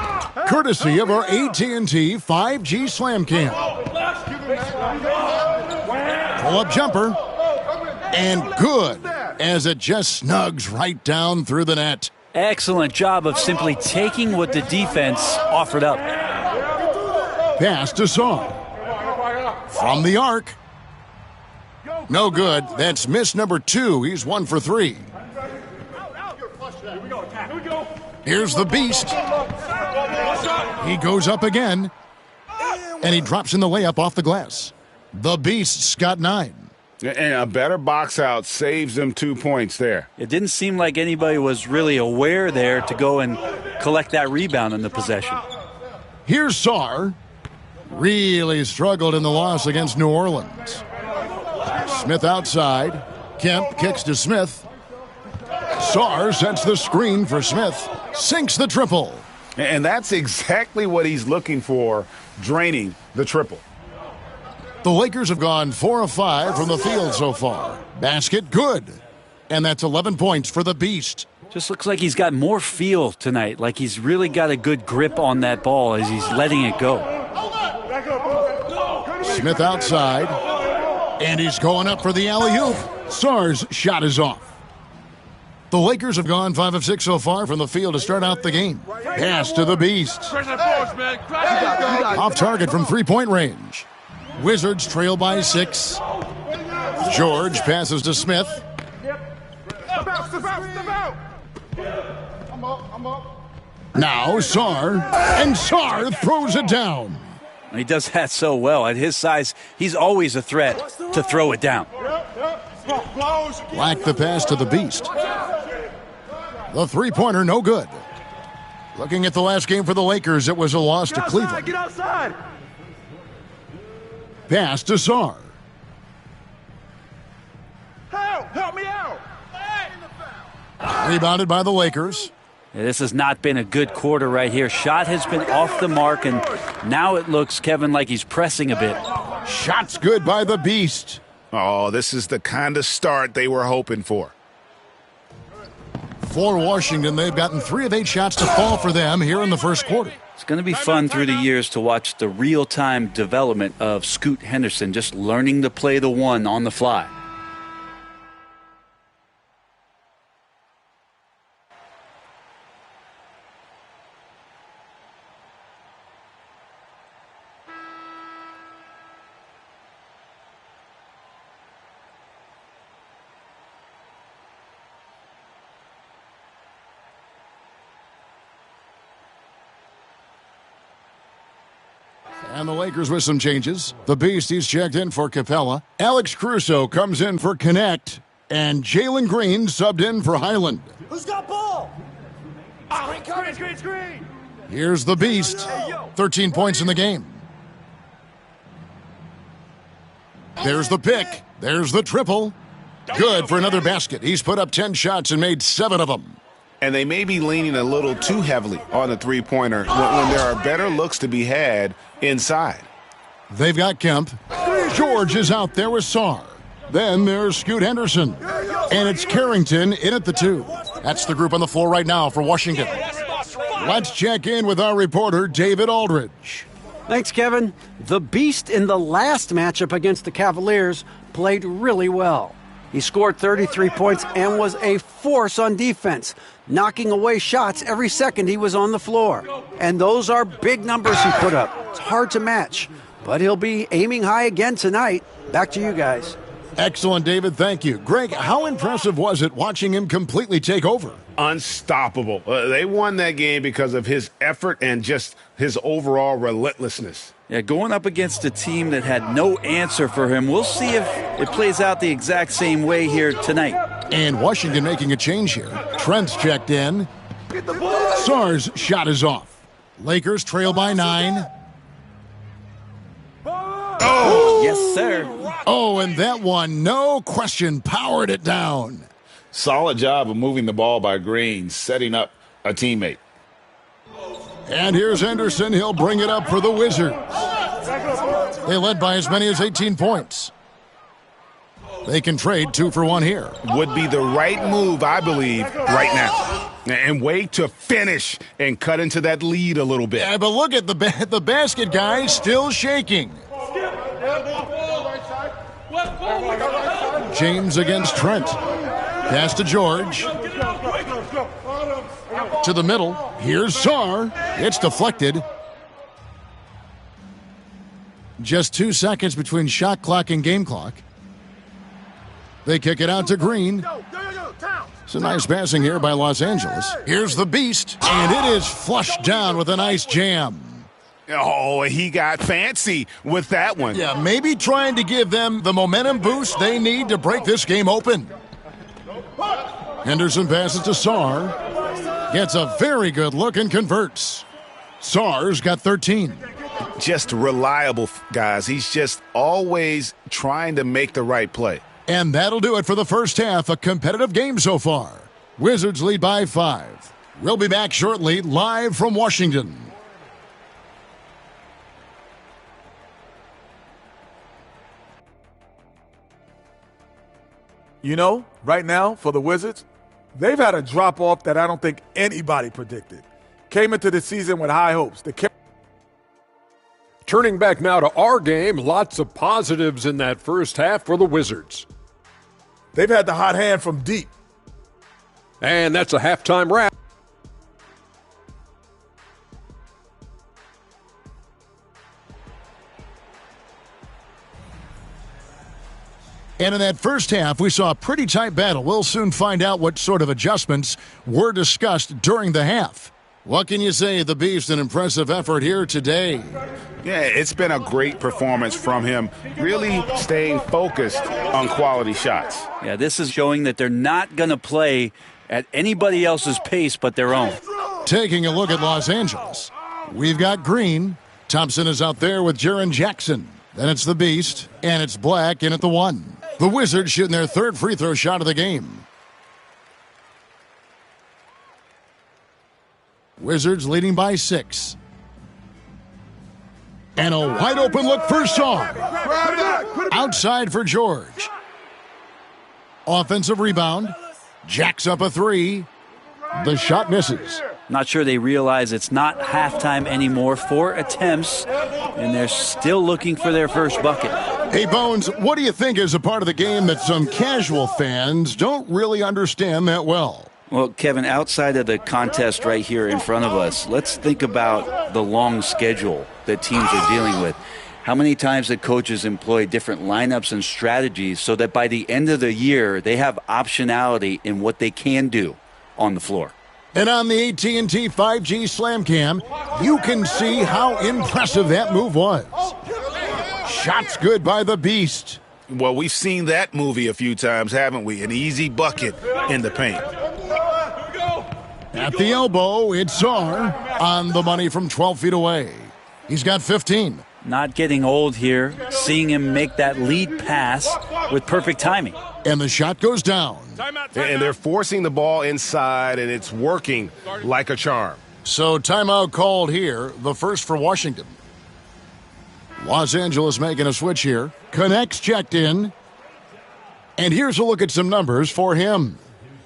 courtesy of our AT&T 5G Slam Cam. Pull-up jumper, and good, as it just snugs right down through the net. Excellent job of simply taking what the defense offered up. Pass to Song. From the arc. No good. That's miss number 2. He's 1 for 3. Here's the Beast. He goes up again. And he drops in the layup off the glass. The Beast's got 9. And a better box out saves them 2 points there. It didn't seem like anybody was really aware there to go and collect that rebound in the possession. Here's Sarr. Really struggled in the loss against New Orleans. Smith outside. Kemp kicks to Smith. Sarr sets the screen for Smith. Sinks the triple. And that's exactly what he's looking for, draining the triple. The Lakers have gone 4 of 5 from the field so far. Basket good. And that's 11 points for the Beast. Just looks like he's got more feel tonight, like he's really got a good grip on that ball as he's letting it go. Smith outside. And he's going up for the alley-oop. Sarr's shot is off. The Lakers have gone 5 of 6 so far from the field to start out the game. Pass to the Beast. Off target from three-point range. Wizards trail by 6. George passes to Smith. Now Sarr, and Sarr throws it down. He does that so well. At his size, he's always a threat to throw it down. Black the pass to the Beast. The three-pointer, no good. Looking at the last game for the Lakers, it was a loss to Cleveland. Get outside! Pass to Sarr. Help me out! Rebounded by the Lakers. This has not been a good quarter right here. Shot has been off the mark, and now it looks, Kevin, like he's pressing a bit. Shots good by the Beast. Oh, this is the kind of start they were hoping for. For Washington, they've gotten 3 of 8 shots to fall for them here in the first quarter. It's going to be fun through the years to watch the real-time development of Scoot Henderson, just learning to play the one on the fly. And the Lakers with some changes. The Beast, he's checked in for Capella. Alex Caruso comes in for Connect. And Jalen Green subbed in for Highland. Who's got ball? Screen! Here's the Beast. 13 points in the game. There's the pick. There's the triple. Good for another basket. He's put up 10 shots and made 7 of them. And they may be leaning a little too heavily on the three-pointer when there are better looks to be had inside. They've got Kemp. George is out there with Sarr. Then there's Scoot Henderson. And it's Carrington in at the 2. That's the group on the floor right now for Washington. Let's check in with our reporter, David Aldridge. Thanks, Kevin. The Beast in the last matchup against the Cavaliers played really well. He scored 33 points and was a force on defense, knocking away shots every second he was on the floor. And those are big numbers he put up. It's hard to match, but he'll be aiming high again tonight. Back to you guys. Excellent, David. Thank you. Greg, how impressive was it watching him completely take over? Unstoppable. They won that game because of his effort and just his overall relentlessness. Yeah, going up against a team that had no answer for him. We'll see if it plays out the exact same way here tonight. And Washington making a change here. Trent's checked in. Sarr's shot is off. Lakers trail by 9. Oh, yes, sir. Oh, and that one, no question, powered it down. Solid job of moving the ball by Green, setting up a teammate. And here's Henderson. He'll bring it up for the Wizards. They led by as many as 18 points. They can trade 2 for 1 here. Would be the right move, I believe, right now. And wait to finish and cut into that lead a little bit. Yeah, but look at the basket guy still shaking. James against Trent. Pass to George. To the middle. Here's Sarr. It's deflected. Just 2 seconds between shot clock and game clock. They kick it out to Green. It's a nice passing here by Los Angeles. Here's the Beast. And it is flushed down with a nice jam. Oh, he got fancy with that one. Yeah, maybe trying to give them the momentum boost they need to break this game open. Henderson passes to Sarr. Gets a very good look and converts. Sarr's got 13. Just reliable, guys. He's just always trying to make the right play. And that'll do it for the first half. A competitive game so far. Wizards lead by 5. We'll be back shortly, live from Washington. You know, right now for the Wizards, they've had a drop-off that I don't think anybody predicted. Came into the season with high hopes. Turning back now to our game, lots of positives in that first half for the Wizards. They've had the hot hand from deep. And that's a halftime wrap. And in that first half, we saw a pretty tight battle. We'll soon find out what sort of adjustments were discussed during the half. What can you say? The Beast, an impressive effort here today. Yeah, it's been a great performance from him, really staying focused on quality shots. Yeah, this is showing that they're not going to play at anybody else's pace but their own. Taking a look at Los Angeles, we've got Green. Thompson is out there with Jaren Jackson. Then it's the Beast, and it's Black in at the 1. The Wizards shooting their third free throw shot of the game. Wizards leading by 6. And a wide open look for Sarr. Outside for George. Offensive rebound. Jacks up a 3. The shot misses. Not sure they realize it's not halftime anymore. 4 attempts, and they're still looking for their first bucket. Hey, Bones, what do you think is a part of the game that some casual fans don't really understand that well? Well, Kevin, outside of the contest right here in front of us, let's think about the long schedule that teams are dealing with. How many times the coaches employ different lineups and strategies so that by the end of the year, they have optionality in what they can do on the floor. And on the AT&T 5G Slam Cam, you can see how impressive that move was. Shots good by the Beast. Well, we've seen that movie a few times, haven't we? An easy bucket in the paint. At the elbow, it's Sarr on the money from 12 feet away. He's got 15. Not getting old here, seeing him make that lead pass with perfect timing. And the shot goes down. And they're forcing the ball inside, and it's working like a charm. So timeout called here, the first for Washington. Los Angeles making a switch here. Connects checked in. And here's a look at some numbers for him.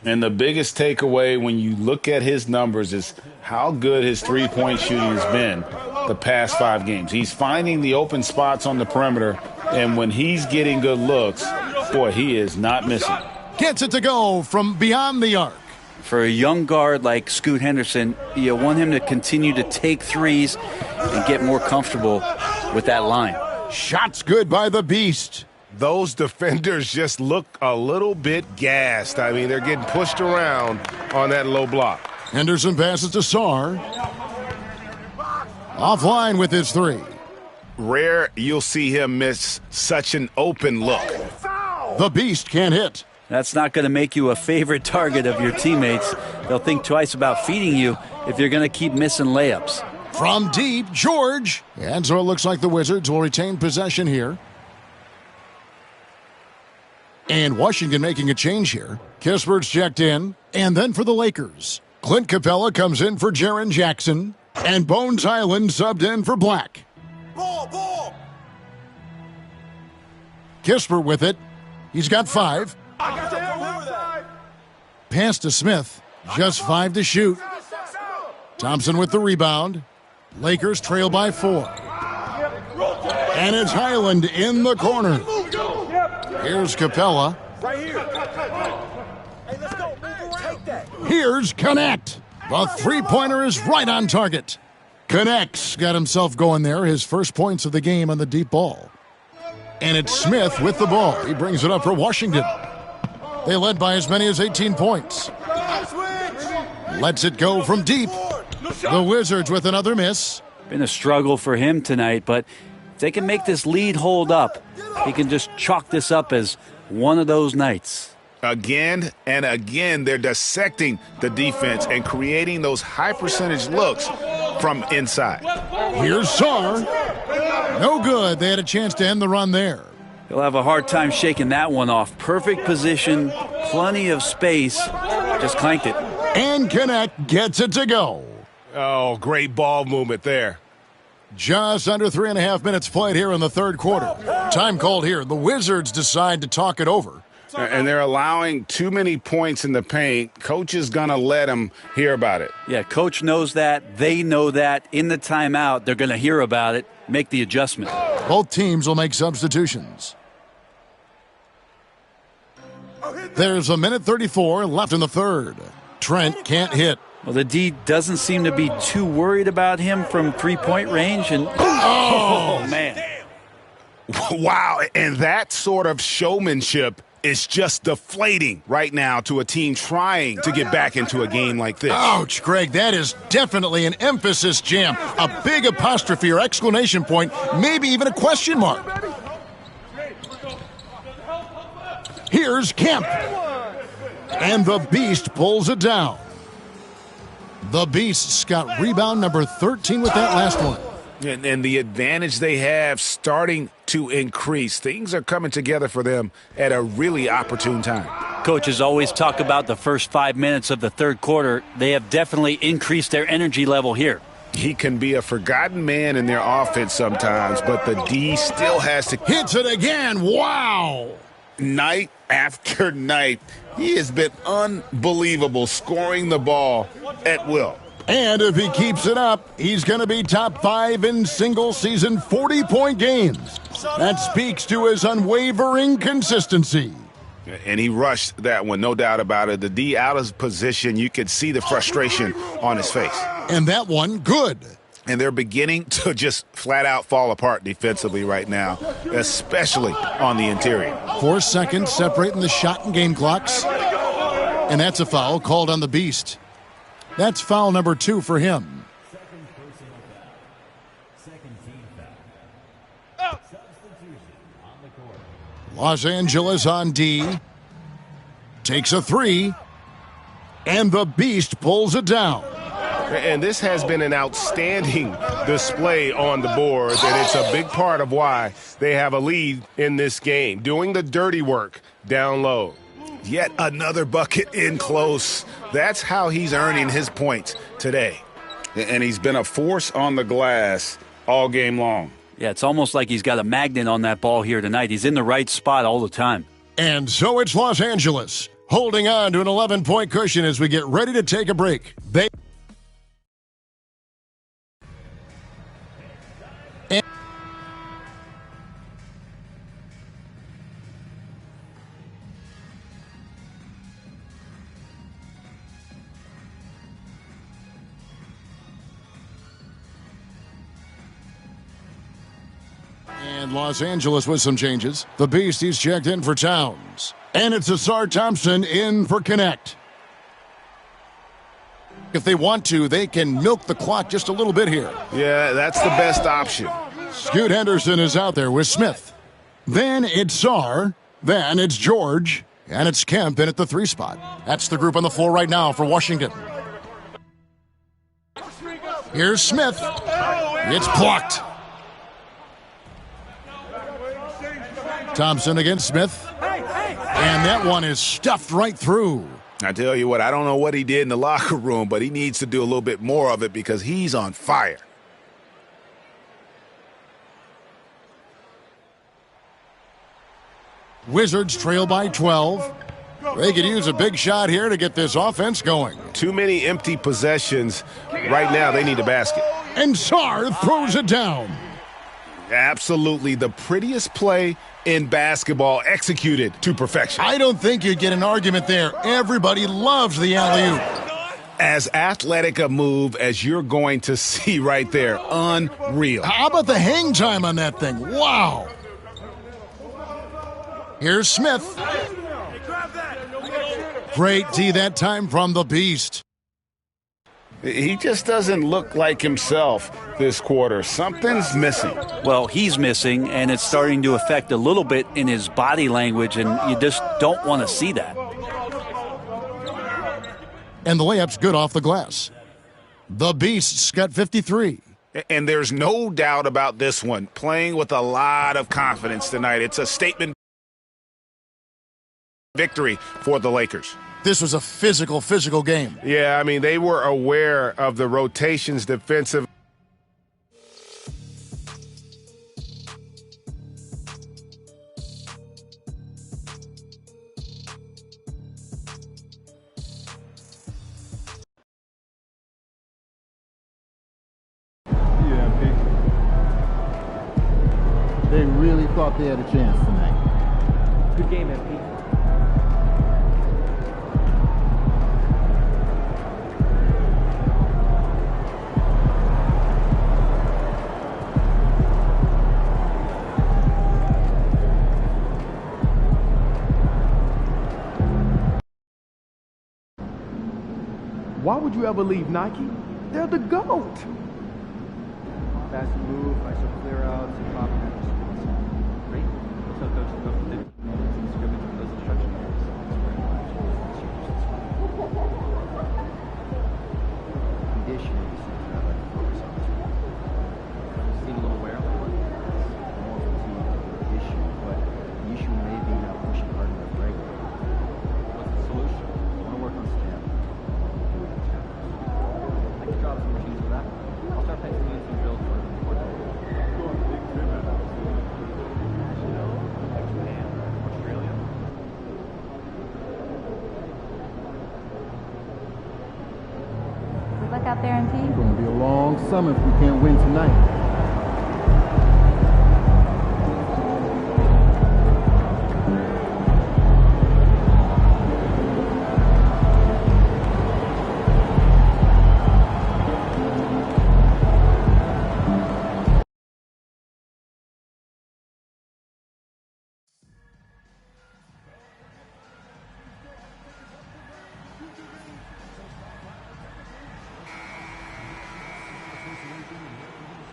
And the biggest takeaway when you look at his numbers is how good his three-point shooting has been the past 5 games. He's finding the open spots on the perimeter, and when he's getting good looks, boy, he is not missing. Gets it to go from beyond the arc. For a young guard like Scoot Henderson, you want him to continue to take threes and get more comfortable with that line. Shots good by the Beast. Those defenders just look a little bit gassed. I mean, they're getting pushed around on that low block. Henderson passes to Sarr. Offline with his 3. Rare you'll see him miss such an open look. The Beast can't hit. That's not going to make you a favorite target of your teammates. They'll think twice about feeding you if you're going to keep missing layups. From deep, George. And so it looks like the Wizards will retain possession here. And Washington making a change here. Kispert's checked in. And then for the Lakers, Clint Capella comes in for Jaren Jackson. And Bones Highland subbed in for Black. Ball. Kispert with it. He's got 5. Pass to Smith. Just 5 to shoot. Thompson with the rebound. Lakers trail by 4. And it's Highland in the corner. Here's Capella. Here's Connect. The three-pointer is right on target. Connect's got himself going there. His first points of the game on the deep ball. And it's Smith with the ball. He brings it up for Washington. They led by as many as 18 points. Lets it go from deep. The Wizards with another miss. Been a struggle for him tonight, but if they can make this lead hold up, he can just chalk this up as one of those nights. Again and again, they're dissecting the defense and creating those high-percentage looks from inside. Here's Sarr. No good. They had a chance to end the run there. He'll have a hard time shaking that one off. Perfect position, plenty of space. Just clanked it. And Connect gets it to go. Oh, great ball movement there. Just under 3.5 minutes played here in the third quarter. Time called here. The Wizards decide to talk it over. And they're allowing too many points in the paint. Coach is going to let them hear about it. Yeah, coach knows that. They know that. In the timeout, they're going to hear about it, make the adjustment. Both teams will make substitutions. There's 1:34 left in the third. Trent can't hit. Well, the D doesn't seem to be too worried about him from three-point range. And oh, man. Wow, and that sort of showmanship is just deflating right now to a team trying to get back into a game like this. Ouch, Greg, that is definitely an emphasis jam. A big apostrophe or exclamation point, maybe even a question mark. Here's Kemp. And the Beast pulls it down. The Beast's got rebound number 13 with that last one. And the advantage they have starting to increase. Things are coming together for them at a really opportune time. Coaches always talk about the first 5 minutes of the third quarter. They have definitely increased their energy level here. He can be a forgotten man in their offense sometimes, but the D still has to... Hits it again. Wow. Night after night, he has been unbelievable scoring the ball at will. And if he keeps it up, he's going to be top 5 in single-season 40-point games. That speaks to his unwavering consistency. And he rushed that one, no doubt about it. The D out of position, you could see the frustration on his face. And that one, good. And they're beginning to just flat-out fall apart defensively right now, especially on the interior. 4 seconds separating the shot and game clocks. And that's a foul called on the Beast. That's foul number 2 for him. Los Angeles on D. Takes a 3. And the Beast pulls it down. And this has been an outstanding display on the boards, and it's a big part of why they have a lead in this game, doing the dirty work down low. Yet another bucket in close. That's how he's earning his points today. And he's been a force on the glass all game long. Yeah, it's almost like he's got a magnet on that ball here tonight. He's in the right spot all the time. And so it's Los Angeles, holding on to an 11-point cushion as we get ready to take a break. And Los Angeles with some changes. The Beast, he's checked in for Towns. And it's Asar Thompson in for Connect. If they want to, they can milk the clock just a little bit here. Yeah, that's the best option. Scoot Henderson is out there with Smith. Then it's Sar. Then it's George. And it's Kemp in at the 3 spot. That's the group on the floor right now for Washington. Here's Smith. It's blocked. Thompson against Smith. And that one is stuffed right through. I tell you what, I don't know what he did in the locker room, but he needs to do a little bit more of it because he's on fire. Wizards trail by 12. They could use a big shot here to get this offense going. Too many empty possessions. Right now, they need a basket. And Sar throws it down. Absolutely the prettiest play in basketball, executed to perfection. I don't think you'd get an argument there. Everybody loves the alley-oop. As athletic a move as you're going to see right there. Unreal. How about the hang time on that thing? Wow. Here's Smith. Great D that time from the Beast. He just doesn't look like himself this quarter. Something's missing. Well, he's missing, and it's starting to affect a little bit in his body language, and you just don't want to see that. And the layup's good off the glass. The Beast's got 53. And there's no doubt about this one. Playing with a lot of confidence tonight. It's a statement victory for the Lakers. This was a physical game. Yeah, I mean, they were aware of the rotations defensive. They really thought they had a chance tonight. Good game, MP. Why would you ever leave Nike? They're the GOAT. Fast move, nicer clear outs, and top response. Great. So coach go from the scrimmage with those instructions. Conditioning is something I'd like to focus on too. I've seen a little wear on the one. It's more fatigue issue, but the issue may be not pushing hard enough regularly. What's the solution? I want to work on stamina. I can drop some machines for that. I'll start penciling some drills for Australia. Good luck out there, MP. It's going to be a long summer if we can't win tonight.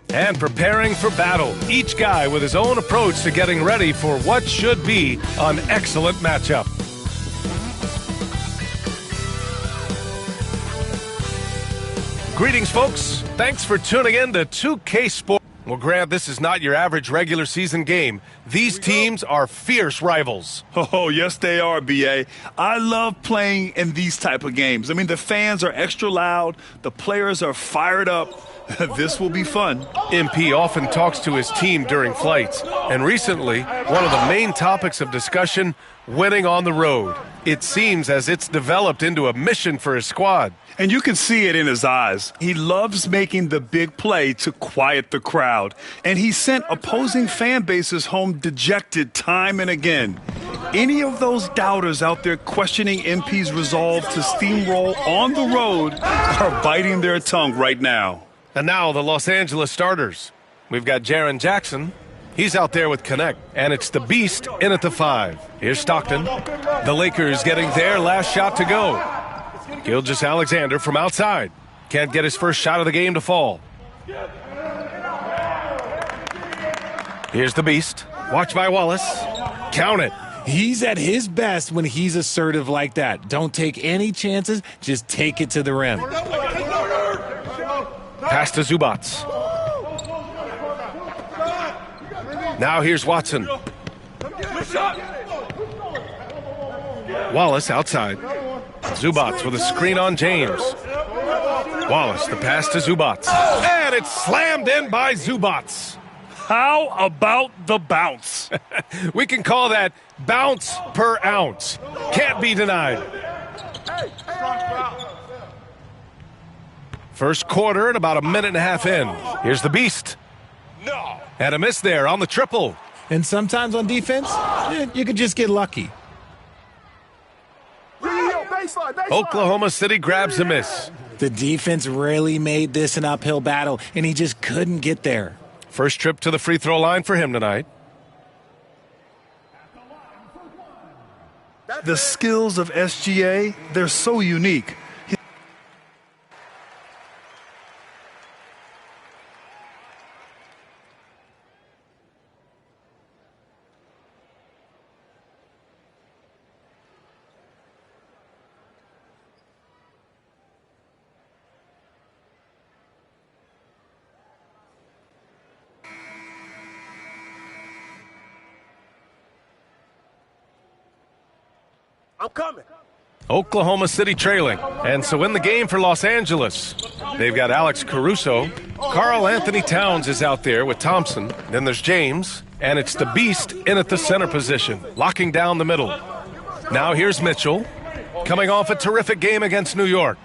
And preparing for battle, each guy with his own approach to getting ready for what should be an excellent matchup. Greetings, folks. Thanks for tuning in to 2K Sports. Well, Grant, this is not your average regular season game. These teams are fierce rivals. Oh, yes, they are, B.A. I love playing in these type of games. I mean, the fans are extra loud. The players are fired up. This will be fun. MP often talks to his team during flights. And recently, one of the main topics of discussion, winning on the road. It seems as it's developed into a mission for his squad. And you can see it in his eyes. He loves making the big play to quiet the crowd. And he sent opposing fan bases home dejected time and again. Any of those doubters out there questioning MP's resolve to steamroll on the road are biting their tongue right now. And now the Los Angeles starters. We've got Jaren Jackson. He's out there with Connect. And it's the Beast in at the 5. Here's Stockton. The Lakers getting their last shot to go. Gilgeous-Alexander from outside. Can't get his first shot of the game to fall. Here's the Beast. Watch by Wallace. Count it. He's at his best when he's assertive like that. Don't take any chances. Just take it to the rim. Pass to Zubats. Now here's Watson. Wallace outside. Zubats with a screen on James. Wallace, the pass to Zubats. And it's slammed in by Zubats. How about the bounce? We can call that bounce per ounce. Can't be denied. First quarter and about a minute and a half in. Here's the Beast. No. And a miss there on the triple. And sometimes on defense, you could just get lucky. Oklahoma City grabs a miss. The defense really made this an uphill battle, and he just couldn't get there. First trip to the free throw line for him tonight. The skills of SGA, they're so unique. I'm coming. Oklahoma City trailing. And so in the game for Los Angeles, they've got Alex Caruso. Karl Anthony Towns is out there with Thompson. Then there's James. And it's the Beast in at the center position, locking down the middle. Now here's Mitchell, coming off a terrific game against New York.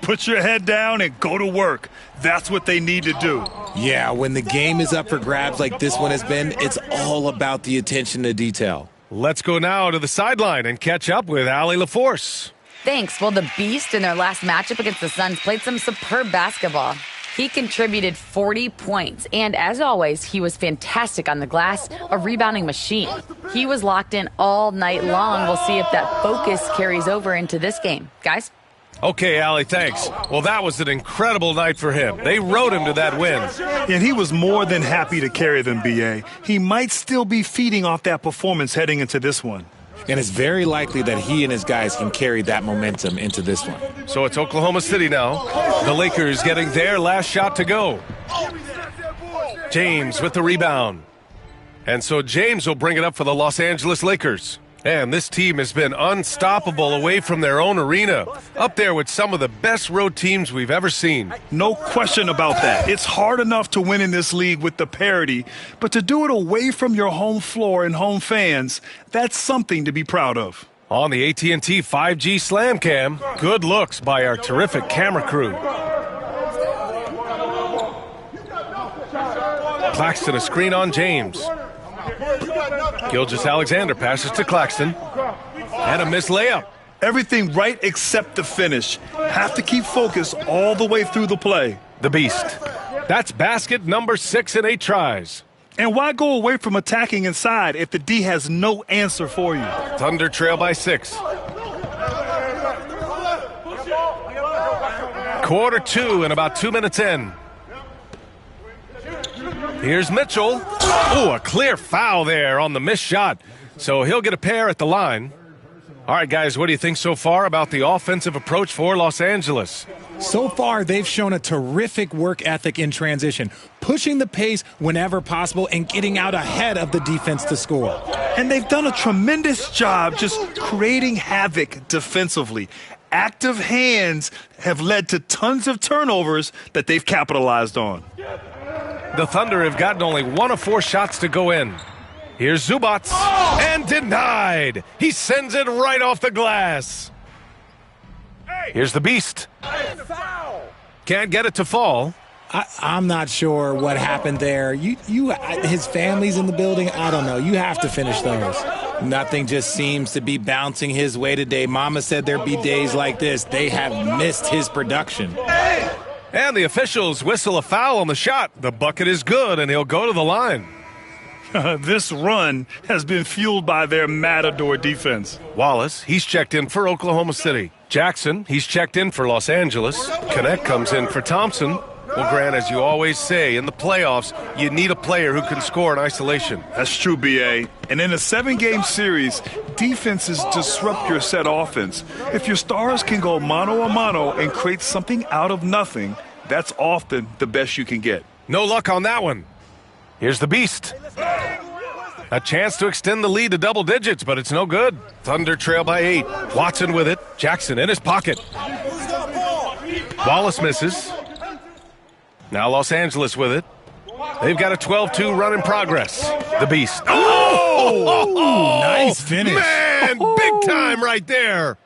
Put your head down and go to work. That's what they need to do. Yeah, when the game is up for grabs like this one has been, it's all about the attention to detail. Let's go now to the sideline and catch up with Allie LaForce. Thanks. Well, the Beast in their last matchup against the Suns played some superb basketball. He contributed 40 points, and as always, he was fantastic on the glass, a rebounding machine. He was locked in all night long. We'll see if that focus carries over into this game. Guys? Okay, Allie, thanks. Well, that was an incredible night for him. They rode him to that win. And he was more than happy to carry them, B.A. He might still be feeding off that performance heading into this one. And it's very likely that he and his guys can carry that momentum into this one. So it's Oklahoma City now. The Lakers getting their last shot to go. James with the rebound. And so James will bring it up for the Los Angeles Lakers. And this team has been unstoppable away from their own arena. Up there with some of the best road teams we've ever seen. No question about that. It's hard enough to win in this league with the parity, but to do it away from your home floor and home fans, that's something to be proud of. On the AT&T 5G Slam Cam, good looks by our terrific camera crew. Claxton a screen on James. Gilgeous-Alexander passes to Claxton. And a missed layup. Everything right except the finish. Have to keep focus all the way through the play. The Beast. That's basket number 6 in 8 tries. And why go away from attacking inside if the D has no answer for you? Thunder trail by 6. Quarter 2 and about 2 minutes in. Here's Mitchell. Oh, a clear foul there on the missed shot. So he'll get a pair at the line. All right, guys, what do you think so far about the offensive approach for Los Angeles? So far, they've shown a terrific work ethic in transition, pushing the pace whenever possible and getting out ahead of the defense to score. And they've done a tremendous job just creating havoc defensively. Active hands have led to tons of turnovers that they've capitalized on. The Thunder have gotten only 1 of 4 shots to go in. Here's Zubac, and denied. He sends it right off the glass. Here's the Beast. Can't get it to fall. I'm not sure what happened there. His family's in the building. I don't know. You have to finish those. Nothing just seems to be bouncing his way today. Mama said there'd be days like this. They have missed his production. And the officials whistle a foul on the shot. The bucket is good, and he'll go to the line. This run has been fueled by their Matador defense. Wallace, he's checked in for Oklahoma City. Jackson, he's checked in for Los Angeles. Connect comes in for Thompson. Well, Grant, as you always say, in the playoffs, you need a player who can score in isolation. That's true, B.A. And in a 7-game series, defenses disrupt your set offense. If your stars can go mano-a-mano and create something out of nothing, that's often the best you can get. No luck on that one. Here's the Beast. A chance to extend the lead to double digits, but it's no good. Thunder trail by 8. Watson with it. Jackson in his pocket. Wallace misses. Now Los Angeles with it. They've got a 12-2 run in progress. The Beast. Oh, nice finish. Man, big time right there.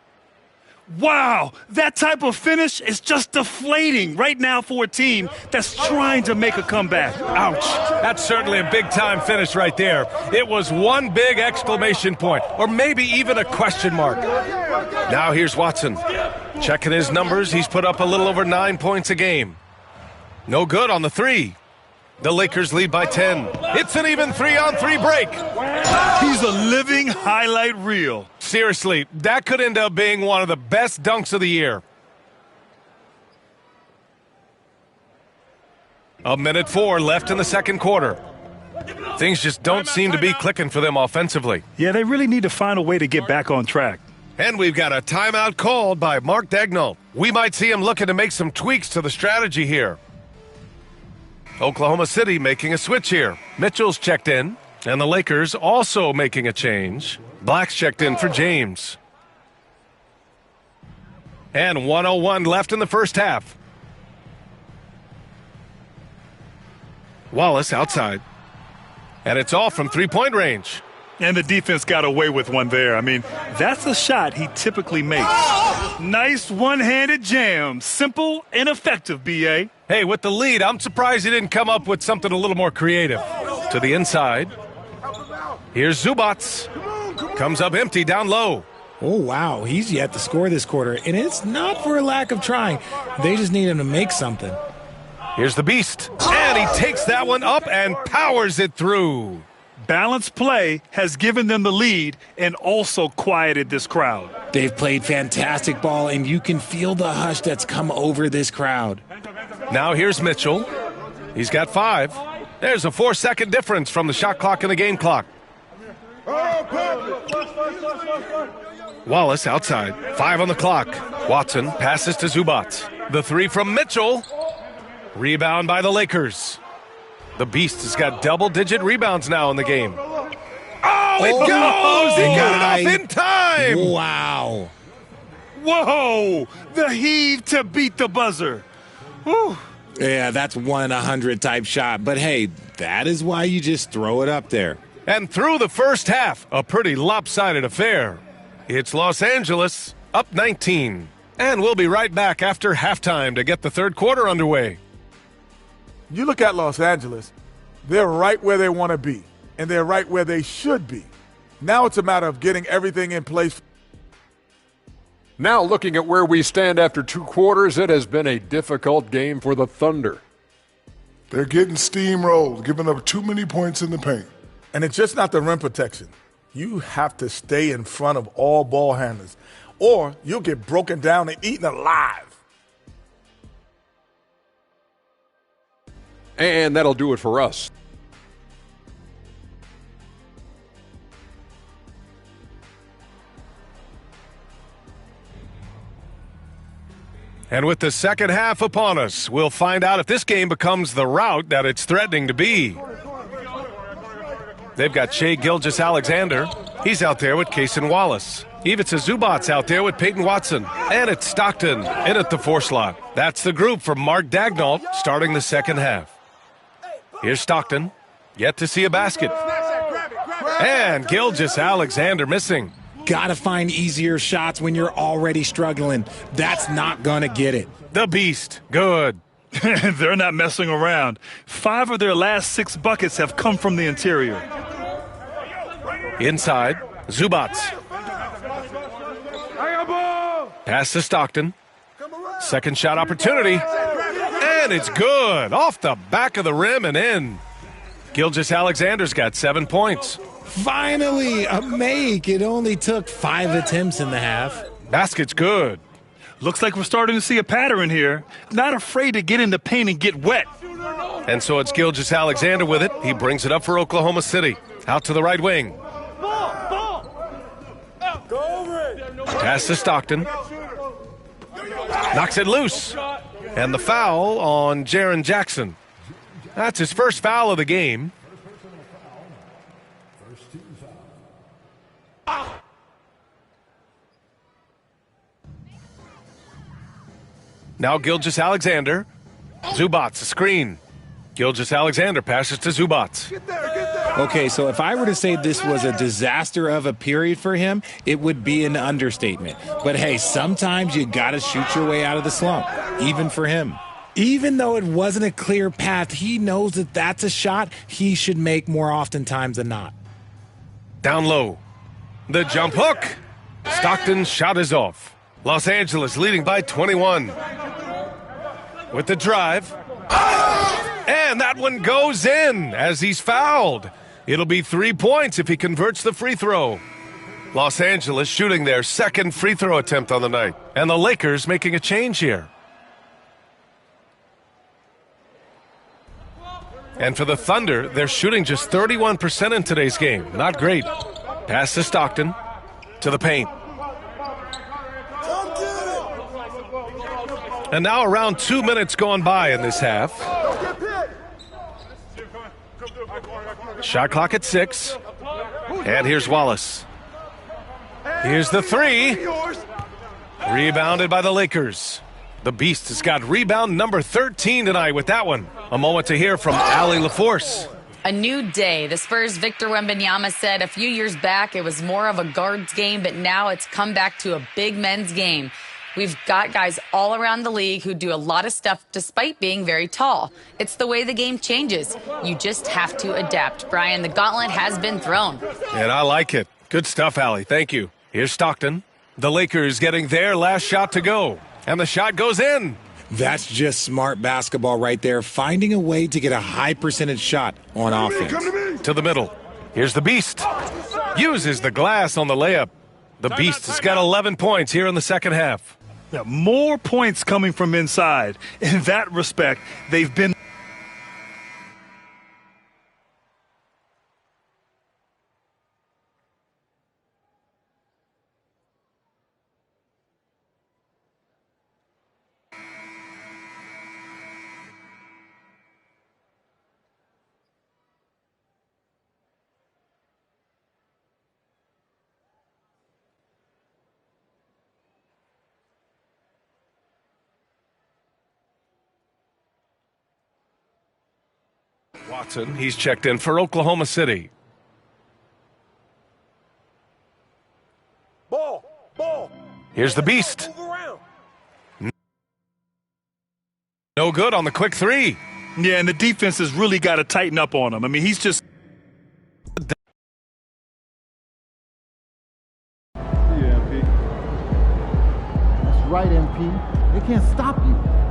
Wow, that type of finish is just deflating right now for a team that's trying to make a comeback. Ouch. That's certainly a big-time finish right there. It was one big exclamation point, or maybe even a question mark. Now here's Watson. Checking his numbers, he's put up a little over 9 points a game. No good on the 3. The Lakers lead by 10. It's an even 3-on-3 break. He's a living highlight reel. Seriously, that could end up being one of the best dunks of the year. 1:04 left in the second quarter. Things just don't seem to be clicking for them offensively. Yeah, they really need to find a way to get back on track. And we've got a timeout called by Mark Daigneault. We might see him looking to make some tweaks to the strategy here. Oklahoma City making a switch here. Mitchell's checked in, and the Lakers also making a change. Black's checked in for James. And 1:01 left in the first half. Wallace outside. And it's off from three-point range. And the defense got away with one there. I mean, that's a shot he typically makes. Nice one-handed jam. Simple and effective, B.A. Hey, with the lead, I'm surprised he didn't come up with something a little more creative. To the inside. Here's Zubac. Comes up empty down low. Oh, wow. He's yet to score this quarter, and it's not for a lack of trying. They just need him to make something. Here's the Beast. And he takes that one up and powers it through. Balanced play has given them the lead and also quieted this crowd. They've played fantastic ball, and you can feel the hush that's come over this crowd. Now here's Mitchell. He's got 5. There's a 4-second difference from the shot clock and the game clock. Wallace outside. 5 on the clock. Watson passes to Zubac. The 3 from Mitchell. Rebound by the Lakers. The Beast has got double-digit rebounds now in the game. Oh, it goes! He got it off in time! Wow. Whoa! The heave to beat the buzzer. Whew. Yeah, that's 1 in 100 type shot. But, hey, that is why you just throw it up there. And through the first half, a pretty lopsided affair. It's Los Angeles, up 19. And we'll be right back after halftime to get the third quarter underway. You look at Los Angeles, they're right where they want to be, and they're right where they should be. Now it's a matter of getting everything in place. Now looking at where we stand after 2 quarters, it has been a difficult game for the Thunder. They're getting steamrolled, giving up too many points in the paint. And it's just not the rim protection. You have to stay in front of all ball handlers, or you'll get broken down and eaten alive. And that'll do it for us. And with the second half upon us, we'll find out if this game becomes the rout that it's threatening to be. They've got Shai Gilgeous-Alexander. He's out there with Kaysen Wallace. Ivica Zubac's out there with Peyton Watson. And it's Stockton in at the 4 slot. That's the group from Mark Daigneault starting the second half. Here's Stockton. Yet to see a basket. And Gilgeous-Alexander missing. Got to find easier shots when you're already struggling. That's not going to get it. The Beast. Good. They're not messing around. 5 of their last 6 buckets have come from the interior. Inside, Zubac. Pass to Stockton. Second shot opportunity. And it's good. Off the back of the rim and in. Gilgeous-Alexander's got 7 points. Finally, a make. It only took 5 attempts in the half. Basket's good. Looks like we're starting to see a pattern here. Not afraid to get in the paint and get wet. And so it's Gilgeous-Alexander with it. He brings it up for Oklahoma City. Out to the right wing. Pass to Stockton. Knocks it loose. And the foul on Jaren Jackson. That's his first foul of the game. Now Gilgeous-Alexander. Zubac, a screen. Gilgeous-Alexander passes to Zubac. Okay, so if I were to say this was a disaster of a period for him, it would be an understatement. But hey, sometimes you got to shoot your way out of the slump, even for him. Even though it wasn't a clear path, he knows that that's a shot he should make more oftentimes than not. Down low. The jump hook. Stockton's shot is off. Los Angeles leading by 21. With the drive. And that one goes in as he's fouled. It'll be 3 points if he converts the free throw. Los Angeles shooting their second free throw attempt on the night. And the Lakers making a change here. And for the Thunder, they're shooting just 31% in today's game. Not great. Pass to Stockton. To the paint. And now around 2 minutes gone by in this half. Shot clock at 6. And here's Wallace. Here's the 3. Rebounded by the Lakers. The Beast has got rebound number 13 tonight with that one. A moment to hear from Allie LaForce. A new day. The Spurs' Victor Wembanyama said a few years back it was more of a guards game, but now it's come back to a big men's game. We've got guys all around the league who do a lot of stuff despite being very tall. It's the way the game changes. You just have to adapt. Brian, the gauntlet has been thrown. And I like it. Good stuff, Allie. Thank you. Here's Stockton. The Lakers getting their last shot to go. And the shot goes in. That's just smart basketball right there, finding a way to get a high percentage shot on offense. To the middle. Here's the Beast. Uses the glass on the layup. The Beast has got 11 points here in the second half. Yeah, more points coming from inside. In that respect, they've been... Watson, he's checked in for Oklahoma City. Ball. Here's the Beast. No good on the quick 3. Yeah, and the defense has really got to tighten up on him. I mean, he's just... Yeah, MP. That's right, MP. They can't stop you.